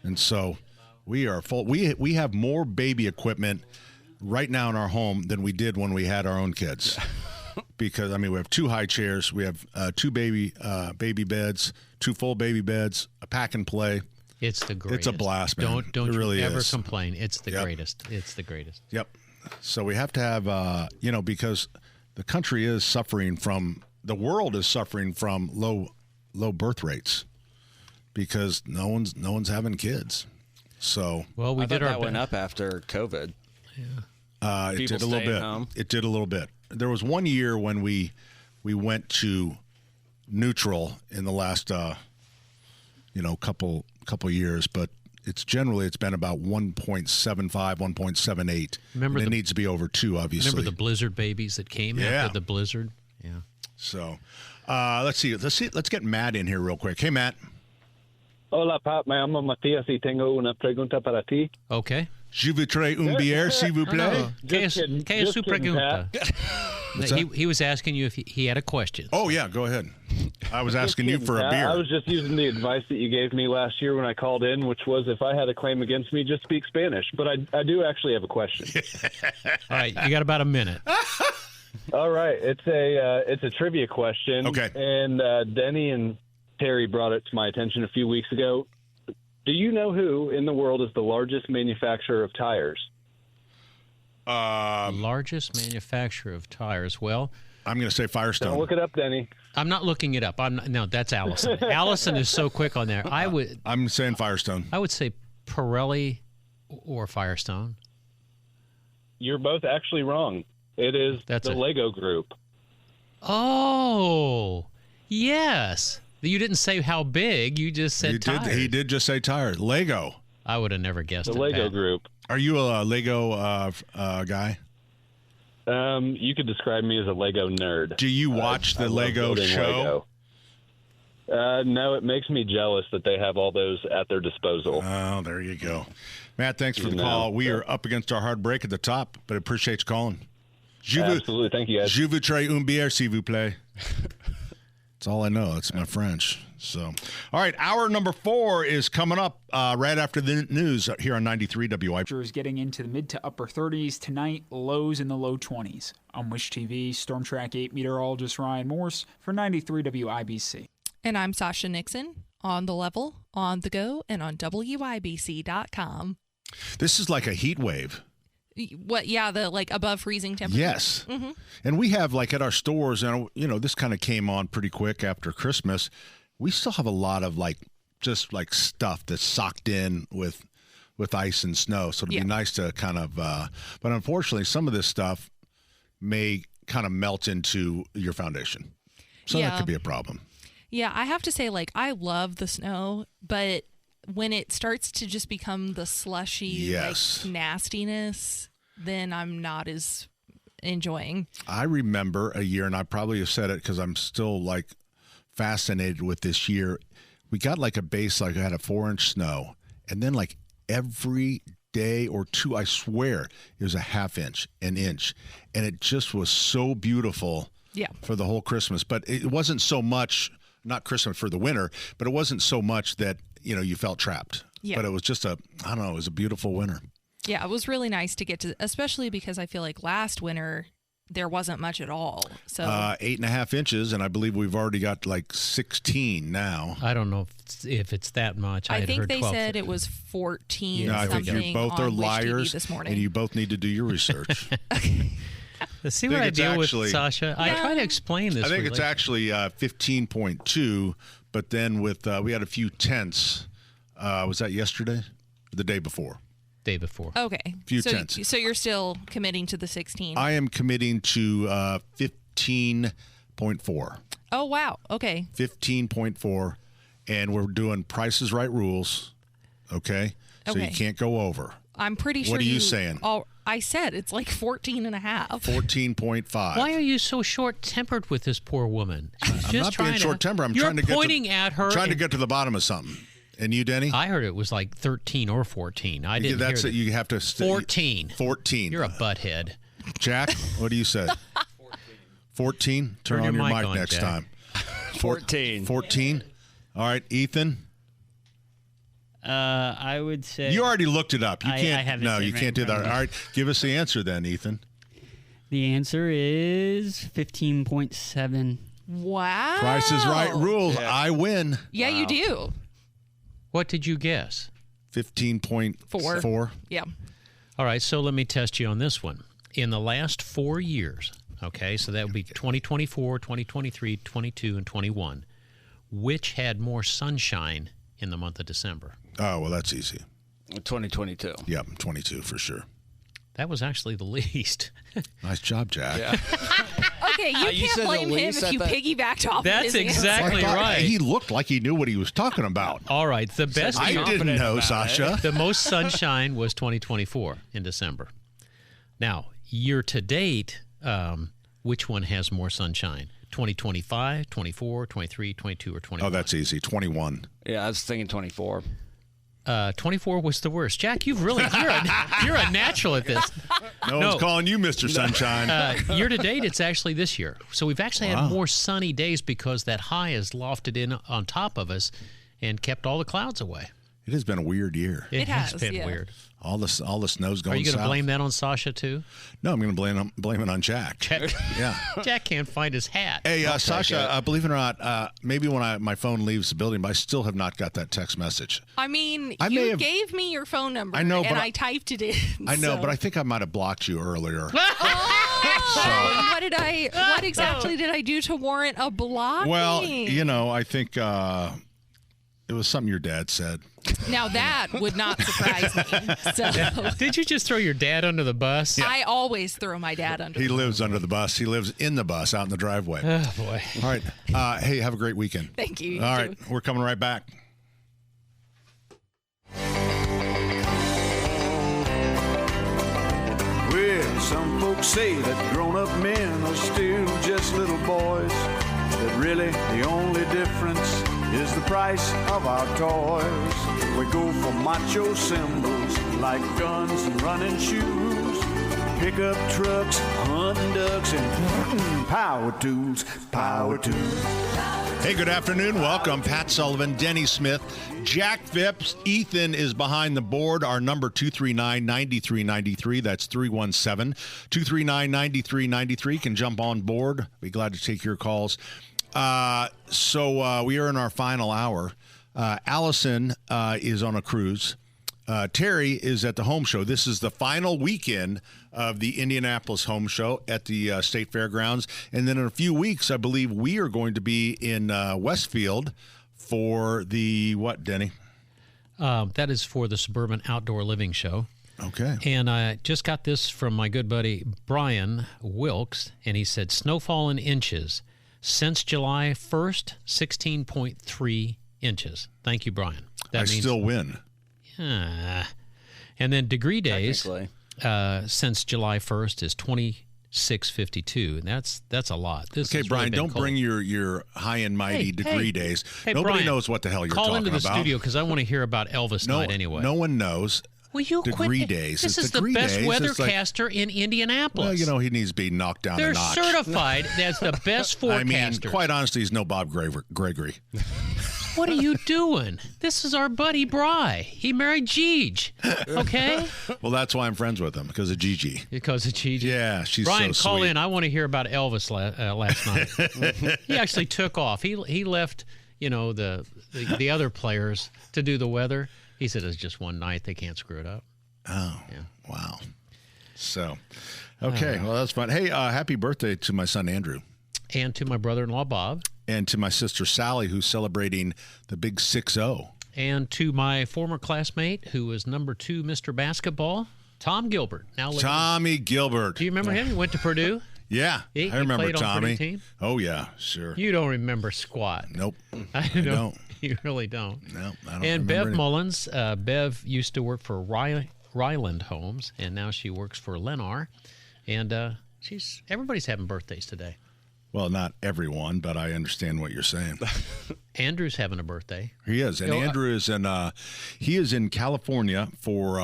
And so we are full. We have more baby equipment right now in our home than we did when we had our own kids. Because, I mean, we have 2 high chairs. We have 2 baby beds, 2 full baby beds, a pack and play. It's the greatest. It's a blast, man. Don't it really you ever is. complain. It's the greatest. It's the greatest. Yep. So we have to have, because the country is suffering from, the world is suffering from low birth rates because no one's having kids. So well, we I did thought our that went up after COVID. Yeah. It did a little bit. Home. It did a little bit. There was one year when we went to neutral in the last couple years, but it's been about 1.75, 1.78. Remember it needs to be over 2, obviously. Remember the blizzard babies that came after the blizzard? Yeah. So, let's see. Let's get Matt in here real quick. Hey, Matt. Hola, Pat. Me llamo Matías y tengo una pregunta para ti. Okay. Je voudrais une bière, s'il vous plaît. Que es su pregunta? He was asking you if he had a question. Oh, yeah, go ahead. I was asking you for a beer. I was just using the advice that you gave me last year when I called in, which was if I had a claim against me, just speak Spanish. But I do actually have a question. All right, you got about a minute. All right, it's a trivia question. Okay. And Denny and Terry brought it to my attention a few weeks ago. Do you know who in the world is the largest manufacturer of tires? Largest manufacturer of tires. Well, I'm going to say Firestone. Don't look it up, Denny. I'm not looking it up. No, that's Allison. Allison is so quick on there. I'm saying Firestone. I would say Pirelli or Firestone. You're both actually wrong. It is the Lego Group. Oh, yes. You didn't say how big. You just said tires. He did just say tires. Lego. I would have never guessed it. The Lego Group. Are you a Lego guy? You could describe me as a Lego nerd. Do you watch the Lego show? Lego. No, it makes me jealous that they have all those at their disposal. Oh, there you go. Matt, thanks for the call. We are up against our hard break at the top, but appreciate you calling. Absolutely. Thank you, guys. Je voudrais une bière, s'il vous plaît. That's all I know. It's my French. So, all right, hour number 4 is coming up right after the news here on 93 WIBC. Is getting into the mid to upper 30s tonight, lows in the low 20s. I'm Wish TV, Storm Track 8 meteorologist Ryan Morse for 93 WIBC. And I'm Sasha Nixon, on the level, on the go, and on WIBC.com. This is like a heat wave. What? Yeah, the above freezing temperature. Yes. Mm-hmm. And we have at our stores, and this kind of came on pretty quick after Christmas. We still have a lot of just stuff that's socked in with ice and snow. So it'd be nice to kind of, but unfortunately, some of this stuff may kind of melt into your foundation. So that could be a problem. Yeah, I have to say, I love the snow, but when it starts to just become the slushy nastiness, then I'm not as enjoying. I remember a year, and I probably have said it because I'm still fascinated with this year. We got a base, I had a 4-inch snow, and then every day or two, I swear, it was a half inch, an inch, and it just was so beautiful for the whole Christmas. But it wasn't so much, not Christmas for the winter, but it wasn't so much that you felt trapped. Yeah. But it was just it was a beautiful winter. Yeah, it was really nice to get to, especially because I feel like last winter there wasn't much at all. So 8.5 inches, and I believe we've already got 16 now. I don't know if it's that much. I think they said it was 14 something. I think you both are liars, this morning. And you both need to do your research. See what I deal with, Sasha? I try to explain this. I think it's actually 15.2, but then with we had a few tenths. Was that yesterday? Or the day before? Day before. Okay. Few tenths. So you're still committing to the 16? I am committing to 15.4. Oh, wow. Okay. 15.4, and we're doing Price is Right rules, okay? So you can't go over. I'm pretty sure. What are you saying? I said it's 14 and a half. 14.5. Why are you so short-tempered with this poor woman? I'm not being short-tempered. I'm trying to get to the bottom of something. And you, Denny? I heard it was 13 or 14. I didn't hear that. You have to 14. 14. You're a butthead. Jack, what do you say? 14. Turn on your mic next Jack. time. 14. 14. All right, Ethan. I would say You already looked it up. You can't. I haven't no, seen you it can't do right that. in All front right, give us the answer then, Ethan. the answer is 15.7. Wow. Price is Right rules. I win. Yeah, you do. What did you guess? 15.4. Yeah. All right, so let me test you on this one. In the last 4 years, okay, so that would be 2024, 2023, 22, and 21, which had more sunshine in the month of December? Oh, well, that's easy. 2022. Yep, 22 for sure. That was actually the least. Nice job, Jack. Yeah. Okay, you can't blame him if you piggybacked off That's of his exactly answer. right. He looked like he knew what he was talking about. All right, the best. I didn't know, Sasha. The most sunshine was 2024 in December. Now, year to date, which one has more sunshine? 2025, 24, 23, 22, or 21? Oh, that's easy. 21. Yeah, I was thinking 24. 24 was the worst. Jack, you're a natural at this. No one's calling you Mr. Sunshine. Year to date, it's actually this year. So we've actually had more sunny days because that high has lofted in on top of us and kept all the clouds away. It has been a weird year. It has been weird. All the snow's going south. Are you going to blame that on Sasha too? No, I'm going to blame it on Jack. Yeah. Jack can't find his hat. Hey, Sasha, believe it or not, maybe when my phone leaves the building, but I still have not got that text message. I mean, I may you have- gave me your phone number, I know, and but I typed it in. I know, so. but I think I might have blocked you earlier. Oh, what exactly did I do to warrant a blocking? Well, I think it was something your dad said. Now that would not surprise me. So Did you just throw your dad under the bus? I always throw my dad under. He lives under the bus. He lives in the bus out in the driveway. Oh, boy. All right. Hey, have a great weekend. Thank you. All right. We're coming right back. Well, some folks say that grown-up men are still just little boys. That really the only difference is the price of our toys. We go for macho symbols like guns and running shoes, pickup trucks, hunting ducks, and power tools, power tools. Hey, good afternoon. Welcome. Pat Sullivan, Denny Smith, Jack Phipps. Ethan is behind the board. Our number 239-9393. That's 317-239-9393. Can jump on board. Be glad to take your calls. So we are in our final hour. Allison is on a cruise. Terry is at the home show. This is the final weekend of the Indianapolis home show at the State Fairgrounds. And then in a few weeks, I believe we are going to be in Westfield for the what, Denny? That is for the Suburban Outdoor Living Show. Okay. And I just got this from my good buddy Brian Wilkes, and he said snowfall in inches. Since July 1st, 16.3 inches. Thank you, Brian. That means still win. And then degree days since July 1st is 26.52, and that's a lot. This okay, Brian, don't bring your high and mighty degree days. Nobody Brian, knows what the hell you're call talking into the about. studio because I want to hear about Elvis night anyway. No one knows. Will you degree quit? days. This It's is the degree best days. weathercaster in Indianapolis. Well, he needs to be knocked down They're a notch. certified as the best forecasters. I mean, quite honestly, he's no Bob Gregory. What are you doing? This is our buddy Bry. He married Gigi. Okay? Well, that's why I'm friends with him, because of Gigi. Because of Gigi? Yeah, she's Brian, so call sweet. in. I want to hear about Elvis last night. He actually took off. He left, the other players to do the weather. He said it's just one night. They can't screw it up. Oh, yeah. Wow. So, okay. Well, that's fun. Hey, happy birthday to my son, Andrew. And to my brother-in-law, Bob. And to my sister, Sally, who's celebrating the big 6-0. And to my former classmate, who was number 2 Mr. Basketball, Tom Gilbert. Tommy Gilbert. Do you remember him? He went to Purdue. Yeah, He I remember played on Tommy. Purdue team? Oh, yeah, sure. You don't remember squat. Nope. I don't. You really don't. No, I don't And remember Bev any. Mullins. Bev used to work for Ryland Homes, and now she works for Lennar. And everybody's having birthdays today. Well, not everyone, but I understand what you're saying. Andrew's having a birthday. He is, and Andrew is in. He is in California for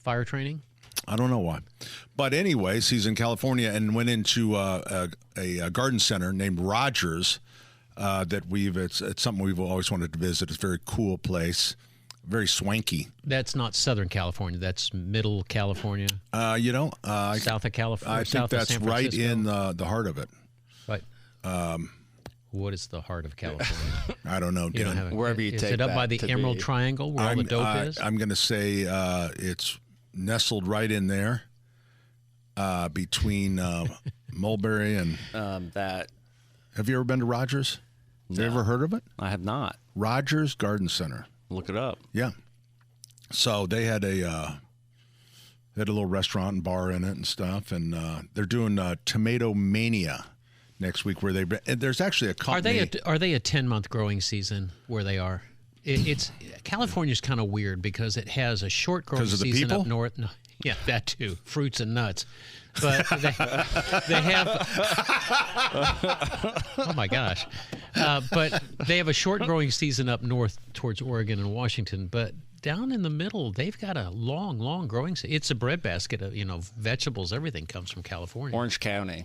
fire training. I don't know why. But anyways, he's in California and went into a garden center named Rogers that it's something we've always wanted to visit. It's a very cool place, very swanky. That's not Southern California. That's Middle California. South of California. I think that's right in the heart of it. Right. What is the heart of California? I don't know. You don't have Wherever you is take it up that by the to Emerald be. Triangle where all the dope is? I'm going to say it's nestled right in there between Mulberry and that. Have you ever been to Rogers? No. Have you ever heard of it? I have not. Rogers Garden Center. Look it up. Yeah. So they had a little restaurant and bar in it and stuff, and they're doing Tomato Mania next week, where there's actually a company. Are they a 10-month growing season where they are? It's California's kind of weird because it has a short growing season people? up north. No, yeah, that too. Fruits and nuts. But they have. Oh my gosh! But they have a short growing season up north towards Oregon and Washington. But down in the middle, they've got a long growing season. It's a breadbasket of vegetables. Everything comes from California. Orange County.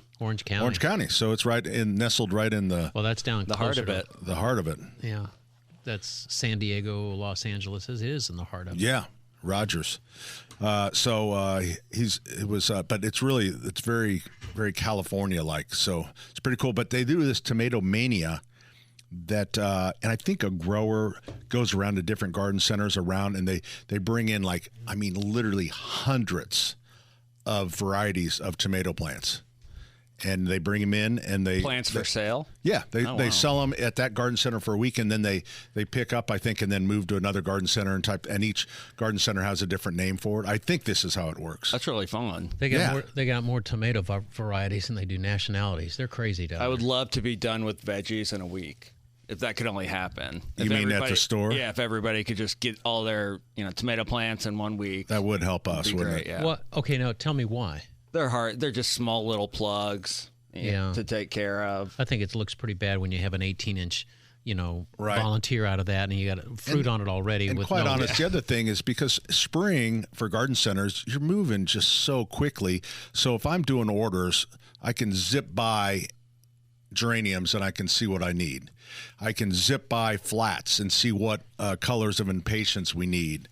So it's nestled right in the. Well, that's down the heart of it. The heart of it. Yeah, that's San Diego, Los Angeles. It is in the heart of it. Yeah, Rogers. But it's very, very California-like. So it's pretty cool. But they do this Tomato Mania that, and I think a grower goes around to different garden centers around, and they bring in literally hundreds of varieties of tomato plants. And they bring them in, and plants for sale. Yeah, they sell them at that garden center for a week, and then they pick up, I think, and then move to another garden center and each garden center has a different name for it. I think this is how it works. That's really fun. They got more tomato varieties than they do nationalities. They're crazy. I would love to be done with veggies in a week. If that could only happen. You mean at the store? Yeah, if everybody could just get all their tomato plants in 1 week. That would help us, wouldn't it? Yeah. Well, okay, now tell me why. They're hard. They're just small little plugs to take care of. I think it looks pretty bad when you have an 18-inch, volunteer out of that, and you got fruit on it already. And quite honest, the other thing is because spring for garden centers, you're moving just so quickly. So if I'm doing orders, I can zip by geraniums and I can see what I need. I can zip by flats and see what colors of impatiens we need.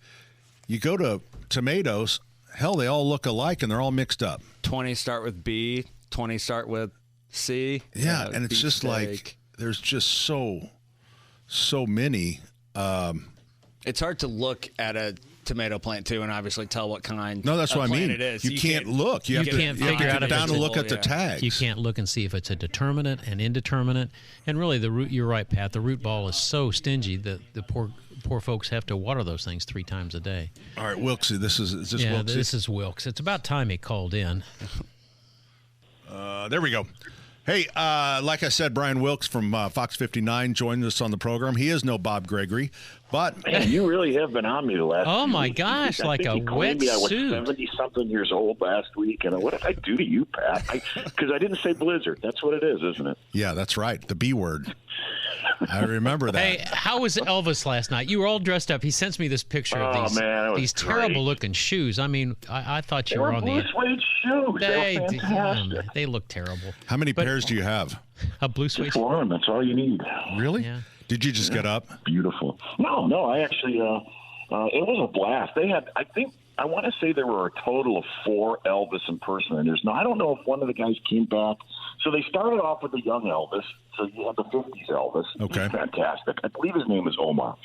You go to tomatoes, hell, they all look alike and they're all mixed up. 20 start with B, 20 start with C. Yeah, and it's just like there's just so many. It's hard to look at a tomato plant too, and obviously tell what kind. No, that's what I mean. It is. You can't look. You have to get down and look at the tags. You can't look and see if it's a determinate and indeterminate. And really, the root. You're right, Pat. The root ball is so stingy that the poor folks have to water those things 3 times a day. All right, Wilkesy. Is this yeah, Wilkesy? This is Wilkes. It's about time he called in. There we go. Hey, like I said, Brian Wilkes from Fox 59 joined us on the program. He is no Bob Gregory, but... Man, you really have been on me the last Oh, my weeks. gosh, I like think a you claimed wet me. I was suit. 70-something years old last week, and what did I do to you, Pat? Because I didn't say blizzard. That's what it is, isn't it? Yeah, that's right. The B word. I remember that. Hey, how was Elvis last night? You were all dressed up. He sends me this picture of these terrible-looking shoes. I mean, I thought you were on blue the... suede shoes. They were fantastic. They look terrible. How many pairs do you have? A blue suede. Just one. That's all you need. Really? Yeah. Did you just get up? Beautiful. No. I actually, it was a blast. They had, I want to say there were a total of 4 Elvis impersonators. Now, I don't know if one of the guys came back. So they started off with the young Elvis. So you had the 50s Elvis. Okay. Fantastic. I believe his name is Omar.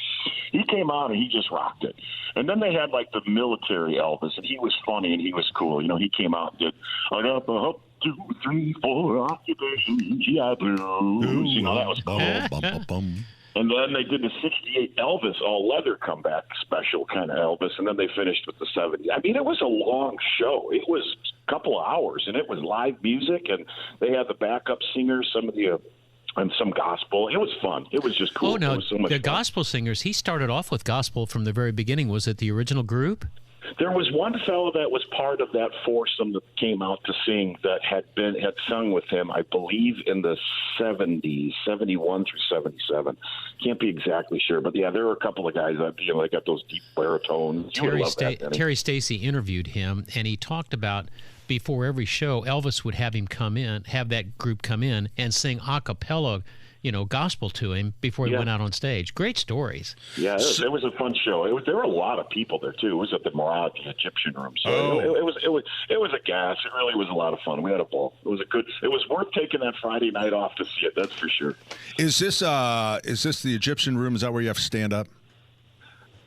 He came out and he just rocked it. And then they had like the military Elvis, and he was funny and he was cool. He came out and did, I got the Hup 2, 3, 4 occupation, GI Blues. That was cool. And then they did the 68 Elvis all-leather comeback special kind of Elvis, and then they finished with the 70s. I mean, it was a long show. It was a couple of hours, and it was live music, and they had the backup singers, and some gospel. It was fun. It was just cool. Oh, no, it was so much the fun. gospel singers, he started off with gospel from the very beginning. Was it the original group? There was one fellow that was part of that foursome that came out to sing that had sung with him, I believe, in the 70s, 71 through 77. Can't be exactly sure, but yeah, there were a couple of guys that got those deep baritones. Terry Stacy interviewed him, and he talked about before every show, Elvis would have that group come in and sing a cappella, gospel to him before he went out on stage. Great stories. Yeah, it was a fun show. There were a lot of people there too. It was at the Murat, the Egyptian Room. So it was a gas. It really was a lot of fun. We had a ball. It was worth taking that Friday night off to see it. That's for sure. Is this the Egyptian Room? Is that where you have to stand up?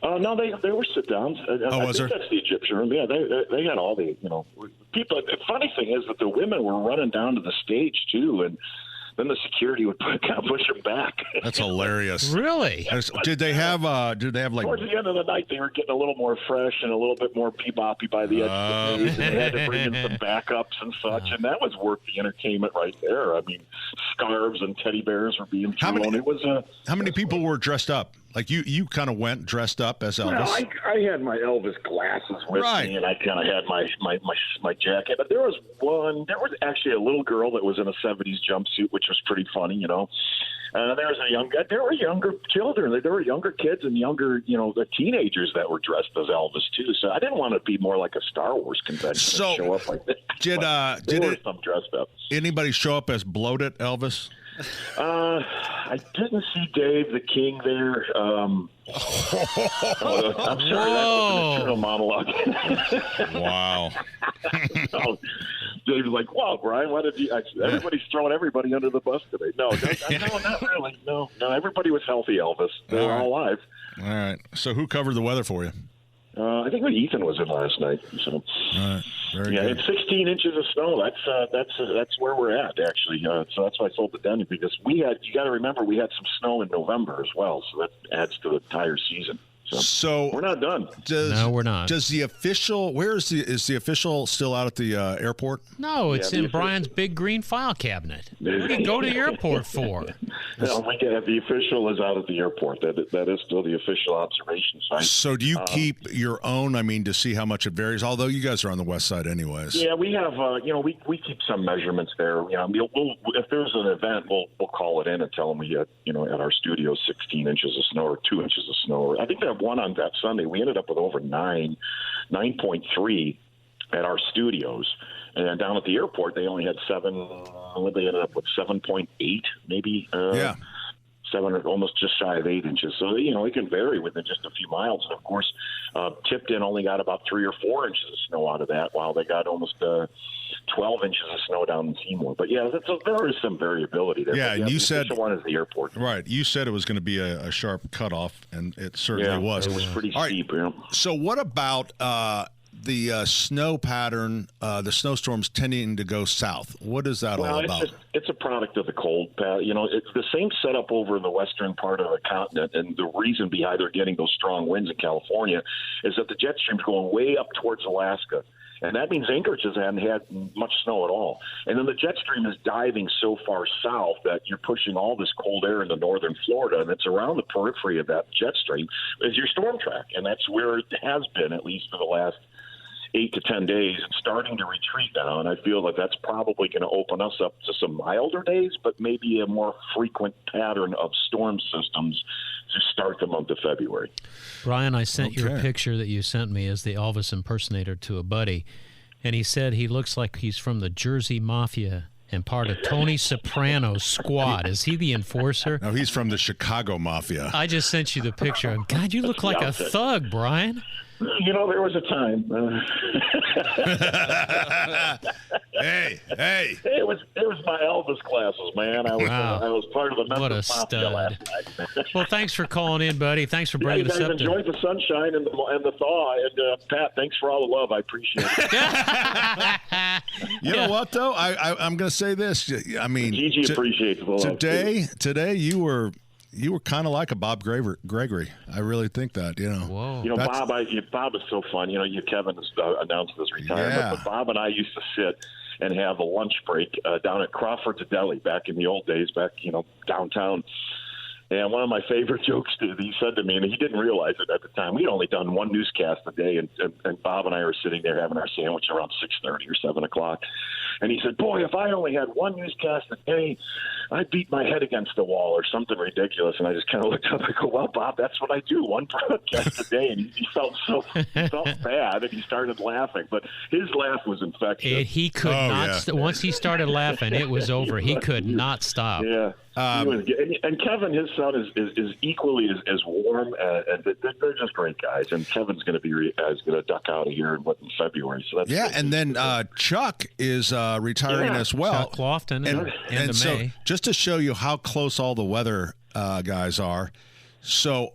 No, they were sit downs. Was there? That's the Egyptian Room. Yeah, they had all the people. The funny thing is that the women were running down to the stage too, and then the security would kind of push them back. That's hilarious. Really? Did they have like towards the end of the night they were getting a little more fresh and a little bit more beboppy by the edge of the stage, and they had to bring in some backups and such, and that was worth the entertainment right there. I mean, scarves and teddy bears were being thrown. How many people were dressed up? Like you kind of went dressed up as Elvis. Well, I had my Elvis glasses with me, and I kind of had my jacket. But there was actually a little girl that was in a 70s jumpsuit, which was pretty funny, there were younger children. There were younger kids and younger, the teenagers that were dressed as Elvis too. So I didn't want to be more like a Star Wars convention and show up like that. Did some dressed up. Anybody show up as bloated Elvis? I didn't see Dave the King there. I'm sorry, that was a monologue. Wow. Dave's like, wow, Brian, why did you? Everybody's throwing everybody under the bus today. No, not really. No, everybody was healthy, Elvis. They're all alive. All right. So who covered the weather for you? I think Ethan was in last night. So. All right. Very good. It's 16 inches of snow. That's where we're at actually. So that's why I sold it down because you got to remember we had some snow in November as well. So that adds to the entire season. So we're not done. No, we're not. Does the official? Is the official still out at the airport? No, it's in Brian's big green file cabinet. What do you go to the airport for? The official is out at the airport. That is still the official observation site. So do you keep your own? I mean, to see how much it varies. Although you guys are on the west side, anyways. Yeah, we have. We keep some measurements there. If there's an event, we'll call it in and tell them we had at our studio 16 inches of snow or 2 inches of snow. I think they have one on that Sunday. We ended up with over 9.3 at our studios, and down at the airport they only had 7. They ended up with 7.8, maybe. 7 or almost just shy of 8 inches. So it can vary within just a few miles. And of course, Tipton only got about 3 or 4 inches of snow out of that, while they got almost 12 inches of snow down in Seymour. But yeah, there is some variability there. Yeah, and you said one is the airport. Right. You said it was going to be a sharp cutoff, and it certainly was. It was pretty steep. Right. Yeah. So what about the snow pattern, the snowstorms tending to go south? What is that all about? It's a product of the cold pattern. It's the same setup over in the western part of the continent, and the reason behind they're getting those strong winds in California is that the jet stream's going way up towards Alaska. And that means Anchorage hasn't had much snow at all. And then the jet stream is diving so far south that you're pushing all this cold air into northern Florida, and it's around the periphery of that jet stream is your storm track. And that's where it has been, at least for the last 8 to 10 days. It's starting to retreat now, and I feel that that's probably going to open us up to some milder days, but maybe a more frequent pattern of storm systems to start the month of February. Brian, I sent you a picture that you sent me as the Elvis impersonator to a buddy, and he said he looks like he's from the Jersey Mafia and part of Tony Soprano's squad. Is he the enforcer? No, he's from the Chicago Mafia. I just sent you the picture. God, you look like a thug, Brian. There was a time. Hey! It was my Elvis classes, man. I was part of the Memphis Mafia last night. Well, thanks for calling in, buddy. Thanks for bringing us up. You guys enjoyed the sunshine and the thaw. And Pat, thanks for all the love. I appreciate it. You know what, though? I'm going to say this. I mean, Gigi appreciates the love. Today, you were kind of like a Bob Gregory. I really think that, Whoa. Bob is so fun. Kevin has announced his retirement, but Bob and I used to sit and have a lunch break down at Crawford's Deli back in the old days, downtown. And one of my favorite jokes that he said to me, and he didn't realize it at the time, we'd only done one newscast a day, and Bob and I were sitting there having our sandwich around 6:30 or 7 o'clock. And he said, boy, if I only had one newscast a day, I'd beat my head against the wall or something ridiculous. And I just kind of looked up and go, well, Bob, that's what I do, one broadcast a day. And he felt bad, and he started laughing. But his laugh was infectious. He could not. Once he started laughing, it was over. He could not stop. Yeah. And Kevin, his son, is equally as warm, and they're just great guys. And Kevin's going to be going to duck out of here in February. So that's and then Chuck is retiring as well. Chuck Lofton and so May. Just to show you how close all the weather guys are. So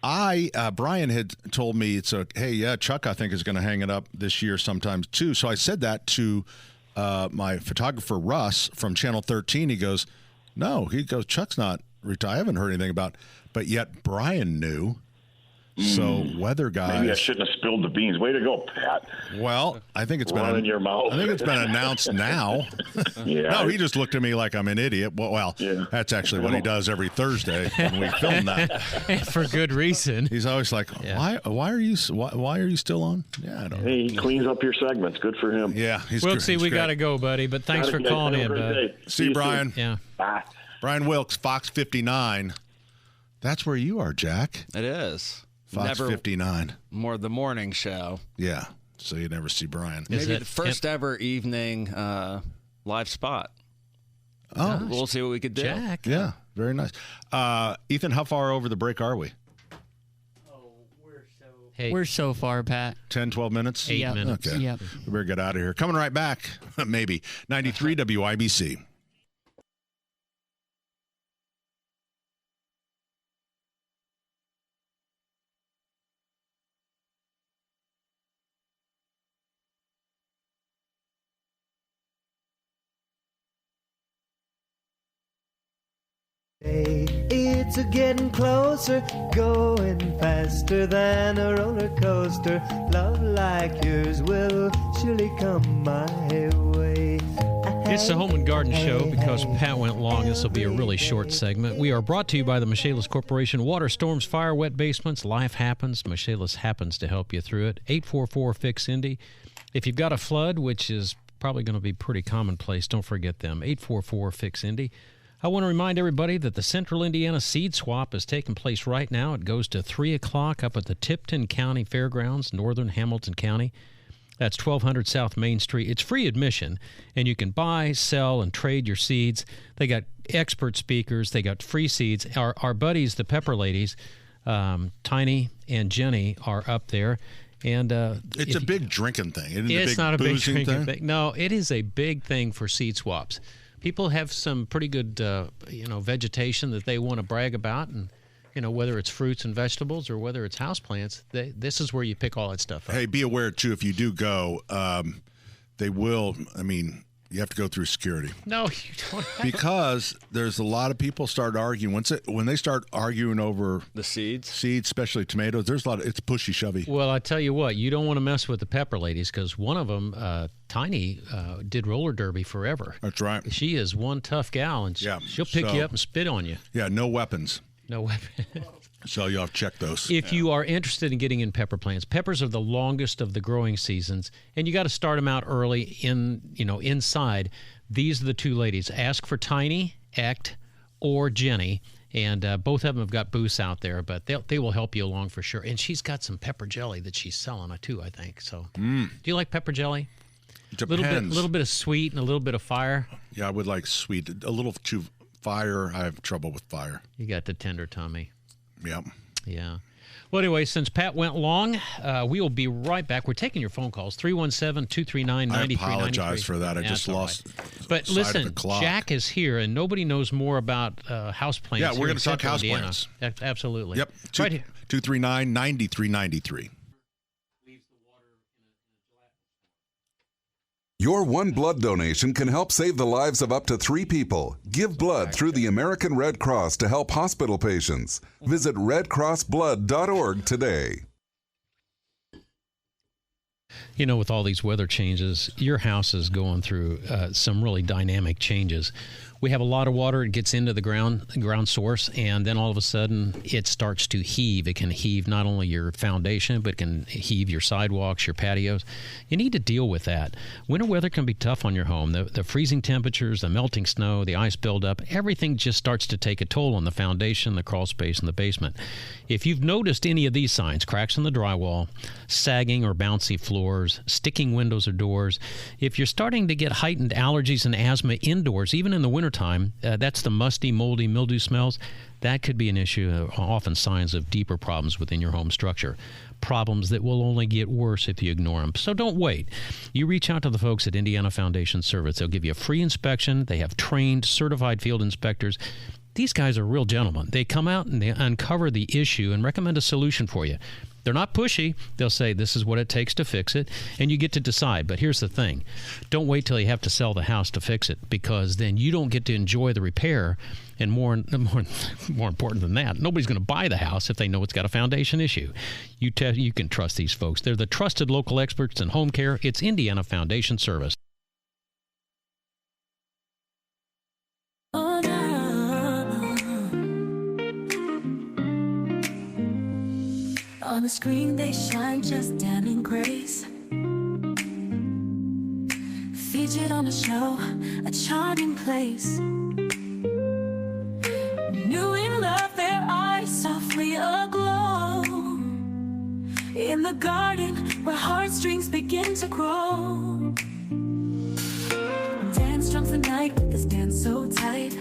Brian had told me Chuck I think is going to hang it up this year sometimes too. So I said that to my photographer Russ from Channel 13. He goes, no, Chuck's not retired. I haven't heard anything about, but yet Brian knew. So weather guys. Maybe I shouldn't have spilled the beans. Way to go, Pat. Well, I think it's in your mouth. I think it's been announced now. No, he just looked at me like I'm an idiot. Well, that's actually what he does every Thursday when we film that. For good reason. He's always like, why are you still on? Yeah, I don't know. He cleans up your segments. Good for him. Yeah, Wilkesy, we got to go, buddy. But thanks for calling in, bud. See you, Brian. Yeah. Bye. Brian Wilkes, Fox 59. That's where you are, Jack. It is. Fox 59. More the morning show. Yeah. So you never see Brian. Maybe the first ever evening live spot. Oh. We'll see what we could do. Jack. Yeah. Very nice. Ethan, how far over the break are we? We're so far, Pat. 10, 12 minutes? 8 minutes. Okay. Yep. We better get out of here. Coming right back. Maybe. 93 WIBC. It's a getting closer, going faster than a roller coaster. Love like yours will surely come my way. It's the Home and Garden Show. Because Pat went long, this will be a really short segment. We are brought to you by the Michaelis Corporation. Water, storms, fire, wet basements, life happens. Michaelis happens to help you through it. 844-FIX-INDY. If you've got a flood, which is probably going to be pretty commonplace, don't forget them. 844-FIX-INDY. I want to remind everybody that the Central Indiana Seed Swap is taking place right now. It goes to 3 o'clock up at the Tipton County Fairgrounds, northern Hamilton County. That's 1200 South Main Street. It's free admission, and you can buy, sell, and trade your seeds. They got expert speakers. They got free seeds. Our buddies, the Pepper Ladies, Tiny and Jenny, are up there. And it's a big drinking thing. It's not a big drinking thing. No, it is a big thing for seed swaps. People have some pretty good, vegetation that they want to brag about, and whether it's fruits and vegetables or whether it's houseplants, this is where you pick all that stuff up. Hey, be aware too if you do go, they will. I mean, you have to go through security. No, you don't. Because there's a lot of people start arguing when they start arguing over the seeds, especially tomatoes. There's a lot of it's pushy shovey. Well, I tell you what, you don't want to mess with the Pepper Ladies because one of them, Tiny, did roller derby forever. That's right. She is one tough gal, and she'll pick you up and spit on you. Yeah, no weapons. No weapons. So you'll have to check those. If you are interested in getting in pepper plants, peppers are the longest of the growing seasons, and you got to start them out early inside. These are the two ladies. Ask for Tiny, Act, or Jenny, and both of them have got booths out there, but they will help you along for sure. And she's got some pepper jelly that she's selling too, I think. So, Do you like pepper jelly? Depends. A little bit of sweet and a little bit of fire. Yeah, I would like sweet. A little too fire. I have trouble with fire. You got the tender tummy. Yep. Yeah. Well, anyway, since Pat went long, we will be right back. We're taking your phone calls, 317-239-9393. I apologize for that. I just lost But listen, Jack is here, and nobody knows more about houseplants. Yeah, we're going to talk houseplants. Absolutely. Yep. Right here. 239-9393. Your one blood donation can help save the lives of up to 3 people. Give blood through the American Red Cross to help hospital patients. Visit redcrossblood.org today. With all these weather changes, your house is going through some really dynamic changes. We have a lot of water. It gets into the ground source, and then all of a sudden it starts to heave. It can heave not only your foundation, but it can heave your sidewalks, your patios. You need to deal with that. Winter weather can be tough on your home. The freezing temperatures, the melting snow, the ice buildup, everything just starts to take a toll on the foundation, the crawl space, and the basement. If you've noticed any of these signs, cracks in the drywall, sagging or bouncy floors, sticking windows or doors, if you're starting to get heightened allergies and asthma indoors, even in the wintertime, that's the musty, moldy, mildew smells, that could be an issue, often signs of deeper problems within your home structure. Problems that will only get worse if you ignore them. So don't wait. You reach out to the folks at Indiana Foundation Service. They'll give you a free inspection. They have trained, certified field inspectors. These guys are real gentlemen. They come out and they uncover the issue and recommend a solution for you. They're not pushy. They'll say, this is what it takes to fix it, and you get to decide. But here's the thing. Don't wait till you have to sell the house to fix it, because then you don't get to enjoy the repair. And more important than that, nobody's going to buy the house if they know it's got a foundation issue. You can trust these folks. They're the trusted local experts in home care. It's Indiana Foundation Service. On the screen they shine just Dan and Grace. Featured on the show, a charming place. New in love, their eyes softly aglow. In the garden where heartstrings begin to grow. Dan strums the night with his dance so tight,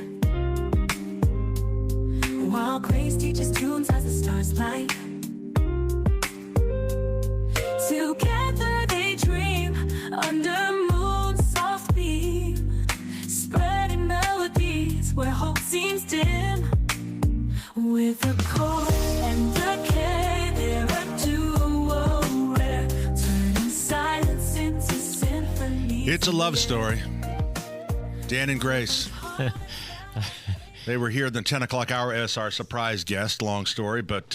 while Grace teaches tunes as the stars light. Together they dream under moon's soft beam, spreading melodies where hope seems dim. With the chord and the K, they're a duo rare, turning silence into symphony. It's a love story. Dan and Grace. They were here at the 10 o'clock hour as our surprise guest. Long story, but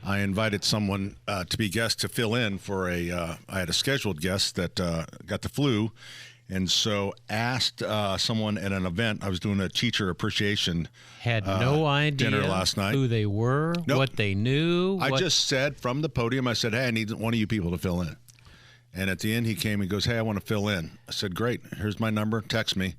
I invited someone to be guest to fill in for I had a scheduled guest that got the flu, and so asked someone at an event. I was doing a teacher appreciation Had no idea dinner last night. Who they were, Nope. what they knew. I just said from the podium, I said, hey, I need one of you people to fill in. And at the end, he came and goes, hey, I want to fill in. I said, great. Here's my number. Text me.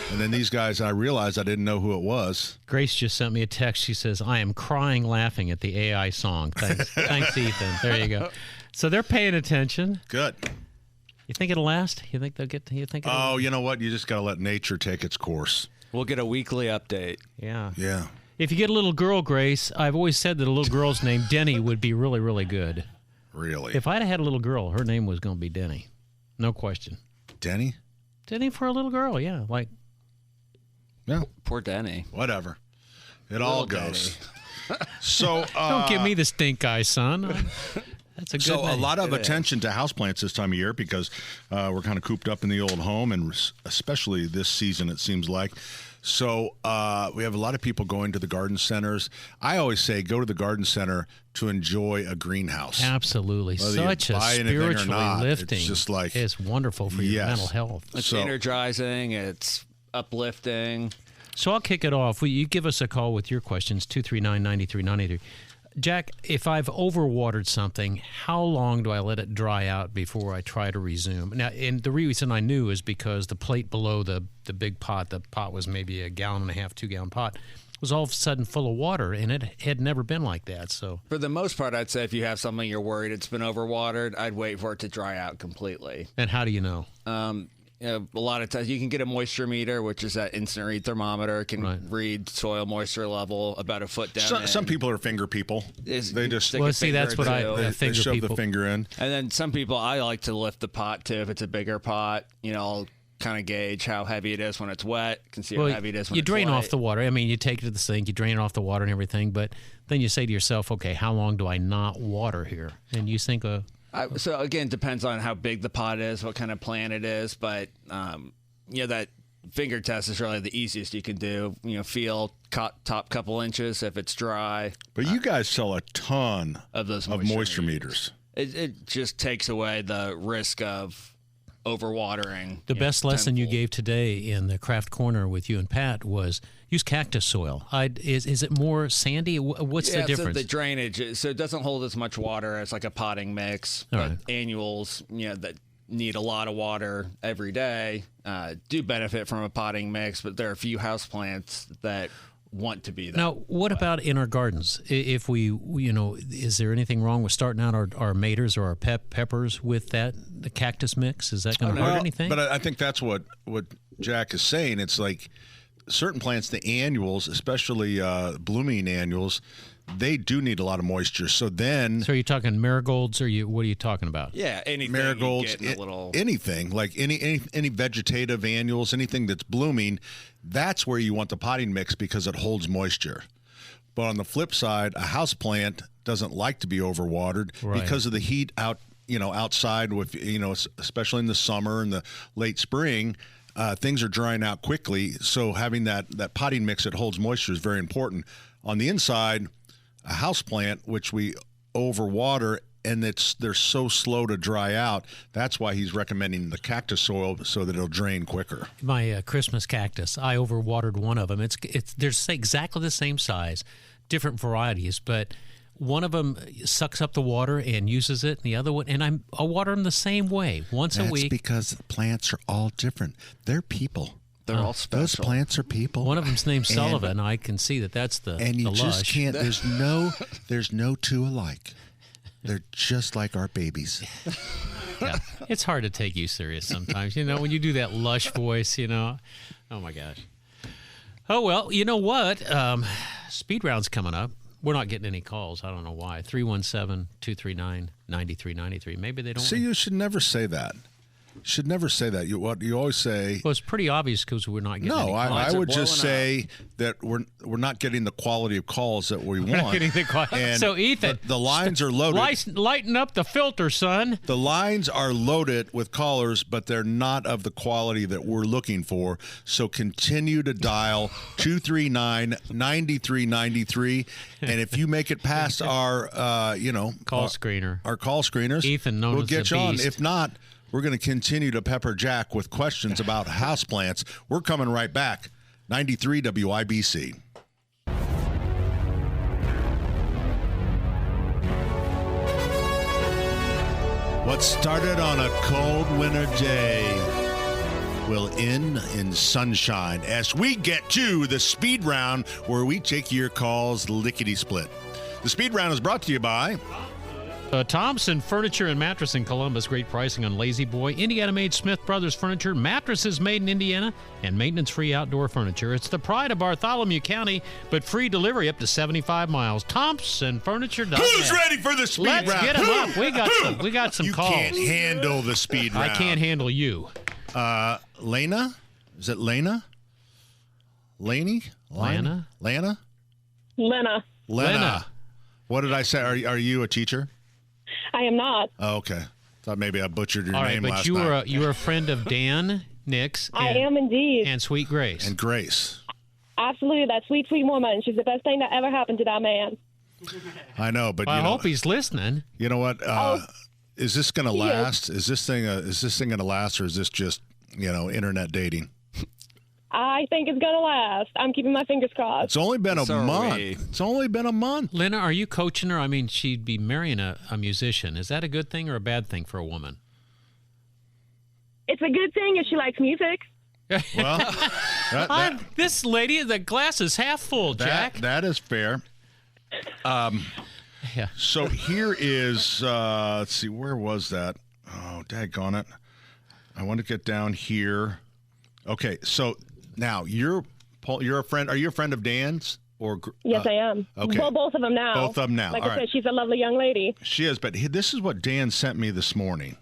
And then these guys, I realized I didn't know who it was. Grace just sent me a text. She says, I am crying laughing at the AI song. Thanks, thanks, Ethan. There you go. So they're paying attention. Good. You think it'll last? You think they'll get? You think? Oh, you know what? You just got to let nature take its course. We'll get a weekly update. Yeah. Yeah. If you get a little girl, Grace, I've always said that a little girl's name, Denny, would be really, really good. Really? If I'd have had a little girl, her name was going to be Denny. No question. Denny? Denny for a little girl, yeah. Like. Yeah. Poor Denny. Whatever. It all goes. So don't give me the stink eye, son. That's a good So name. a lot of attention to houseplants this time of year because we're kind of cooped up in the old home, and especially this season, it seems like. So we have a lot of people going to the garden centers. I always say go to the garden center to enjoy a greenhouse. Absolutely. Whether Such you a buy anything or spiritually not, lifting. It's just like it's wonderful for your mental health. It's energizing. It's uplifting. So I'll kick it off. You give us a call with your questions, 239-9393. Jack, if I've overwatered something, how long do I let it dry out before I try to resume? Now, and the reason I knew is because the plate below the big pot, the pot was maybe a 1.5 gallon, 2-gallon pot, was all of a sudden full of water, and it had never been like that. So for the most part, I'd say if you have something you're worried it's been overwatered, I'd wait for it to dry out completely. And how do you know? A lot of times you can get a moisture meter, which is that instant read thermometer. It can read soil moisture level about a foot down. Some people are finger people. They just that's what they shove people. the finger in. And then some people, I like to lift the pot too. If it's a bigger pot, I'll kind of gauge how heavy it is when it's wet. Can see how heavy it is when you it's drain light. off the water. I mean, you take it to the sink, you drain off the water and everything, but then you say to yourself, okay, how long do I not water here? And you think so again, it depends on how big the pot is, what kind of plant it is, but that finger test is really the easiest you can do. Feel top couple inches if it's dry. But you guys sell a ton of those moisture meters. it just takes away the risk of overwatering. The best lesson you gave today in the craft corner with you and Pat was use cactus soil. Is it more sandy? What's the difference? So the drainage, so it doesn't hold as much water as like a potting mix. But annuals, that need a lot of water every day, do benefit from a potting mix, but there are a few houseplants that want to be that. Now, what about in our gardens? If we, is there anything wrong with starting out our maters or our peppers with the cactus mix? Is that going to hurt anything? But I think that's what Jack is saying. It's like certain plants, the annuals, especially blooming annuals, they do need a lot of moisture. So are you talking marigolds, or what are you talking about? Yeah, anything. Marigolds, anything like any vegetative annuals, anything that's blooming. That's where you want the potting mix because it holds moisture. But on the flip side, a house plant doesn't like to be overwatered because of the heat outside. With especially in the summer and the late spring. Things are drying out quickly, so having that potting mix that holds moisture is very important. On the inside, a house plant, which we overwater, and they're so slow to dry out. That's why he's recommending the cactus soil so that it'll drain quicker. My Christmas cactus, I overwatered one of them. They're exactly the same size, different varieties, but one of them sucks up the water and uses it, and the other one, and I water them the same way, once a week. That's because plants are all different. They're people. They're all special. Those plants are people. One of them's named Sullivan. I can see that's the and you the just lush. Can't. There's no two alike. They're just like our babies. Yeah, it's hard to take you serious sometimes. When you do that lush voice. Oh my gosh. Oh well, you know what? Speed round's coming up. We're not getting any calls. I don't know why. 317-239-9393. Maybe they don't. See, you should never say that. Should never say that. You always say. Well, it's pretty obvious because we're not getting any calls. I would just say that we're not getting the quality of calls that we want. We're not getting the quality. And so, Ethan, the lines are loaded. Lighten up the filter, son. The lines are loaded with callers, but they're not of the quality that we're looking for. So continue to dial 239-9393, and if you make it past our, call screener, our call screeners, Ethan, we'll get you on. If not, we're going to continue to pepper Jack with questions about houseplants. We're coming right back. 93 WIBC. What started on a cold winter day will end in sunshine as we get to the speed round where we take your calls lickety-split. The speed round is brought to you by Thompson Furniture and Mattress in Columbus. Great pricing on Lazy Boy. Indiana-made Smith Brothers Furniture. Mattresses made in Indiana and maintenance-free outdoor furniture. It's the pride of Bartholomew County, but free delivery up to 75 miles. ThompsonFurniture.net. Who's ready for the speed round? Let's get them up. We got some calls. You can't handle the speed round. I can't handle you. Lena? Is it Lena? Laney? Lana? Lana? Lena. Lena. What did I say? Are you a teacher? I am not. Oh, okay. Thought maybe I butchered your name but last you night. Were you were a friend of Dan, Nix. I am indeed. And Sweet Grace. And Grace. Absolutely. That sweet, sweet woman. She's the best thing that ever happened to that man. I know, but I hope he's listening. You know what? Is this going to last? Is this thing going to last, or is this just internet dating? I think it's going to last. I'm keeping my fingers crossed. It's only been a month. It's only been a month. Lena, are you coaching her? I mean, she'd be marrying a musician. Is that a good thing or a bad thing for a woman? It's a good thing if she likes music. Well, this lady, the glass is half full, Jack. That is fair. Yeah. So here is, let's see, where was that? Oh, daggone it. I want to get down here. Okay, so now you're a friend. Are you a friend of Dan's? Yes, I am. Okay. Well, both of them now. Both of them now. Like All I right. said, she's a lovely young lady. She is, but this is what Dan sent me this morning.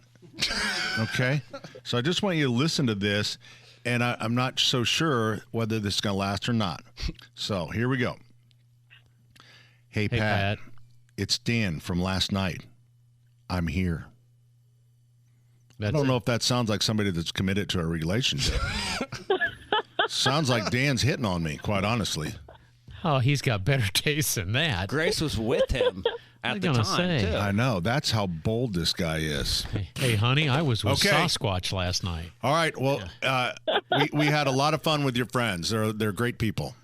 Okay? So I just want you to listen to this, and I'm not so sure whether this is going to last or not. So here we go. Hey, Pat. It's Dan from last night. I'm here. I don't know if that sounds like somebody that's committed to a relationship. Sounds like Dan's hitting on me, quite honestly. Oh, he's got better taste than that. Grace was with him. at the time, too. I know. That's how bold this guy is. Hey, honey, I was with Sasquatch last night. All right. Well, we had a lot of fun with your friends. They're great people.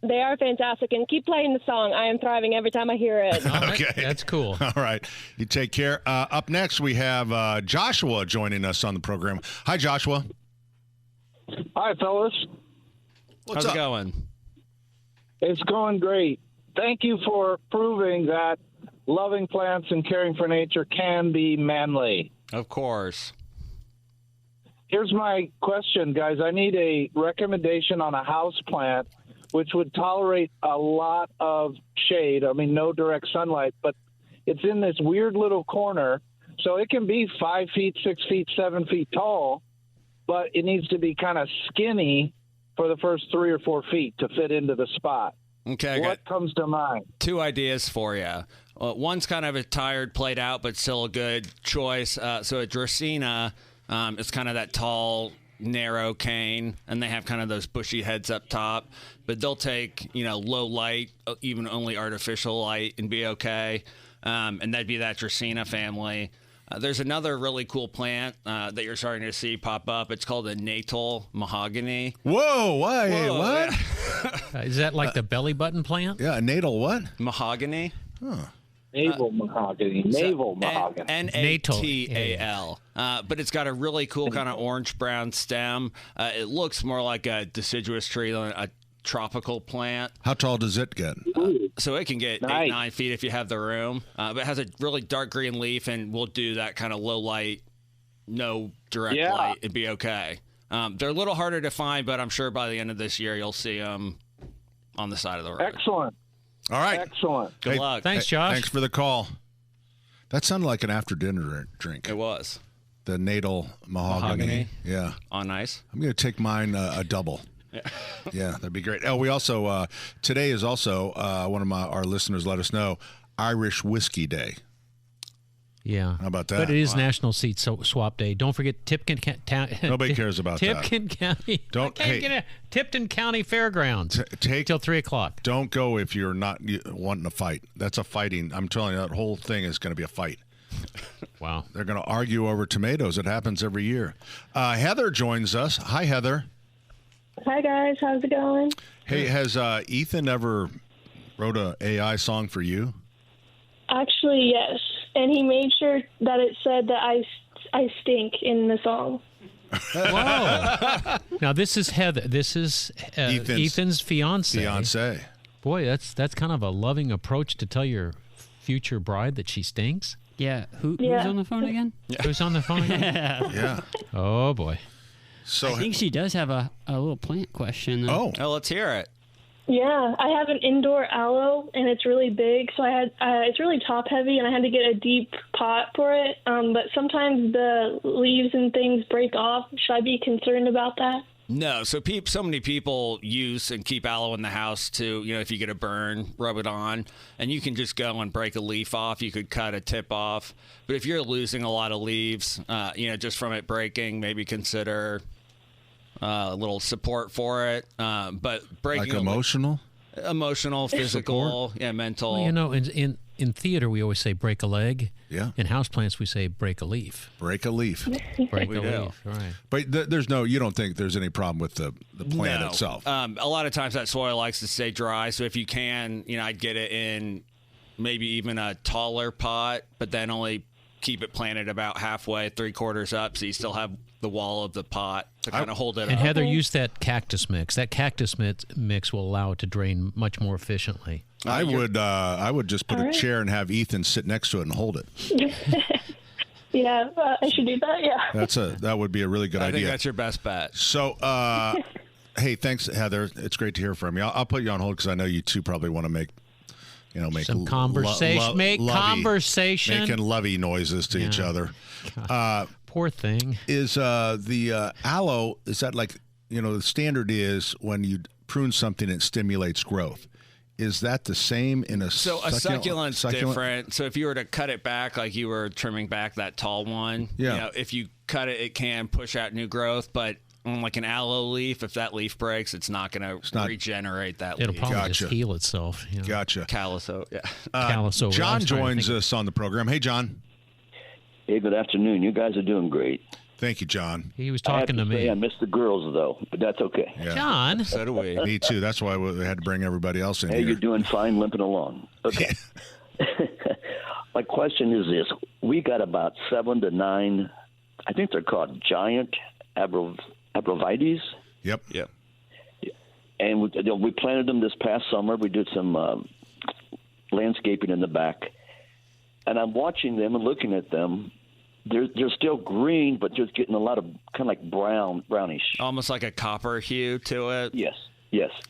They are fantastic, and keep playing the song. I am thriving every time I hear it. Okay. That's cool. All right. You take care. Up next, we have Joshua joining us on the program. Hi, Joshua. Hi, fellas. How's it going? It's going great. Thank you for proving that loving plants and caring for nature can be manly. Of course. Here's my question, guys. I need a recommendation on a house plant which would tolerate a lot of shade. I mean, no direct sunlight, but it's in this weird little corner. So it can be 5 feet, 6 feet, 7 feet tall, but it needs to be kind of skinny for the first 3 or 4 feet to fit into the spot. Okay. What comes to mind? 2 ideas for you. One's kind of a tired, played out, but still a good choice. So a Dracaena is kind of that tall, narrow cane, and they have kind of those bushy heads up top, but they'll take low light, even only artificial light, and be okay. And that'd be that Dracaena family. There's another really cool plant that you're starting to see pop up. It's called a natal mahogany. Whoa! Why? Whoa, what? Is that like the belly button plant? Yeah, a natal what? Mahogany. Huh. Naval mahogany. Naval mahogany. Natal. But it's got a really cool kind of orange-brown stem. It looks more like a deciduous tree than a tropical plant. How tall does it get? So it can get 8-9 feet if you have the room. But it has a really dark green leaf, and we'll do that kind of low light, no direct light. It'd be okay. They're a little harder to find, but I'm sure by the end of this year you'll see them on the side of the road. Excellent. All right. Excellent. Good luck. Thanks, Josh. Thanks for the call. That sounded like an after-dinner drink. It was. The natal mahogany. Yeah. On ice. I'm going to take mine a double. Yeah, that'd be great. Oh, we also today is also one of our listeners let us know Irish Whiskey Day. Yeah. How about that? But it is National Seed Swap Day. Don't forget Tipton County. Nobody cares about that. Tipton County. Tipton County Fairgrounds. Take till 3:00. Don't go if you're not wanting to fight. That's a fighting. I'm telling you, that whole thing is going to be a fight. Wow. They're going to argue over tomatoes. It happens every year. Heather joins us. Hi, Heather. Hi, guys. How's it going? Hey, has Ethan ever wrote a AI song for you? Actually, yes. And he made sure that it said that I stink in the song. Whoa. Now, this is Heather. This is Ethan's fiance. Boy, that's kind of a loving approach to tell your future bride that she stinks. Yeah. Who's on the phone again? Who's on the phone again? Yeah. Oh, boy. I think she does have a little plant question, though. Oh, let's hear it. Yeah, I have an indoor aloe, and it's really big, so it's really top heavy, and I had to get a deep pot for it. But sometimes the leaves and things break off. Should I be concerned about that? No, so many people use and keep aloe in the house to, if you get a burn, rub it on, and you can just go and break a leaf off. You could cut a tip off, but if you're losing a lot of leaves, just from it breaking, maybe consider a little support for it. But breaking like emotional, physical, mental. Well, in theater we always say break a leg. Yeah. In houseplants we say break a leaf. Break a leaf. Break a leaf. Right. But you don't think there's any problem with the plant itself? A lot of times that soil likes to stay dry, so if you can, I'd get it in maybe even a taller pot, but then only keep it planted about halfway, 3/4 up, so you still have the wall of the pot to kind of hold it up. And Heather, use that cactus mix. That cactus mix will allow it to drain much more efficiently. I would just put a chair and have Ethan sit next to it and hold it. Yeah, I should do that. Yeah. That would be a really good idea. I think that's your best bet. So, hey, thanks, Heather. It's great to hear from you. I'll put you on hold because I know you two probably want to make some conversation. Conversation. Making lovey noises to each other. Poor thing. Is the aloe? Is that like the standard is when you prune something it stimulates growth? Is that the same in a a succulent's different. So if you were to cut it back like you were trimming back that tall one, if you cut it, it can push out new growth. But like an aloe leaf, if that leaf breaks, it's not going to regenerate that It'll leaf. probably just heal itself. You know. Gotcha. Caliso, yeah. Caliso. John joins us on the program. Hey, John. Hey, good afternoon. You guys are doing great. Thank you, John. He was talking to me. I missed the girls, though, but that's okay. Yeah. John. So do we. Me too. That's why we had to bring everybody else in Hey, here. you're doing fine, limping along. Okay. My question is this. We got about 7 to 9, I think they're called giant abrovites. Yep. And we planted them this past summer. We did some landscaping in the back. And I'm watching them and looking at them. They're still green, but just getting a lot of kind of like brownish. Almost like a copper hue to it. Yes.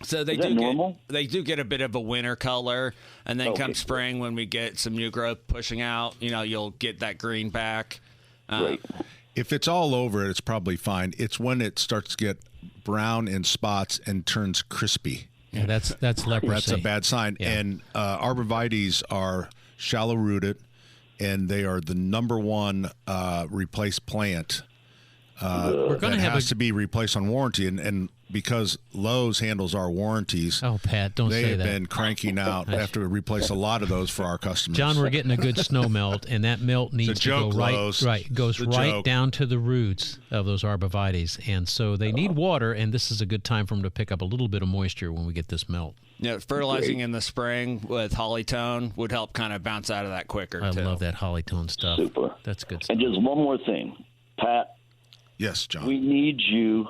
So they Is that normal? They do get a bit of a winter color, and then come spring when we get some new growth pushing out, you'll get that green back. Great. If it's all over it, it's probably fine. It's when it starts to get brown in spots and turns crispy. Yeah, that's leprosy. That's a bad sign. Yeah. And arborvitaes are shallow rooted, and they are the number one replaced plant. We're going to have to be replaced on warranty, and because Lowe's handles our warranties. Oh, Pat, don't say that. They have been cranking out. They have to replace a lot of those for our customers. John, we're getting a good snow melt, and that melt needs to go right down to the roots of those arborvitaes, and so they need water. And this is a good time for them to pick up a little bit of moisture when we get this melt. Yeah, fertilizing in the spring with Hollytone would help kind of bounce out of that quicker. I too. love that Hollytone stuff. Super. That's good stuff. And just one more thing, Pat. Yes, John. We need you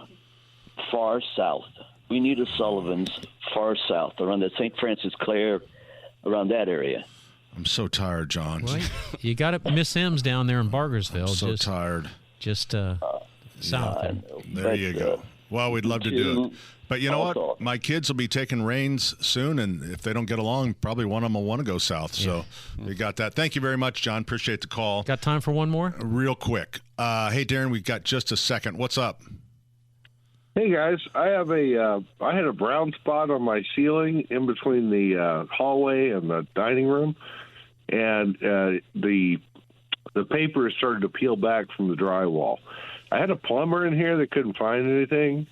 far south. We need a Sullivan's far south, around the St. Francis Clair, around that area. I'm so tired, John. Well, you got Miss M's down there in Bargersville. I'm so tired. Just south. There you go. Well, we'd love to do it. But you know what? My kids will be taking reins soon, and if they don't get along, probably one of them will want to go south. So we got that. Thank you very much, John. Appreciate the call. Got time for one more? Real quick. Hey, Darren, we've got just a second. What's up? Hey guys, I had a brown spot on my ceiling in between the hallway and the dining room, and the paper started to peel back from the drywall. I had a plumber in here that couldn't find anything.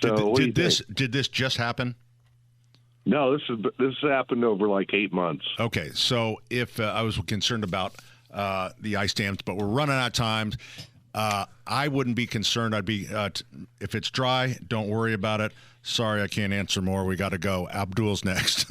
So did this just happen? No, this happened over like 8 months. Okay, so if I was concerned about the ice dams, but we're running out of time. I wouldn't be concerned. I'd be if it's dry, don't worry about it. Sorry, I can't answer more. We got to go. Abdul's next.